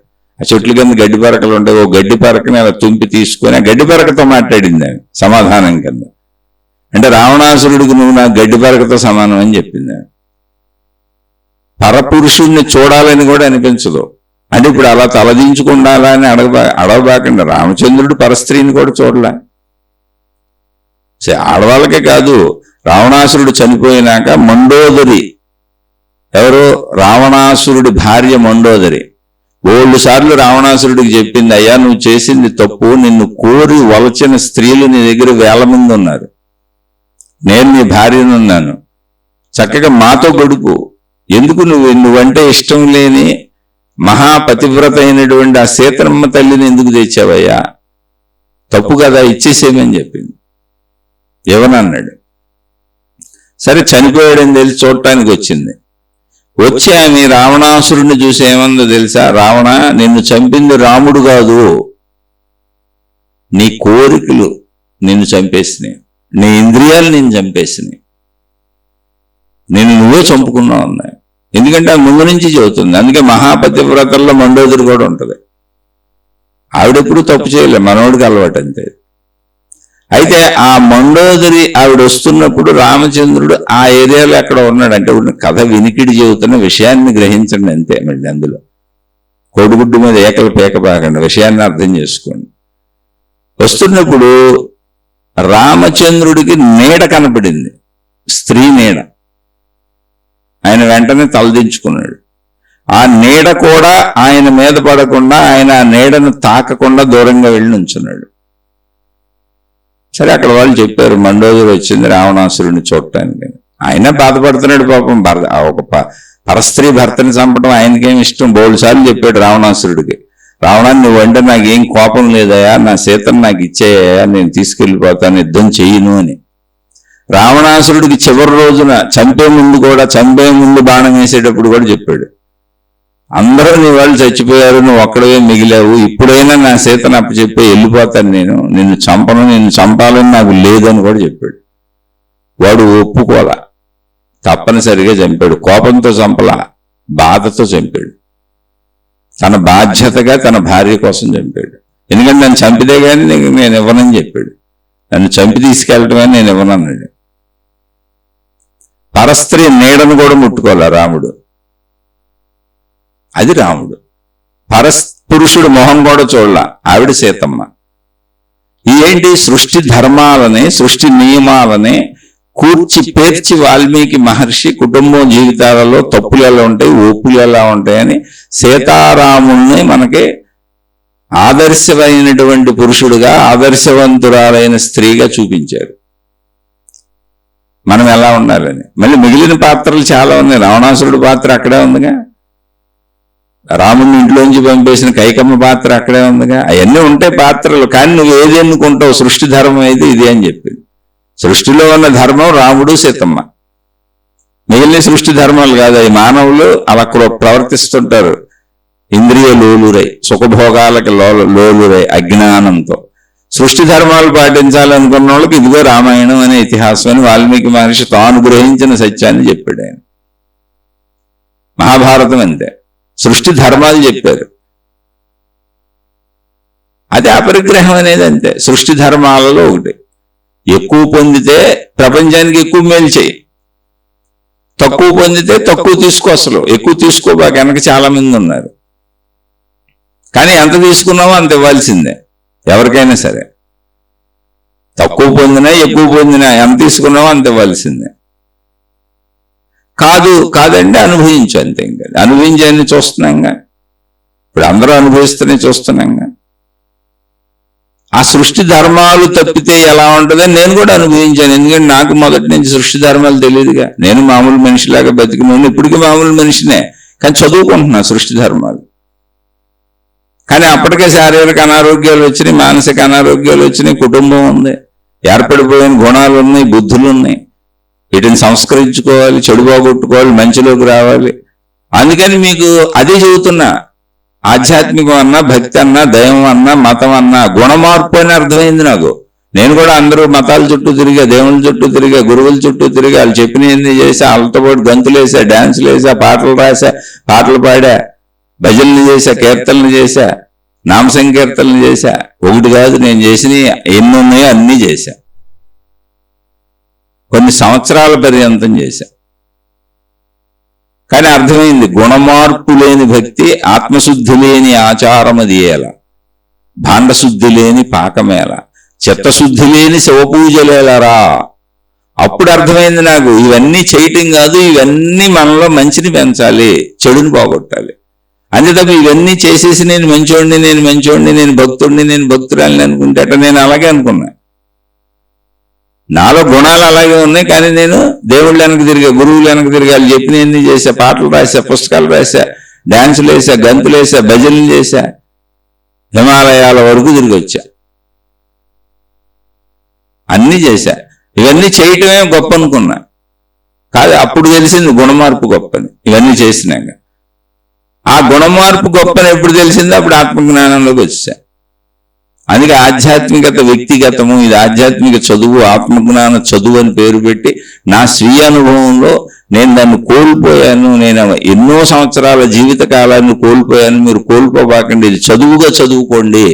ఆ చెట్ల కింద గడ్డి పరకలు ఉంటాయి. ఓ గడ్డి పరకని అలా తుంపి తీసుకొని ఆ గడ్డి పరకతో మాట్లాడింది ఆమె సమాధానం కింద. అంటే రావణాసురుడికి నువ్వు నా గడ్డి పరకతో సమానం అని చెప్పింది. పరపురుషుణ్ణి చూడాలని కూడా అనిపించదు. అంటే ఇప్పుడు అలా తలదించుకుండాలా అని అడగబాకండి. రామచంద్రుడు పరస్త్రీని కూడా చూడలే. ఆడవాళ్ళకే కాదు, రావణాసురుడు చనిపోయినాక మండోదరి, ఎవరు రావణాసురుడి భార్య మండోదరి 7 సార్లు రావణాసురుడికి చెప్పింది, అయ్యా నువ్వు చేసింది తప్పు, నిన్ను కోరి వలచిన స్త్రీలు నీ దగ్గర 1000 మంది ఉన్నారు, నేను నీ భార్యనున్నాను, చక్కగా మాతో గడుపు, ఎందుకు నువ్వంటే ఇష్టం లేని మహాపతివ్రత అయినటువంటి ఆ సీతమ్మ తల్లిని ఎందుకు తెచ్చావయ్యా, తప్పు కదా, ఇచ్చేసేమని చెప్పింది. ఎవనన్నాడు. సరే చనిపోయాడని తెలిసి చూడటానికి వచ్చింది. వచ్చి ఆమె రావణాసురుడిని చూసి ఏమందో తెలుసా, రావణ నిన్ను చంపింది రాముడు కాదు, నీ కోరికలు నిన్ను చంపేసినాయి, నీ ఇంద్రియాలు నిన్ను చంపేసినాయి, నువ్వే చంపుకున్నావు అన్నాయి. ఎందుకంటే ఆ ముందు నుంచి చెబుతుంది. అందుకే మహాపతివ్రతల్లో మండోదరి కూడా ఉంటుంది. ఆవిడెప్పుడు తప్పు చేయలే, మనోడికి అలవాటు అంతే. అయితే ఆ మండోదరి ఆవిడ వస్తున్నప్పుడు రామచంద్రుడు ఆ ఏరియాలో ఎక్కడ ఉన్నాడు అంటే కథ వినికిడి చెబుతున్న విషయాన్ని గ్రహించండి అంతే. మళ్ళీ అందులో కోడిగుడ్డు మీద ఏకలు పేకపాకండి, విషయాన్ని అర్థం చేసుకోండి. వస్తున్నప్పుడు రామచంద్రుడికి నీడ కనపడింది, స్త్రీ నీడ. ఆయన వెంటనే తలదించుకున్నాడు. ఆ నీడ కూడా ఆయన మీద పడకుండా, ఆయన ఆ నీడను తాకకుండా దూరంగా వెళ్ళి నుంచున్నాడు. సరే అక్కడ వాళ్ళు చెప్పారు, మండోదరి వచ్చింది రావణాసురుడిని చూడటానికి. ఆయన బాధపడుతున్నాడు పాపం. ఒక పరస్త్రీ భర్తని చంపడం ఆయనకేం ఇష్టం. 7 సార్లు చెప్పాడు రావణాసురుడికి, రావణాన్ని నువ్వంటే నాకేం కోపం లేదయా, నా సీతను నాకు ఇచ్చేయా, నేను తీసుకెళ్ళిపోతాను, యుద్ధం చెయ్యను అని. రావణాసురుడికి చివరి రోజున చంపే ముందు బాణం వేసేటప్పుడు కూడా చెప్పాడు, అందరూ నీ వాళ్ళు చచ్చిపోయారు, నువ్వు ఒక్కడవే మిగిలావు, ఇప్పుడైనా నా సీతను అప్పచెప్పి వెళ్ళిపోతాను, నిన్ను చంపను, నిన్ను చంపాలని నాకు లేదని కూడా చెప్పాడు. వాడు ఒప్పుకోలా, తప్పనిసరిగా చంపాడు. కోపంతో చంపలా, బాధతో చంపాడు. తన బాధ్యతగా తన భార్య కోసం చంపాడు. ఎందుకంటే నన్ను చంపితే కానీ నేను ఇవ్వనని చెప్పాడు. నన్ను చంపి తీసుకెళ్ళటమే నేను ఇవ్వనన్నాడు. పరస్త్రీ నీడను కూడా ముట్టుకోలే రాముడు. అది రాముడు. పురుషుడు మొహం కూడా చూడలా, ఆవిడ సీతమ్మ. ఏంటి, సృష్టి ధర్మాలని, సృష్టి నియమాలని పేర్చి వాల్మీకి మహర్షి కుటుంబం జీవితాలలో తప్పులు ఎలా ఉంటాయి, ఒప్పులు ఎలా ఉంటాయని సీతారాముల్ని మనకి ఆదర్శమైనటువంటి పురుషుడుగా, ఆదర్శవంతురాలైన స్త్రీగా చూపించారు. మనం ఎలా ఉండాలని. మళ్ళీ మిగిలిన పాత్రలు చాలా ఉన్నాయి. రావణాసురుడి పాత్ర అక్కడే ఉందిగా, రాముడిని ఇంట్లోంచి పంపేసిన కైకమ్మ పాత్ర అక్కడే ఉందిగా, అవన్నీ ఉంటాయి పాత్రలు. కానీ నువ్వు ఏది ఎన్నుకుంటావు, సృష్టి ధర్మం అయితే ఇది అని చెప్పింది. సృష్టిలో ఉన్న ధర్మం రాముడు సీతమ్మ, మిగిలిన సృష్టి ధర్మాలు కాదు. అవి మానవులు అలా ప్రవర్తిస్తుంటారు, ఇంద్రియ లోలురై, సుఖభోగాలకి లోలురై, అజ్ఞానంతో. సృష్టి ధర్మాలు పాటించాలనుకున్న వాళ్ళకి ఇదిగో రామాయణం అనే ఇతిహాసం అని వాల్మీకి మహర్షి తాను గ్రహించిన సత్యాన్ని చెప్పాడు ఆయన. మహాభారతం అంతే, సృష్టి ధర్మాలు చెప్పారు. అది అపరిగ్రహం అనేది అంతే, సృష్టి ధర్మాలలో ఒకటి. ఎక్కువ పొందితే ప్రపంచానికి ఎక్కువ మేలు చేయి, తక్కువ పొందితే తక్కువ తీసుకో. అసలు ఎక్కువ తీసుకోబాక, వెనక చాలా మంది ఉన్నారు. కానీ ఎంత తీసుకున్నావో అంత ఇవ్వాల్సిందే ఎవరికైనా సరే. తక్కువ పొందినా ఎక్కువ పొందినా ఎంత తీసుకున్నావో అంత ఇవ్వాల్సిందే. కాదండి అనుభవించు అంతే. ఇంకా అనుభవించాలని చూస్తున్నాంగా, ఇప్పుడు అందరూ అనుభవిస్తూనే చూస్తున్నాంగా. ఆ సృష్టి ధర్మాలు తప్పితే ఎలా ఉంటుందని నేను కూడా అనుభవించాను. ఎందుకంటే నాకు మొదటి నుంచి సృష్టి ధర్మాలు తెలియదుగా. నేను మామూలు మనిషిలాగా బతికినాను, ఇప్పటికీ మామూలు మనిషినే, కానీ చదువుకుంటున్నా సృష్టి ధర్మాలు. కానీ అప్పటికే శారీరక అనారోగ్యాలు వచ్చినాయి, మానసిక అనారోగ్యాలు వచ్చినాయి, కుటుంబం ఉంది, ఏర్పడిపోయిన గుణాలు ఉన్నాయి, బుద్ధులు ఉన్నాయి. వీటిని సంస్కరించుకోవాలి, చెడు పోగొట్టుకోవాలి, మంచిలోకి రావాలి. అందుకని మీకు అదే చెబుతున్నా. ఆధ్యాత్మికం అన్నా, భక్తి అన్నా, దైవం అన్నా, మతం అన్నా గుణమార్పు అని అర్థమైంది నాకు. నేను కూడా అందరూ మతాల చుట్టూ తిరిగా, దేవుళ్ళ చుట్టూ తిరిగా, గురువుల చుట్టూ తిరిగా, వాళ్ళు చెప్పిన ఏంది చేసా, వాళ్ళతో పాటు గంతులు వేసా, డాన్సులు వేసా, పాటలు రాసా, పాటలు పాడా, భజనలు చేశా, కీర్తనలు చేశా, నామ సంకీర్తనలు చేశా. ఒకటి కాదు, నేను చేసిన ఎన్ని ఉన్నాయో అన్నీ చేశా. కొన్ని సంవత్సరాల పర్యంతం చేశా. కానీ అర్థమైంది, గుణమార్పు లేని భక్తి, ఆత్మశుద్ధి లేని ఆచారమది ఎలా, భాండశుద్ధి లేని పాకమేలా, చిత్తశుద్ధి లేని శివపూజలేలరా. అప్పుడు అర్థమైంది నాకు, ఇవన్నీ చేయటం కాదు, ఇవన్నీ మనలో మంచిని పెంచాలి, చెడుని పోగొట్టాలి. అంతే తప్ప ఇవన్నీ చేసేసి నేను మంచోడిని, నేను భక్తుడిని, నేను భక్తురాలిని అనుకుంటే అట్లా. నేను అలాగే అనుకున్నా. నాలో గుణాలు అలాగే ఉన్నాయి, కానీ నేను దేవుళ్ళ వెనక తిరిగా, గురువులు వెనక తిరిగా, వాళ్ళు చెప్పిన ఎన్ని చేశా, పాటలు రాసా, పుస్తకాలు రాసా, డాన్సులు వేసా, గంతులు వేసా, భజనలు చేశా, హిమాలయాల వరకు తిరిగి వచ్చా, అన్నీ చేశా. ఇవన్నీ చేయటమే గొప్ప అనుకున్నా. కాదు, అప్పుడు తెలిసింది గుణమార్పు గొప్పని. ఇవన్నీ చేసినాక ఆ గుణమార్పు గొప్పని ఎప్పుడు తెలిసిందో అప్పుడు ఆత్మజ్ఞానంలోకి వచ్చా. అందుకే ఆధ్యాత్మికత వ్యక్తిగతము, ఇది ఆధ్యాత్మిక చదువు, ఆత్మజ్ఞాన చదువు అని పేరు పెట్టి నా స్వీయ అనుభవంలో నేను దాన్ని కోల్పోయాను. నేను ఎన్నో సంవత్సరాల జీవిత కాలాన్ని కోల్పోయాను. మీరు కోల్పోబాకండి, ఇది చదువుగా చదువుకోండి.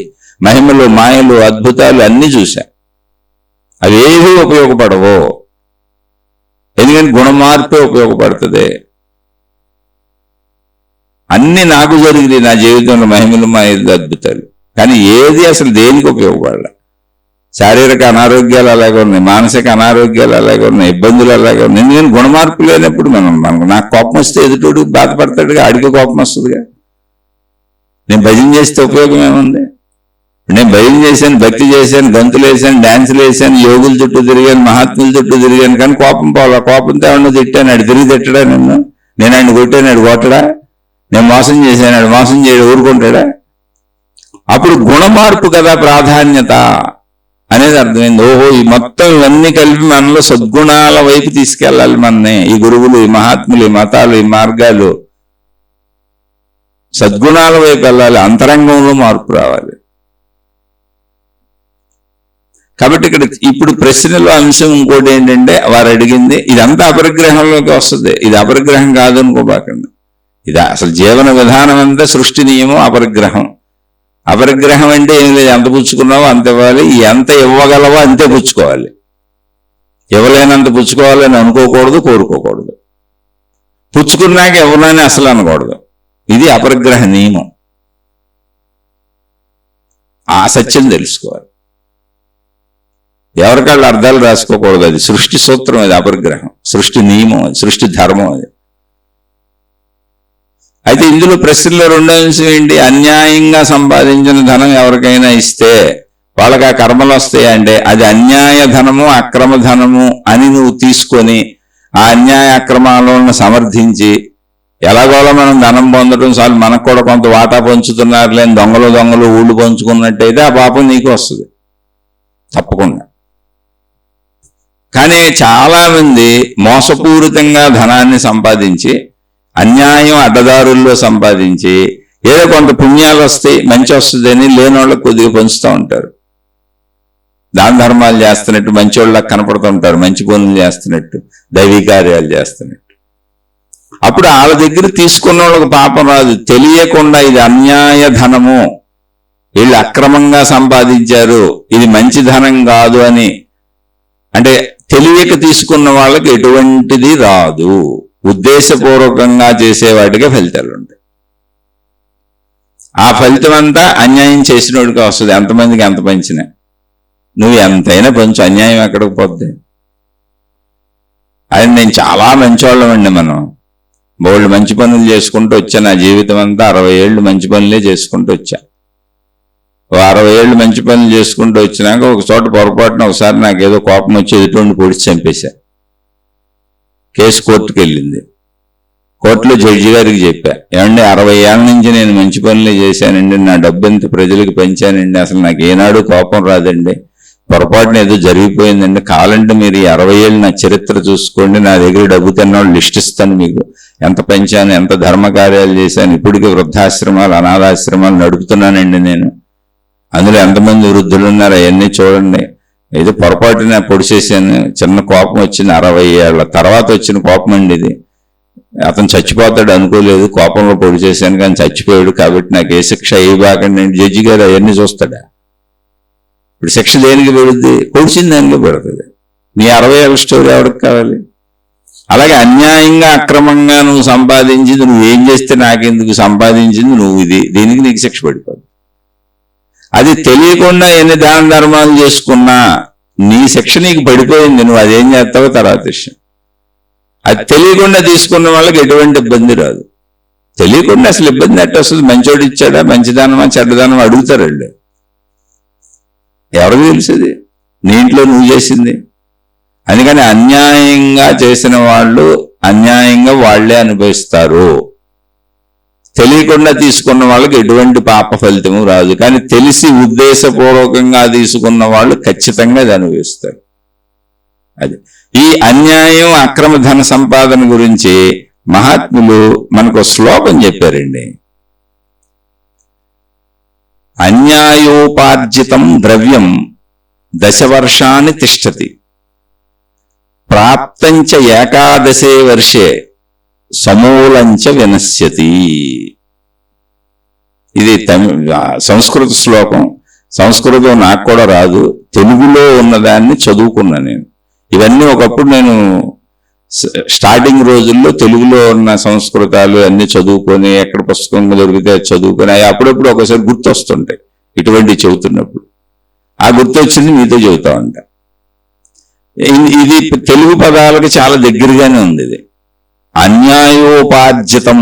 మహిమలు, మాయలు, అద్భుతాలు అన్నీ చూశా. అవేవీ ఉపయోగపడవు, ఎందుకంటే గుణమార్పే ఉపయోగపడుతుంది. అన్ని నాకు జరిగింది నా జీవితంలో, మహిమలు, మాయలు, అద్భుతాలు. కానీ ఏది అసలు దేనికి ఉపయోగపడాలి? శారీరక అనారోగ్యాలు అలాగే ఉన్నాయి, మానసిక అనారోగ్యాలు అలాగే ఉన్నాయి, ఇబ్బందులు అలాగే ఉన్నాయి. ఎందుకని గుణమార్పు లేనప్పుడు నాకు కోపం వస్తే ఎదుటోడు బాధపడతాడుగా, ఆడికి కోపం వస్తుందిగా. నేను భజన చేస్తే ఉపయోగం ఏముంది? నేను భజన చేశాను, భక్తి చేశాను, గంతులు వేసాను, డాన్సులు వేసాను, యోగుల చుట్టూ తిరిగాను, మహాత్ముల చుట్టూ తిరిగాను, కానీ కోపం పోవాలా. కోపంతో ఎవరినో తిట్టాను, ఆడు తిరిగి తిట్టడా నన్ను? నేను ఆయన కొట్టాను, ఆడు కొట్టడా? నేను మోసం చేశాను, ఆడు మోసం చేయడు, ఊరుకుంటాడా? అప్పుడు గుణమార్పు కదా ప్రాధాన్యత అనేది అర్థమైంది. ఓహో, ఈ మొత్తం ఇవన్నీ కలిపి మనలో సద్గుణాల వైపు తీసుకెళ్ళాలి మనని. ఈ గురువులు, ఈ మహాత్ములు, ఈ మతాలు, ఈ మార్గాలు సద్గుణాల వైపు వెళ్ళాలి, అంతరంగంలో మార్పు రావాలి. కాబట్టి ఇప్పుడు ప్రశ్నలో అంశం ఇంకోటి ఏంటంటే, వారు అడిగింది ఇదంతా అపరిగ్రహంలోకి వస్తుంది. ఇది అపరిగ్రహం కాదనుకోబాకండి. ఇది అసలు జీవన విధానం అంతా సృష్టి నియమం, అపరిగ్రహం. అపరిగ్రహం అంటే ఏం లేదు, ఎంత పుచ్చుకున్నావో అంత ఇవ్వాలి, ఎంత ఇవ్వగలవో అంతే పుచ్చుకోవాలి. ఇవ్వలేనంత పుచ్చుకోవాలని అనుకోకూడదు, కోరుకోకూడదు. పుచ్చుకున్నాక ఎవరినని అసలు అనకూడదు. ఇది అపరిగ్రహ నియమం. ఆ సత్యం తెలుసుకోవాలి. ఎవరికాళ్ళు అర్థాలు రాసుకోకూడదు. అది సృష్టి సూత్రం, అది అపరిగ్రహం, సృష్టి నియమం, అది సృష్టి ధర్మం. అది అయితే ఇందులో ప్రశ్నలో రెండో అంశం ఏంటి? అన్యాయంగా సంపాదించిన ధనం ఎవరికైనా ఇస్తే వాళ్ళకి ఆ కర్మలు వస్తాయంటే అది అన్యాయ ధనము, అక్రమ ధనము అని నువ్వు తీసుకొని ఆ అన్యాయ అక్రమాలను సమర్థించి ఎలాగోలా మనం ధనం పొందడం చాలు, మనకు కూడా కొంత వాటా పంచుతున్నారు లేని దొంగలు ఊళ్ళు పంచుకున్నట్టయితే ఆ పాపం నీకు వస్తుంది తప్పకుండా. కానీ చాలా మంది మోసపూరితంగా ధనాన్ని సంపాదించి, అన్యాయం అడ్డదారుల్లో సంపాదించి ఏదో కొంత పుణ్యాలు వస్తాయి, మంచి వస్తుందని లేనోళ్ళకి కొద్దిగా పంచుతూ ఉంటారు. దాన ధర్మాలు చేస్తున్నట్టు, మంచోళ్ళకి కనపడుతూ ఉంటారు, మంచి పనులు చేస్తున్నట్టు, దైవీ కార్యాలు చేస్తున్నట్టు. అప్పుడు వాళ్ళ దగ్గర తీసుకున్న వాళ్ళకి పాపం రాదు. తెలియకుండా ఇది అన్యాయ ధనము, వీళ్ళు అక్రమంగా సంపాదించారు, ఇది మంచి ధనం కాదు అని అంటే తెలియక తీసుకున్న వాళ్ళకి ఎటువంటిది రాదు. ఉద్దేశపూర్వకంగా చేసే వాటికే ఫలితాలు ఉంటాయి. ఆ ఫలితం అంతా అన్యాయం చేసినోడికి వస్తుంది. ఎంతమందికి ఎంత పంచినా, నువ్వు ఎంతైనా పంచు, అన్యాయం ఎక్కడికి పోద్ది? అది నేను చాలా మంచివాళ్ళమండి. మనం బోల్డ్ మంచి పనులు చేసుకుంటూ వచ్చా. నా జీవితం అంతా 60 ఏళ్ళు మంచి పనులే చేసుకుంటూ వచ్చా. 60 ఏళ్ళు మంచి పనులు చేసుకుంటూ వచ్చినాక ఒక చోట పొరపాటున ఒకసారి నాకు ఏదో కోపం వచ్చి ఎదుటి పొడిచి చంపేశా. కేసు కోర్టుకు వెళ్ళింది. కోర్టులో జడ్జి గారికి చెప్పా, ఏమండి 60 ఏళ్ళ నుంచి నేను మంచి పనులే చేశానండి, నా డబ్బు ఎంత ప్రజలకు పంచానండి, అసలు నాకు ఏనాడు కోపం రాదండి, పొరపాటున ఏదో జరిగిపోయిందండి, కావాలంటే మీరు ఈ 60 ఏళ్ళు నా చరిత్ర చూసుకోండి, నా దగ్గర డబ్బు తిన్నవాళ్ళు లిస్ట్ ఇస్తాను మీకు, ఎంత పెంచాను, ఎంత ధర్మకార్యాలు చేశాను, ఇప్పటికీ వృద్ధాశ్రమాలు అనాథాశ్రమాలు నడుపుతున్నానండి నేను, అందులో ఎంతమంది వృద్ధులు ఉన్నారు అవన్నీ చూడండి. ఏదో పొరపాటున పొడిచేసాను, చిన్న కోపం వచ్చింది, 60 ఏళ్ల తర్వాత వచ్చిన కోపం అండి ఇది. అతను చచ్చిపోతాడు అనుకోలేదు, కోపంలో పొడి చేశాను కానీ చచ్చిపోయాడు, కాబట్టి నాకు ఏ శిక్ష ఇవ్వకండి. జడ్జి గారు అవన్నీ చూస్తాడా? ఇప్పుడు శిక్ష దేనికి పెడుద్ది? పొడిచిన దానికి పెడుతుంది. నీ 60 ఏళ్ళ స్టోరీ ఎవరికి కావాలి? అలాగే అన్యాయంగా అక్రమంగా నువ్వు సంపాదించింది, నువ్వేం చేస్తే నాకెందుకు, సంపాదించింది నువ్వు, దీనికి నీకు శిక్ష పడిపోదు. అది తెలియకుండా ఎన్ని దాన ధర్మాలు చేసుకున్నా నీ శిక్ష నీకు పడిపోయింది, నువ్వు అదేం చేస్తావో తర్వాత విషయం. అది తెలియకుండా తీసుకున్న వాళ్ళకి ఎటువంటి ఇబ్బంది రాదు. తెలియకుండా అసలు ఇబ్బంది ఎట్ట వస్తుంది? మంచోడు ఇచ్చాడా, మంచిదానమా చెడ్డదానమా అడుగుతారండి. ఎవరికి తెలిసేది? నీ ఇంట్లో నువ్వు చేసింది. అందుకని అన్యాయంగా చేసిన వాళ్ళు అన్యాయంగా వాళ్లే అనుభవిస్తారు. తెలియకుండా తీసుకున్న వాళ్ళకి ఎటువంటి పాప ఫలితము రాదు. కానీ తెలిసి ఉద్దేశపూర్వకంగా తీసుకున్న వాళ్ళు ఖచ్చితంగా అది అనుభవిస్తారు. అది ఈ అన్యాయం అక్రమ ధన సంపాదన గురించి మహాత్ములు మనకు శ్లోకం చెప్పారండి. అన్యాయోపార్జితం ద్రవ్యం 10 వర్షాన్ని తిష్టతి, ప్రాప్తంచ ఏకాదశే వర్షే సమూలంచ వినశ్యతి. ఇది సంస్కృత శ్లోకం. సంస్కృతం నాకు కూడా రాదు, తెలుగులో ఉన్నదాన్ని చదువుకున్నా నేను. ఇవన్నీ ఒకప్పుడు నేను స్టార్టింగ్ రోజుల్లో తెలుగులో ఉన్న సంస్కృతాలు అన్ని చదువుకొని, ఎక్కడ పుస్తకం దొరికితే చదువుకొని అవి అప్పుడప్పుడు ఒకసారి గుర్తొస్తుంటాయి ఇటువంటి చెబుతున్నప్పుడు. ఆ గుర్తొచ్చింది మీతో చెబుతా ఉంటా. ఇది తెలుగు పదాలకు చాలా దగ్గరగానే ఉంది. ఇది అన్యాయోపార్జితం.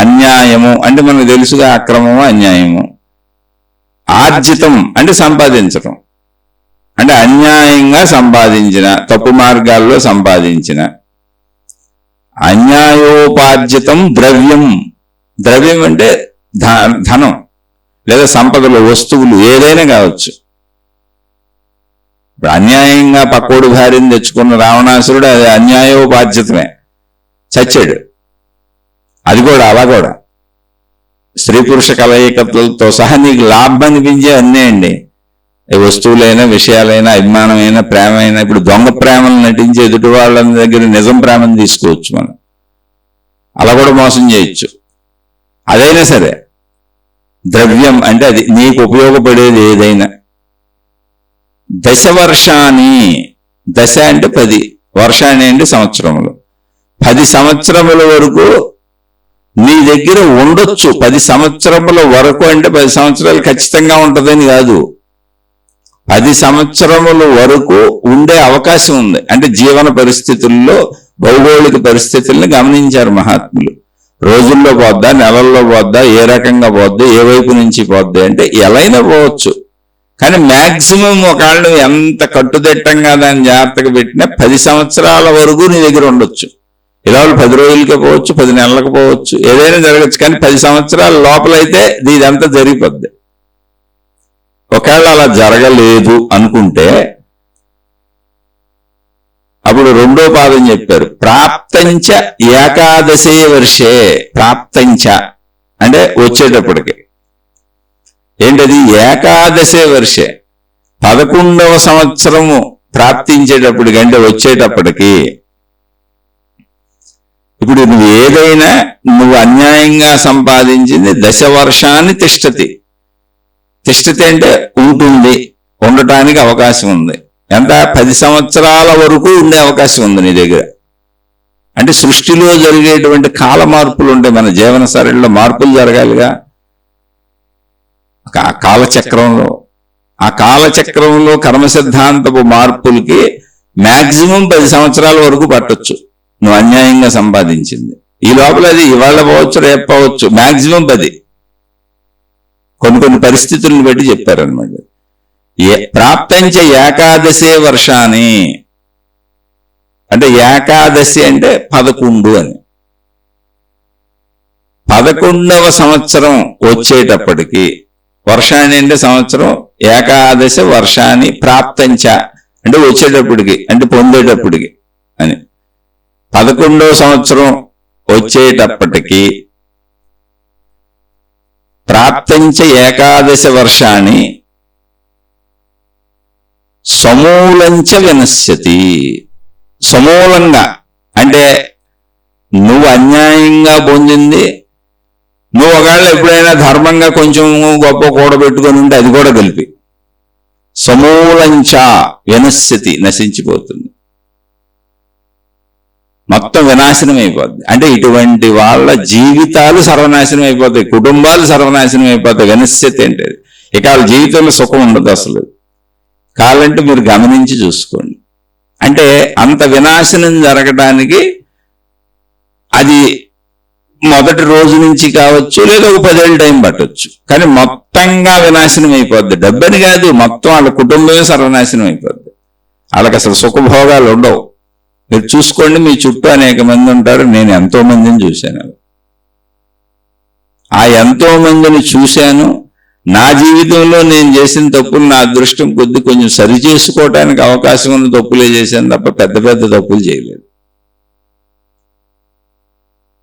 అన్యాయము అంటే మనకు తెలుసుగా అక్రమము అన్యాయము. ఆర్జితం అంటే సంపాదించటం, అంటే అన్యాయంగా సంపాదించిన, తప్పు మార్గాల్లో సంపాదించిన. అన్యాయోపార్జితం ద్రవ్యం. ద్రవ్యం అంటే ధనం లేదా సంపదలు, వస్తువులు ఏదైనా కావచ్చు. ఇప్పుడు అన్యాయంగా పక్కోడు భార్యను తెచ్చుకున్న రావణాసురుడు అది అన్యాయోపార్జితమే, చచ్చాడు. అది కూడా అలా కూడా స్త్రీ పురుష కలయికలతో సహా నీకు లాభం అనిపించే అన్నీ అండి. వస్తువులైనా విషయాలైనా అభిమానమైనా ప్రేమైనా. ఇప్పుడు దొంగ ప్రేమలు నటించి ఎదుటి వాళ్ళ దగ్గర నిజం ప్రేమను తీసుకోవచ్చు మనం, అలా కూడా మోసం చేయొచ్చు. అదైనా సరే ద్రవ్యం అంటే అది నీకు ఉపయోగపడేది ఏదైనా. 10 వర్షాన్ని, దశ అంటే 10, వర్షాన్ని అంటే సంవత్సరములు. 10 సంవత్సరముల వరకు నీ దగ్గర ఉండొచ్చు. 10 సంవత్సరముల వరకు అంటే 10 సంవత్సరాలు ఖచ్చితంగా ఉంటుందని కాదు, 10 సంవత్సరముల వరకు ఉండే అవకాశం ఉంది. అంటే జీవన పరిస్థితుల్లో భౌగోళిక పరిస్థితుల్ని గమనించారు మహాత్ములు. రోజుల్లో పోద్దా, నెలల్లో పోద్దా, ఏ రకంగా పోద్దా, ఏ వైపు నుంచి పోద్దా అంటే ఎలాగైనా పోవచ్చు. కానీ మ్యాక్సిమం ఒకవేళ నువ్వు ఎంత కట్టుదిట్టంగా దాన్ని జాగ్రత్తగా పెట్టినా 10 సంవత్సరాల వరకు నీ దగ్గర ఉండొచ్చు. ఇలా 10 రోజులకే పోవచ్చు, 10 నెలలకు పోవచ్చు, ఏదైనా జరగచ్చు. కానీ 10 సంవత్సరాల లోపలైతే ఇదంతా జరిగిపోద్ది. ఒకవేళ అలా జరగలేదు అనుకుంటే అప్పుడు 2వ పాదం చెప్పారు, ప్రాప్తంచ ఏకాదశే వర్షే. ప్రాప్తంచ అంటే వచ్చేటప్పటికి ఏంటది? ఏకాదశే వర్షే, 11వ సంవత్సరము ప్రాప్తించేటప్పటికి అంటే వచ్చేటప్పటికి. ఇప్పుడు నువ్వు ఏదైనా నువ్వు అన్యాయంగా సంపాదించింది 10 వర్షాన్ని తిష్టతి. తిష్టతి అంటే ఉంటుంది, ఉండటానికి అవకాశం ఉంది. ఎంత? 10 సంవత్సరాల వరకు ఉండే అవకాశం ఉంది నీ దగ్గర. అంటే సృష్టిలో జరిగేటువంటి కాల మార్పులు ఉంటాయి, మన జీవన శైలిలో మార్పులు జరగాలిగా. కాలచక్రంలో, ఆ కాలచక్రంలో కర్మ సిద్ధాంతపు మార్పులకి మ్యాక్సిమం 10 సంవత్సరాల వరకు పట్టొచ్చు నువ్వు అన్యాయంగా సంపాదించింది. ఈ లోపల అది ఇవాళ పోవచ్చు, రేపు పోవచ్చు, మ్యాక్సిమం 10. కొన్ని పరిస్థితులను బట్టి చెప్పారనమాట. ప్రాప్తంచ ఏకాదశే వర్షాన్ని అంటే ఏకాదశి అంటే 11 అని. 11వ సంవత్సరం వచ్చేటప్పటికి, వర్షాన్ని అంటే సంవత్సరం, ఏకాదశ వర్షాన్ని ప్రాప్తంచ అంటే వచ్చేటప్పటికి, అంటే పొందేటప్పటికి అని. 11వ సంవత్సరం వచ్చేటప్పటికి ప్రాప్తంచ ఏకాదశ వర్షాన్ని సమూలంచ వినశ్యతి. సమూలంగా అంటే నువ్వు అన్యాయంగా పొందింది, నువ్వు ఒకవేళ ఎప్పుడైనా ధర్మంగా కొంచెం గొప్ప కూడబెట్టుకొని ఉంటే అది కూడా కలిపి సమూలంచ వినశ్యతి, నశించిపోతుంది, మొత్తం వినాశనం అయిపోద్ది. అంటే ఇటువంటి వాళ్ళ జీవితాలు సర్వనాశనం అయిపోతాయి, కుటుంబాలు సర్వనాశనం అయిపోతాయి. వినశ్యతి అంటే ఇక వాళ్ళ జీవితంలో సుఖం ఉండదు అసలు. కావాలంటే మీరు గమనించి చూసుకోండి. అంటే అంత వినాశనం జరగడానికి అది మొదటి రోజు నుంచి కావచ్చు, లేదా ఒక 10 ఏళ్ళ టైం పట్టవచ్చు, కానీ మొత్తంగా వినాశనం అయిపోద్ది. డబ్బని కాదు, మొత్తం వాళ్ళ కుటుంబమే సర్వనాశనం అయిపోద్ది. వాళ్ళకి అసలు సుఖభోగాలు ఉండవు. మీరు చూసుకోండి, మీ చుట్టూ అనేక మంది ఉంటారు. నేను ఎంతో మందిని చూశాను. ఆ ఎంతో మందిని చూశాను. నా జీవితంలో నేను చేసిన తప్పులు నా అదృష్టం కొద్ది కొంచెం సరి చేసుకోవటానికి అవకాశం ఉన్న తప్పులే చేశాను తప్ప పెద్ద పెద్ద తప్పులు చేయలేదు.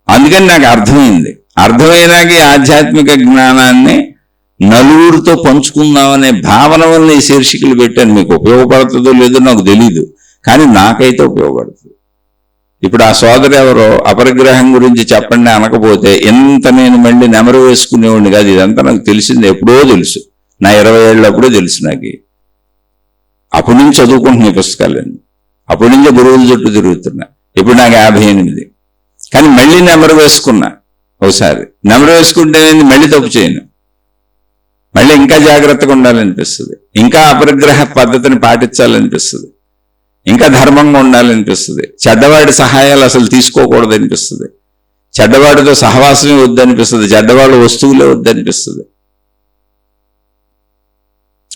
అందుకని నాకు అర్థమైంది. అర్థమైనాక ఈ ఆధ్యాత్మిక జ్ఞానాన్ని నలుగురితో పంచుకుందామనే భావన వల్ల ఈ శీర్షికలు పెట్టాను. మీకు ఉపయోగపడుతుందో లేదో నాకు తెలీదు, కానీ నాకైతే ఉపయోగపడుతుంది. ఇప్పుడు ఆ సోదరు ఎవరో అపరిగ్రహం గురించి చెప్పండి అనకపోతే ఎంత నేను మళ్ళీ నెమరు వేసుకునేవాడిని కాదు. ఇదంతా నాకు తెలిసింది, ఎప్పుడో తెలుసు. నా 20 ఏళ్ళప్పుడే తెలుసు నాకు. అప్పటి నుంచి చదువుకుంటున్నా ఈ పుస్తకాలన్నీ, అప్పటి నుంచే గురువుల చుట్టూ తిరుగుతున్నా. ఇప్పుడు నాకు 58. కానీ మళ్ళీ నెమరు వేసుకున్నా. ఒకసారి నెమరు వేసుకుంటే మళ్ళీ తప్పు చేయను, మళ్ళీ ఇంకా జాగ్రత్తగా ఉండాలనిపిస్తుంది, ఇంకా అపరిగ్రహ పద్ధతిని పాటించాలనిపిస్తుంది, ఇంకా ధర్మంగా ఉండాలనిపిస్తుంది. చెడ్డవాడి సహాయాలు అసలు తీసుకోకూడదు అనిపిస్తుంది, చెడ్డవాడితో సహవాసమే వద్దనిపిస్తుంది, చెడ్డవాళ్ళ వస్తువులే వద్దనిపిస్తుంది.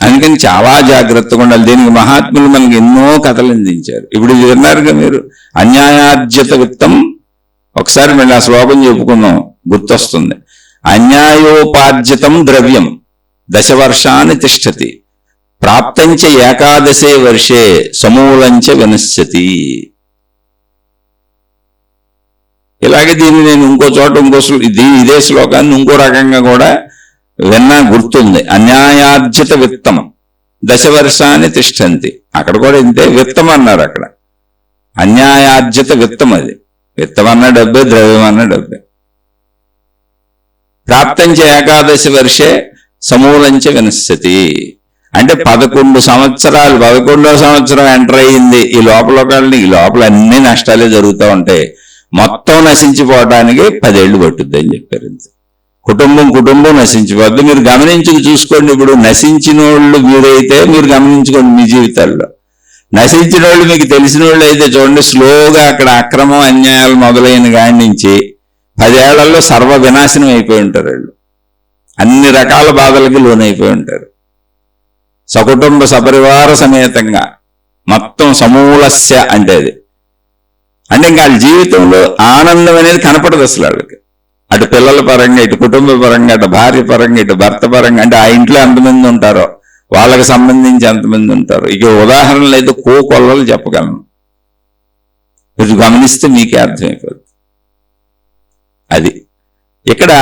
అందుకని చాలా జాగ్రత్తగా ఉండాలి. దీనికి మహాత్ములు మనకి ఎన్నో కథలు అందించారు. ఇప్పుడు ఇది విన్నారుగా మీరు, అన్యాయార్జిత విత్తం. ఒకసారి మళ్ళీ ఆ శ్లోకం చెప్పుకుందాం, గుర్తొస్తుంది. అన్యాయోపార్జితం ద్రవ్యం దశవర్షాన్ని తిష్టతి, ప్రాప్తంచ ఏకాదశే వర్షే సమూలంచ వినశ్యతి. ఇలాగే దీన్ని నేను ఇంకో చోట ఇదే శ్లోకాన్ని ఇంకో రకంగా కూడా విన్నా, గుర్తుంది. అన్యాయార్జిత విత్తం దశవర్షాన్ని తిష్టంతి. అక్కడ కూడా ఇంతే, విత్తం అన్నారు అక్కడ. అన్యాయార్జిత విత్తం, అది విత్తం అన్న డబ్బే, ద్రవ్యం అన్న డబ్బే. ప్రాప్తంచ ఏకాదశి వర్షే సమూలంచ వినశ్యతి. అంటే 11 సంవత్సరాలు, 11వ సంవత్సరం ఎంటర్ అయ్యింది. ఈ లోపల అన్ని నష్టాలే జరుగుతూ ఉంటాయి. మొత్తం నశించిపోవడానికి 10 ఏళ్ళు పట్టుద్ది అని చెప్పారు. కుటుంబం నశించిపోద్ది. మీరు గమనించుకు చూసుకోండి. ఇప్పుడు నశించిన వాళ్ళు మీరైతే మీరు గమనించుకోండి, మీ జీవితాల్లో నశించిన వాళ్ళు మీకు తెలిసిన వాళ్ళు అయితే చూడండి, స్లోగా అక్కడ అక్రమం అన్యాయాలు మొదలైన కాడి నుంచి 10 ఏళ్లలో సర్వ వినాశనం అయిపోయి ఉంటారు. వాళ్ళు అన్ని రకాల బాధలకి లోనైపోయి ఉంటారు. సకుటుంబ సపరివార సమేతంగా మొత్తం సమూలస్య అంటే అది. అంటే ఇంకా వాళ్ళ జీవితంలో ఆనందం అనేది కనపడదు అసలు వాళ్ళకి. అటు పిల్లల పరంగా, ఇటు కుటుంబ పరంగా, అటు భార్య పరంగా, ఇటు భర్త పరంగా. అంటే ఆ ఇంట్లో ఎంతమంది ఉంటారో వాళ్ళకి సంబంధించి ఎంతమంది ఉంటారు. ఇక ఉదాహరణలు అయితే కోకొల్లలు చెప్పగలను, మీరు గమనిస్తే మీకే అర్థమైపోతుంది. అది ఇక్కడ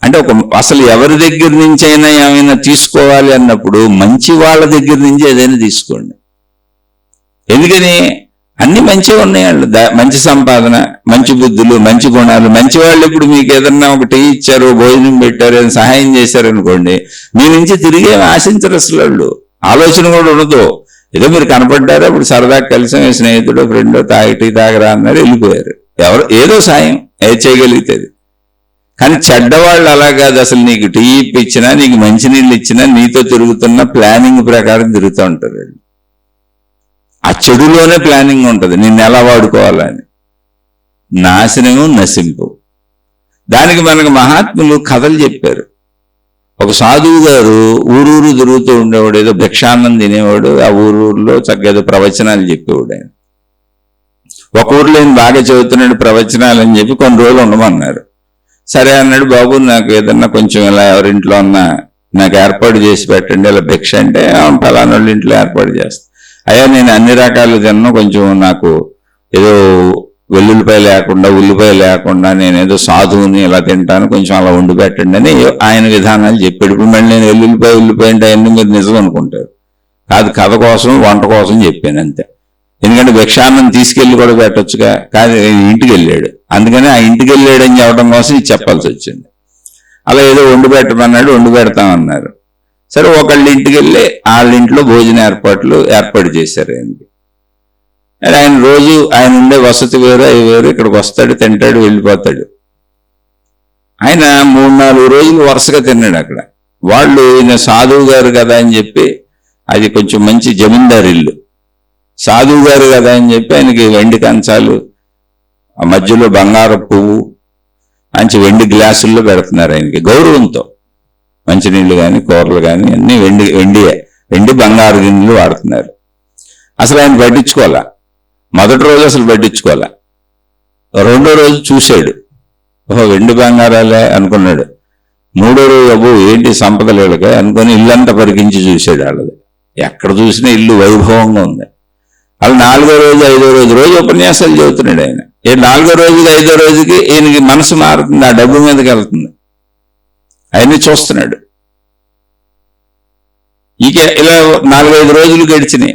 అంటే అసలు ఎవరి దగ్గర నుంచి అయినా ఏమైనా తీసుకోవాలి అన్నప్పుడు మంచి వాళ్ళ దగ్గర నుంచి ఏదైనా తీసుకోండి. ఎందుకని అన్ని మంచిగా ఉన్నాయి. వాళ్ళు మంచి సంపాదన, మంచి బుద్ధులు, మంచి గుణాలు, మంచి వాళ్ళు. ఇప్పుడు మీకు ఏదన్నా ఒక టీ ఇచ్చారు, భోజనం పెట్టారు, ఏదైనా సహాయం చేశారు అనుకోండి, మీ నుంచి తిరిగి ఆశించరు అసలు. వాళ్ళు ఆలోచన కూడా ఉండదు. ఏదో మీరు కనపడ్డారో ఇప్పుడు సరదాగా కలిసి స్నేహితుడు ఫ్రెండ్ టీ తాగరా అన్నారు, వెళ్ళిపోయారు. ఎవరు ఏదో సాయం ఏది చేయగలిగితే. కానీ చెడ్డవాళ్ళు అలా కాదు. అసలు నీకు టీ ఇచ్చినా, నీకు మంచినీళ్ళు ఇచ్చినా, నీతో తిరుగుతున్న ప్లానింగ్ ప్రకారం తిరుగుతూ ఉంటారు. ఆ చెడులోనే ప్లానింగ్ ఉంటుంది, నిన్ను ఎలా వాడుకోవాలని. నాశనము నశింపు. దానికి మనకు మహాత్ములు కథలు చెప్పారు. ఒక సాధువు గారు ఊరూరు తిరుగుతూ ఉండేవాడు, ఏదో భిక్షాన్నం తినేవాడు. ఆ ఊరూరులో చక్కగా ఏదో ప్రవచనాలు చెప్పేవాడు ఆయన. ఒక ఊర్లో ఆయన బాగా చదువుతున్నాడు ప్రవచనాలు అని చెప్పి కొన్ని రోజులు ఉండమన్నారు. సరే అన్నాడు. బాబు నాకు ఏదన్నా కొంచెం ఇలా ఎవరింట్లో ఉన్న నాకు ఏర్పాటు చేసి పెట్టండి ఇలా భిక్ష అంటే ఫలానా వాళ్ళ ఇంట్లో ఏర్పాటు చేస్తా. అయ్యా నేను అన్ని రకాలు తిన్నా, కొంచెం నాకు ఏదో వెల్లుల్లిపాయ లేకుండా ఉల్లిపాయ లేకుండా నేను ఏదో సాధువుని ఇలా తింటాను, కొంచెం అలా వండి పెట్టండి అని ఆయన విధానాలు చెప్పాడు. ఇప్పుడు మళ్ళీ నేను ఉల్లిపాయ అంటే అవన్నీ మీరు నిజం అనుకుంటారు. కాదు, కథ కోసం వంట కోసం చెప్పాను అంతే. ఎందుకంటే భిక్షాన్నం తీసుకెళ్ళి కూడా పెట్టొచ్చుగా, కాదు ఇంటికి వెళ్ళాడు, అందుకని ఆ ఇంటికి వెళ్ళాడని చెప్పడం కోసం ఇది చెప్పాల్సి వచ్చింది. అలా ఏదో వండి పెట్టమన్నాడు, వండి పెడతామన్నారు. సరే ఒకళ్ళ ఇంటికి వెళ్ళి వాళ్ళ ఇంట్లో భోజన ఏర్పాటు చేశారు ఆయనకి. ఆయన రోజు ఆయన ఉండే వసతి వేరు అవి వేరు, ఇక్కడికి వస్తాడు, తింటాడు, వెళ్ళిపోతాడు. ఆయన 3-4 రోజులు వరుసగా తిన్నాడు అక్కడ. వాళ్ళు ఈయన సాధువు గారు కదా అని చెప్పి, అది కొంచెం మంచి జమీందారు ఇల్లు, సాధువు గారు కదా అని చెప్పి ఆయనకి వెండి కంచాలు, ఆ మధ్యలో బంగారు పువ్వు, మంచి వెండి గ్లాసుల్లో పెడుతున్నారు ఆయనకి గౌరవంతో. మంచినీళ్ళు కానీ కూరలు కానీ అన్నీ వెండి బంగారు గిన్నెలు వాడుతున్నారు. అసలు ఆయన పట్టించుకోవాలా, మొదటి రోజు అసలు పట్టించుకోవాలా. రెండో రోజు చూశాడు, ఓహో వెండి బంగారాలే అనుకున్నాడు. మూడో రోజు అబ్బో ఏంటి సంపద లేళ్ళకే అనుకుని ఇల్లంతా పరికించి చూశాడు. వాళ్ళది ఎక్కడ చూసినా ఇల్లు వైభవంగా ఉంది. అలా 4వ రోజు 5వ రోజు ఉపన్యాసాలు చెబుతున్నాడు ఆయన. 4వ రోజుకి 5వ రోజుకి ఈయనకి మనసు మారుతుంది, ఆ డబ్బు మీదకి వెళ్తుంది. ఆయన్ని చూస్తున్నాడు. ఇక ఇలా 4-5 రోజులు గడిచినాయి,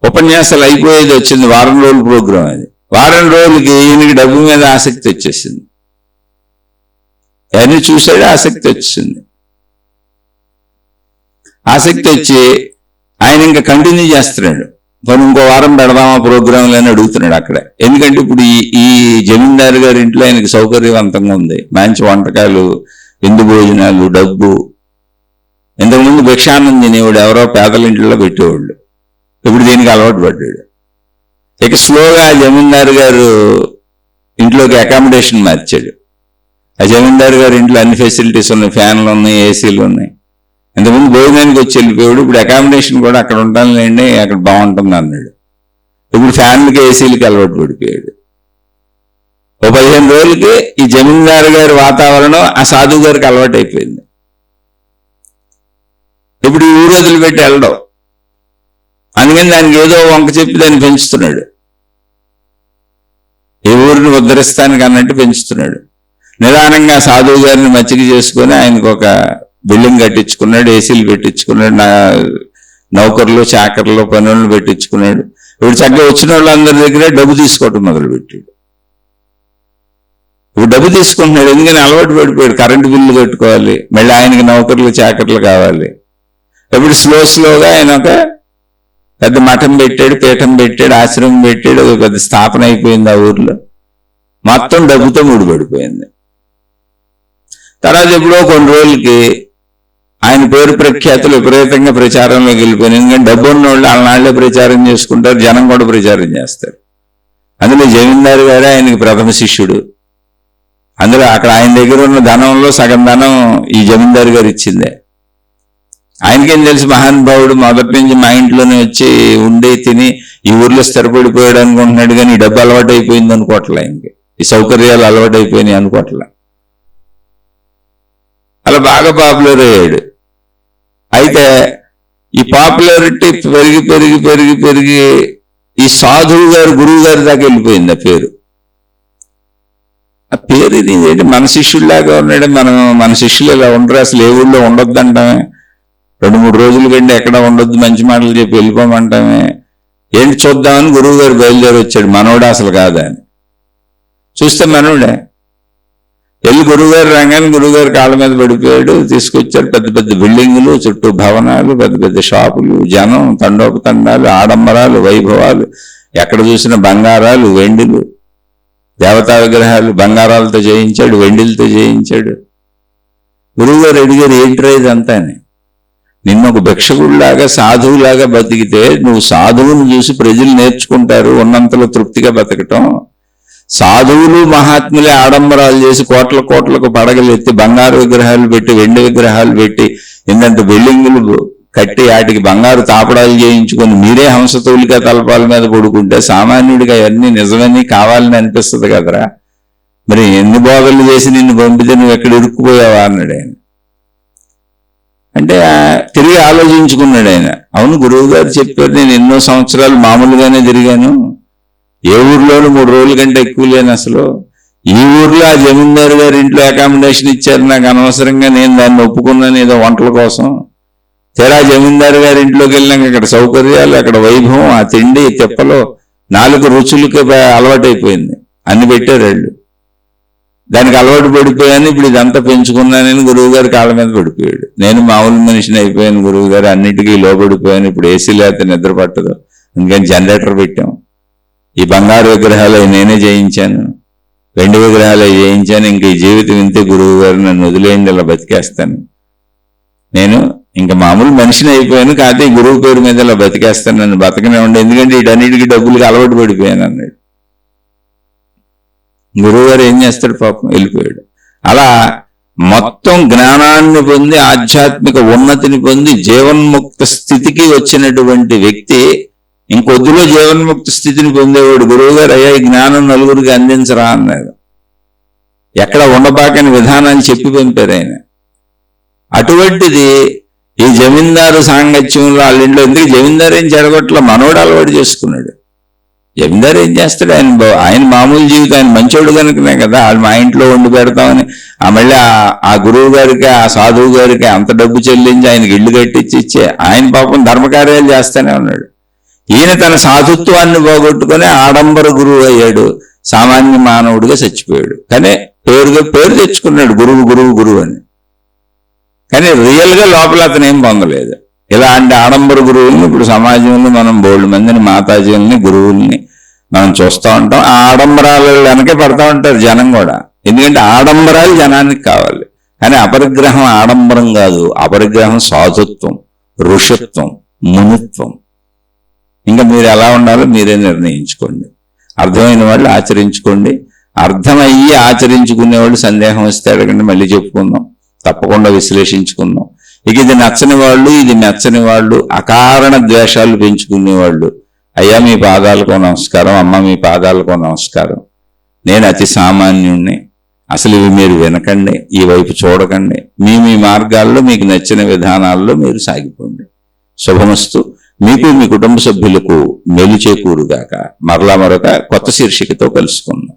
ఉపన్యాసాలు అయిపోయేది వచ్చింది. వారం రోజుల ప్రోగ్రాం అది. వారం రోజులకి ఈయనకి డబ్బు మీద ఆసక్తి వచ్చేసింది. ఆయన్ని చూశాడు, ఆసక్తి వచ్చింది. ఆసక్తి వచ్చి ఆయన ఇంకా కంటిన్యూ చేస్తున్నాడు. మనం ఇంకో వారం పెడదామా ప్రోగ్రాంలు అని అడుగుతున్నాడు అక్కడ. ఎందుకంటే ఇప్పుడు ఈ జమీందారు గారి ఇంట్లో ఆయనకి సౌకర్యవంతంగా ఉంది, మంచి వంటకాలు, విందు భోజనాలు, డబ్బు. ఇంతకుముందు భిక్షాన్నం తినేవాడు, ఎవరో పేదల ఇంట్లో పెట్టేవాళ్ళు. ఇప్పుడు దీనికి అలవాటు పడ్డాడు. ఇక స్లోగా జమీందారు గారు ఇంట్లోకి అకామిడేషన్ మార్చాడు. ఆ జమీందారు గారి ఇంట్లో అన్ని ఫెసిలిటీస్ ఉన్నాయి, ఫ్యాన్లు ఉన్నాయి, ఏసీలు ఉన్నాయి. ఇంతకుముందు భోజనానికి వచ్చి వెళ్ళిపోయాడు, ఇప్పుడు అకామిడేషన్ కూడా అక్కడ ఉంటానులేండి, అక్కడ బాగుంటుంది అన్నాడు. ఇప్పుడు ఫ్యాన్లకి ఏసీలకి అలవాటు పడిపోయాడు. ఓ 15 రోజులకి ఈ జమీందారు గారి వాతావరణం ఆ సాధువు గారికి అలవాటు అయిపోయింది. ఇప్పుడు ఈ ఊరు వదిలిపెట్టి వెళ్ళడం, అందుకని దానికి ఏదో వంక చెప్పి దాన్ని పెంచుతున్నాడు. ఈ ఊరిని ఉద్ధరిస్తానికి అన్నట్టు పెంచుతున్నాడు. నిదానంగా సాధువు గారిని మచ్చిక చేసుకుని ఆయనకు ఒక బిల్డింగ్ కట్టించుకున్నాడు, ఏసీలు పెట్టించుకున్నాడు, నౌకర్లు చాకర్లు పనులను పెట్టించుకున్నాడు. ఇప్పుడు చక్కగా వచ్చిన వాళ్ళందరి దగ్గర డబ్బు తీసుకోవటం మొదలుపెట్టాడు. ఇప్పుడు డబ్బు తీసుకుంటున్నాడు, ఎందుకని అలవాటు పడిపోయాడు. కరెంటు బిల్లు కట్టుకోవాలి, మళ్ళీ ఆయనకి నౌకర్లు చాకర్లు కావాలి. ఇప్పుడు స్లోగా ఆయన ఒక పెద్ద మఠం పెట్టాడు, పీఠం పెట్టాడు, ఆశ్రమం పెట్టాడు, ఒక పెద్ద స్థాపన అయిపోయింది ఆ ఊర్లో. మొత్తం డబ్బుతో ముడిపడిపోయింది. తర్వాత ఎప్పుడో కొన్ని రోజులకి ఆయన పేరు ప్రఖ్యాతులు విపరీతంగా ప్రచారంలోకి వెళ్ళిపోయినాయి. ఎందుకంటే డబ్బు ఉన్న వాళ్ళు వాళ్ళ ప్రచారం చేసుకుంటారు, జనం కూడా ప్రచారం చేస్తారు. అందులో జమీందారు గారే ఆయనకి ప్రథమ శిష్యుడు. అందులో అక్కడ ఆయన దగ్గర ఉన్న ధనంలో సగం ధనం ఈ జమీందారు గారు ఇచ్చిందే. ఆయనకేం తెలుసు, మహానుభావుడు మొదటి నుంచి మా ఇంట్లోనే వచ్చి ఉండి తిని ఈ ఊర్లో స్థిరపడిపోయాడు అనుకుంటున్నాడు, కానీ ఈ డబ్బు అలవాటు అయిపోయింది అనుకోవట్లే, ఆయనకి ఈ సౌకర్యాలు అలవాటు అయిపోయినాయి అనుకోవట్లే. అలా బాగా పాపులర్ అయ్యాడు. అయితే ఈ పాపులారిటీ పెరిగి పెరిగి పెరిగి పెరిగి ఈ సాధువు గారు గురువు గారి దాకా వెళ్ళిపోయింది ఆ పేరు. ఆ పేరు ఇది ఏంటి, మన శిష్యుల్లాగా ఉన్నాడు. మన శిష్యులు ఇలా ఉండరు, అసలు ఏ ఊళ్ళో ఉండొద్దు అంటామే, 2-3 రోజుల కంటే ఎక్కడ ఉండొద్దు, మంచి మాటలు చెప్పి వెళ్ళిపోమంటామే. ఏంటి చూద్దామని గురువు గారు బయలుదేరి వచ్చాడు. మనోడా అసలు కాదా అని చూస్తే మనోడే. వెళ్ళి గురువుగారు రంగాన్ని గురువుగారి కాళ్ళ మీద పడిపోయాడు. తీసుకొచ్చారు పెద్ద పెద్ద బిల్డింగులు, చుట్టూ భవనాలు, పెద్ద పెద్ద షాపులు, జనం, తండోపతండాలు, ఆడంబరాలు, వైభవాలు, ఎక్కడ చూసిన బంగారాలు, వెండిలు, దేవతా విగ్రహాలు బంగారాలతో చేయించాడు, వెండిలతో చేయించాడు. గురువుగారు అడిగారు, ఏంట్రా ఇదంతా అని. నిన్న ఒక భిక్షకుడిలాగా సాధువులాగా బతికితే నువ్వు సాధువుని చూసి ప్రజలు నేర్చుకుంటారు ఉన్నంతలో తృప్తిగా బతకటం. సాధువులు మహాత్ములే ఆడంబరాలు చేసి కోట్లకు పడగలు ఎత్తి బంగారు విగ్రహాలు పెట్టి వెండి విగ్రహాలు పెట్టి ఏంటంటే బిల్డింగులు కట్టి వాటికి బంగారు తాపడాలు చేయించుకొని మీరే హంసతూలిక తలపాల మీద పడుకుంటే సామాన్యుడిగా అవన్నీ నిజమని కావాలని అనిపిస్తుంది కదరా. మరి ఎన్ని బోధలు చేసి నిన్ను పంపితే నువ్వు ఎక్కడ ఇరుక్కుపోయావా అన్నాడు ఆయన. అంటే తిరిగి ఆలోచించుకున్నాడు ఆయన. అవును, గురువు గారు చెప్పారు, నేను ఎన్నో సంవత్సరాలు మామూలుగానే తిరిగాను, ఏ ఊర్లోనూ 3 రోజుల కంటే ఎక్కువ లేను అసలు. ఈ ఊర్లో ఆ జమీందారు గారి ఇంట్లో అకామిడేషన్ ఇచ్చారు, నాకు అనవసరంగా నేను దాన్ని ఒప్పుకున్నాను ఏదో వంటల కోసం. తెరా జమీందారు గారి ఇంట్లోకి వెళ్ళినాక అక్కడ సౌకర్యాలు, అక్కడ వైభవం, ఆ తిండి తిప్పలో 4 రుచులకి అలవాటైపోయింది, అన్ని పెట్టారు వాళ్ళు. దానికి అలవాటు పడిపోయాను, ఇప్పుడు ఇదంతా పెంచుకున్నానని గురువు గారు కాళ్ళ మీద పడిపోయాడు. నేను మామూలు మనిషిని అయిపోయాను గురువు గారు, అన్నిటికీ లోపడిపోయాను, ఇప్పుడు ఏసీ లేకపోతే నిద్ర పట్టదు, అందుకని జనరేటర్ పెట్టాం. ఈ బంగారు విగ్రహాలు నేనే చేయించాను, వెండి విగ్రహాలు చేయించాను, ఇంక ఈ జీవితం ఇంతే గురువు గారు, నన్ను వదిలేయండి, ఇలా బతికేస్తాను, నేను ఇంకా మామూలు మనిషిని అయిపోయాను, కాకపోతే ఈ గురువు పేరు మీద ఇలా బతికేస్తాను, నన్ను బతకనే ఉండే, ఎందుకంటే వీటన్నిటికీ డబ్బులకి అలవాటు పడిపోయాను అన్నాడు. గురువు గారు ఏం చేస్తాడు పాపం, వెళ్ళిపోయాడు. అలా మొత్తం జ్ఞానాన్ని పొంది ఆధ్యాత్మిక ఉన్నతిని పొంది జీవన్ముక్త స్థితికి వచ్చినటువంటి వ్యక్తి ఇంకొద్దులో జీవన్ముక్త స్థితిని పొందేవాడు. గురువు గారు అయ్యా ఈ జ్ఞానం నలుగురికి అందించరా అన్నాడు. ఎక్కడ ఉండబాకని విధానాన్ని చెప్పి పంపారు ఆయన. అటువంటిది ఈ జమీందారు సాంగత్యంలో వాళ్ళ ఇంట్లో, ఎందుకు జమీందారు ఏం చెడగొట్ల, మనోడు అలవాటు చేసుకున్నాడు. జమీందారు ఏం చేస్తాడు, ఆయన మామూలు జీవితం, ఆయన మంచోడు కనుకనే కదా వాళ్ళు మా ఇంట్లో వండి పెడతామని మళ్ళీ ఆ గురువు గారికి ఆ సాధువు గారికి అంత డబ్బు చెల్లించి ఆయనకి ఇల్లు కట్టించి ఇచ్చే ఆయన పాపం ధర్మకార్యాలు చేస్తూనే ఉన్నాడు. ఈయన తన సాధుత్వాన్ని పోగొట్టుకుని ఆడంబర గురువు అయ్యాడు, సామాన్య మానవుడిగా చచ్చిపోయాడు. కానీ పేరు తెచ్చుకున్నాడు గురువు గురువు గురువు అని, కానీ రియల్గా లోపల అతను ఏం పొందలేదు. ఇలాంటి ఆడంబర గురువుల్ని ఇప్పుడు సమాజంలో మనం బోల్డ్ మందిని మాతాజీలని గురువుల్ని మనం చూస్తూ ఉంటాం. ఆ ఆడంబరాలు వెనకే పడతా ఉంటారు జనం కూడా, ఎందుకంటే ఆడంబరాలు జనానికి కావాలి. కానీ అపరిగ్రహం ఆడంబరం కాదు, అపరిగ్రహం సాధుత్వం, ఋషత్వం, మునిత్వం. ఇంకా మీరు ఎలా ఉండాలో మీరే నిర్ణయించుకోండి. అర్థమైన వాళ్ళు ఆచరించుకోండి, అర్థమయ్యి ఆచరించుకునే వాళ్ళు సందేహం వస్తే అడగండి, మళ్ళీ చెప్పుకుందాం, తప్పకుండా విశ్లేషించుకుందాం. ఇక ఇది నచ్చని వాళ్ళు, ఇది నచ్చని వాళ్ళు, అకారణ ద్వేషాలు పెంచుకునేవాళ్ళు, అయ్యా మీ పాదాలకు నమస్కారం, అమ్మ మీ పాదాలకు నమస్కారం, నేను అతి సామాన్యుణ్ణి, అసలు ఇవి మీరు వినకండి, ఈ వైపు చూడకండి, మీ మార్గాల్లో మీకు నచ్చిన విధానాల్లో మీరు సాగిపోండి. శుభమస్తు. మీకు మీ కుటుంబ సభ్యులకు మేలు చేకూరుగాక. మరలా మరొక కొత్త శీర్షికతో కలుసుకుందాం.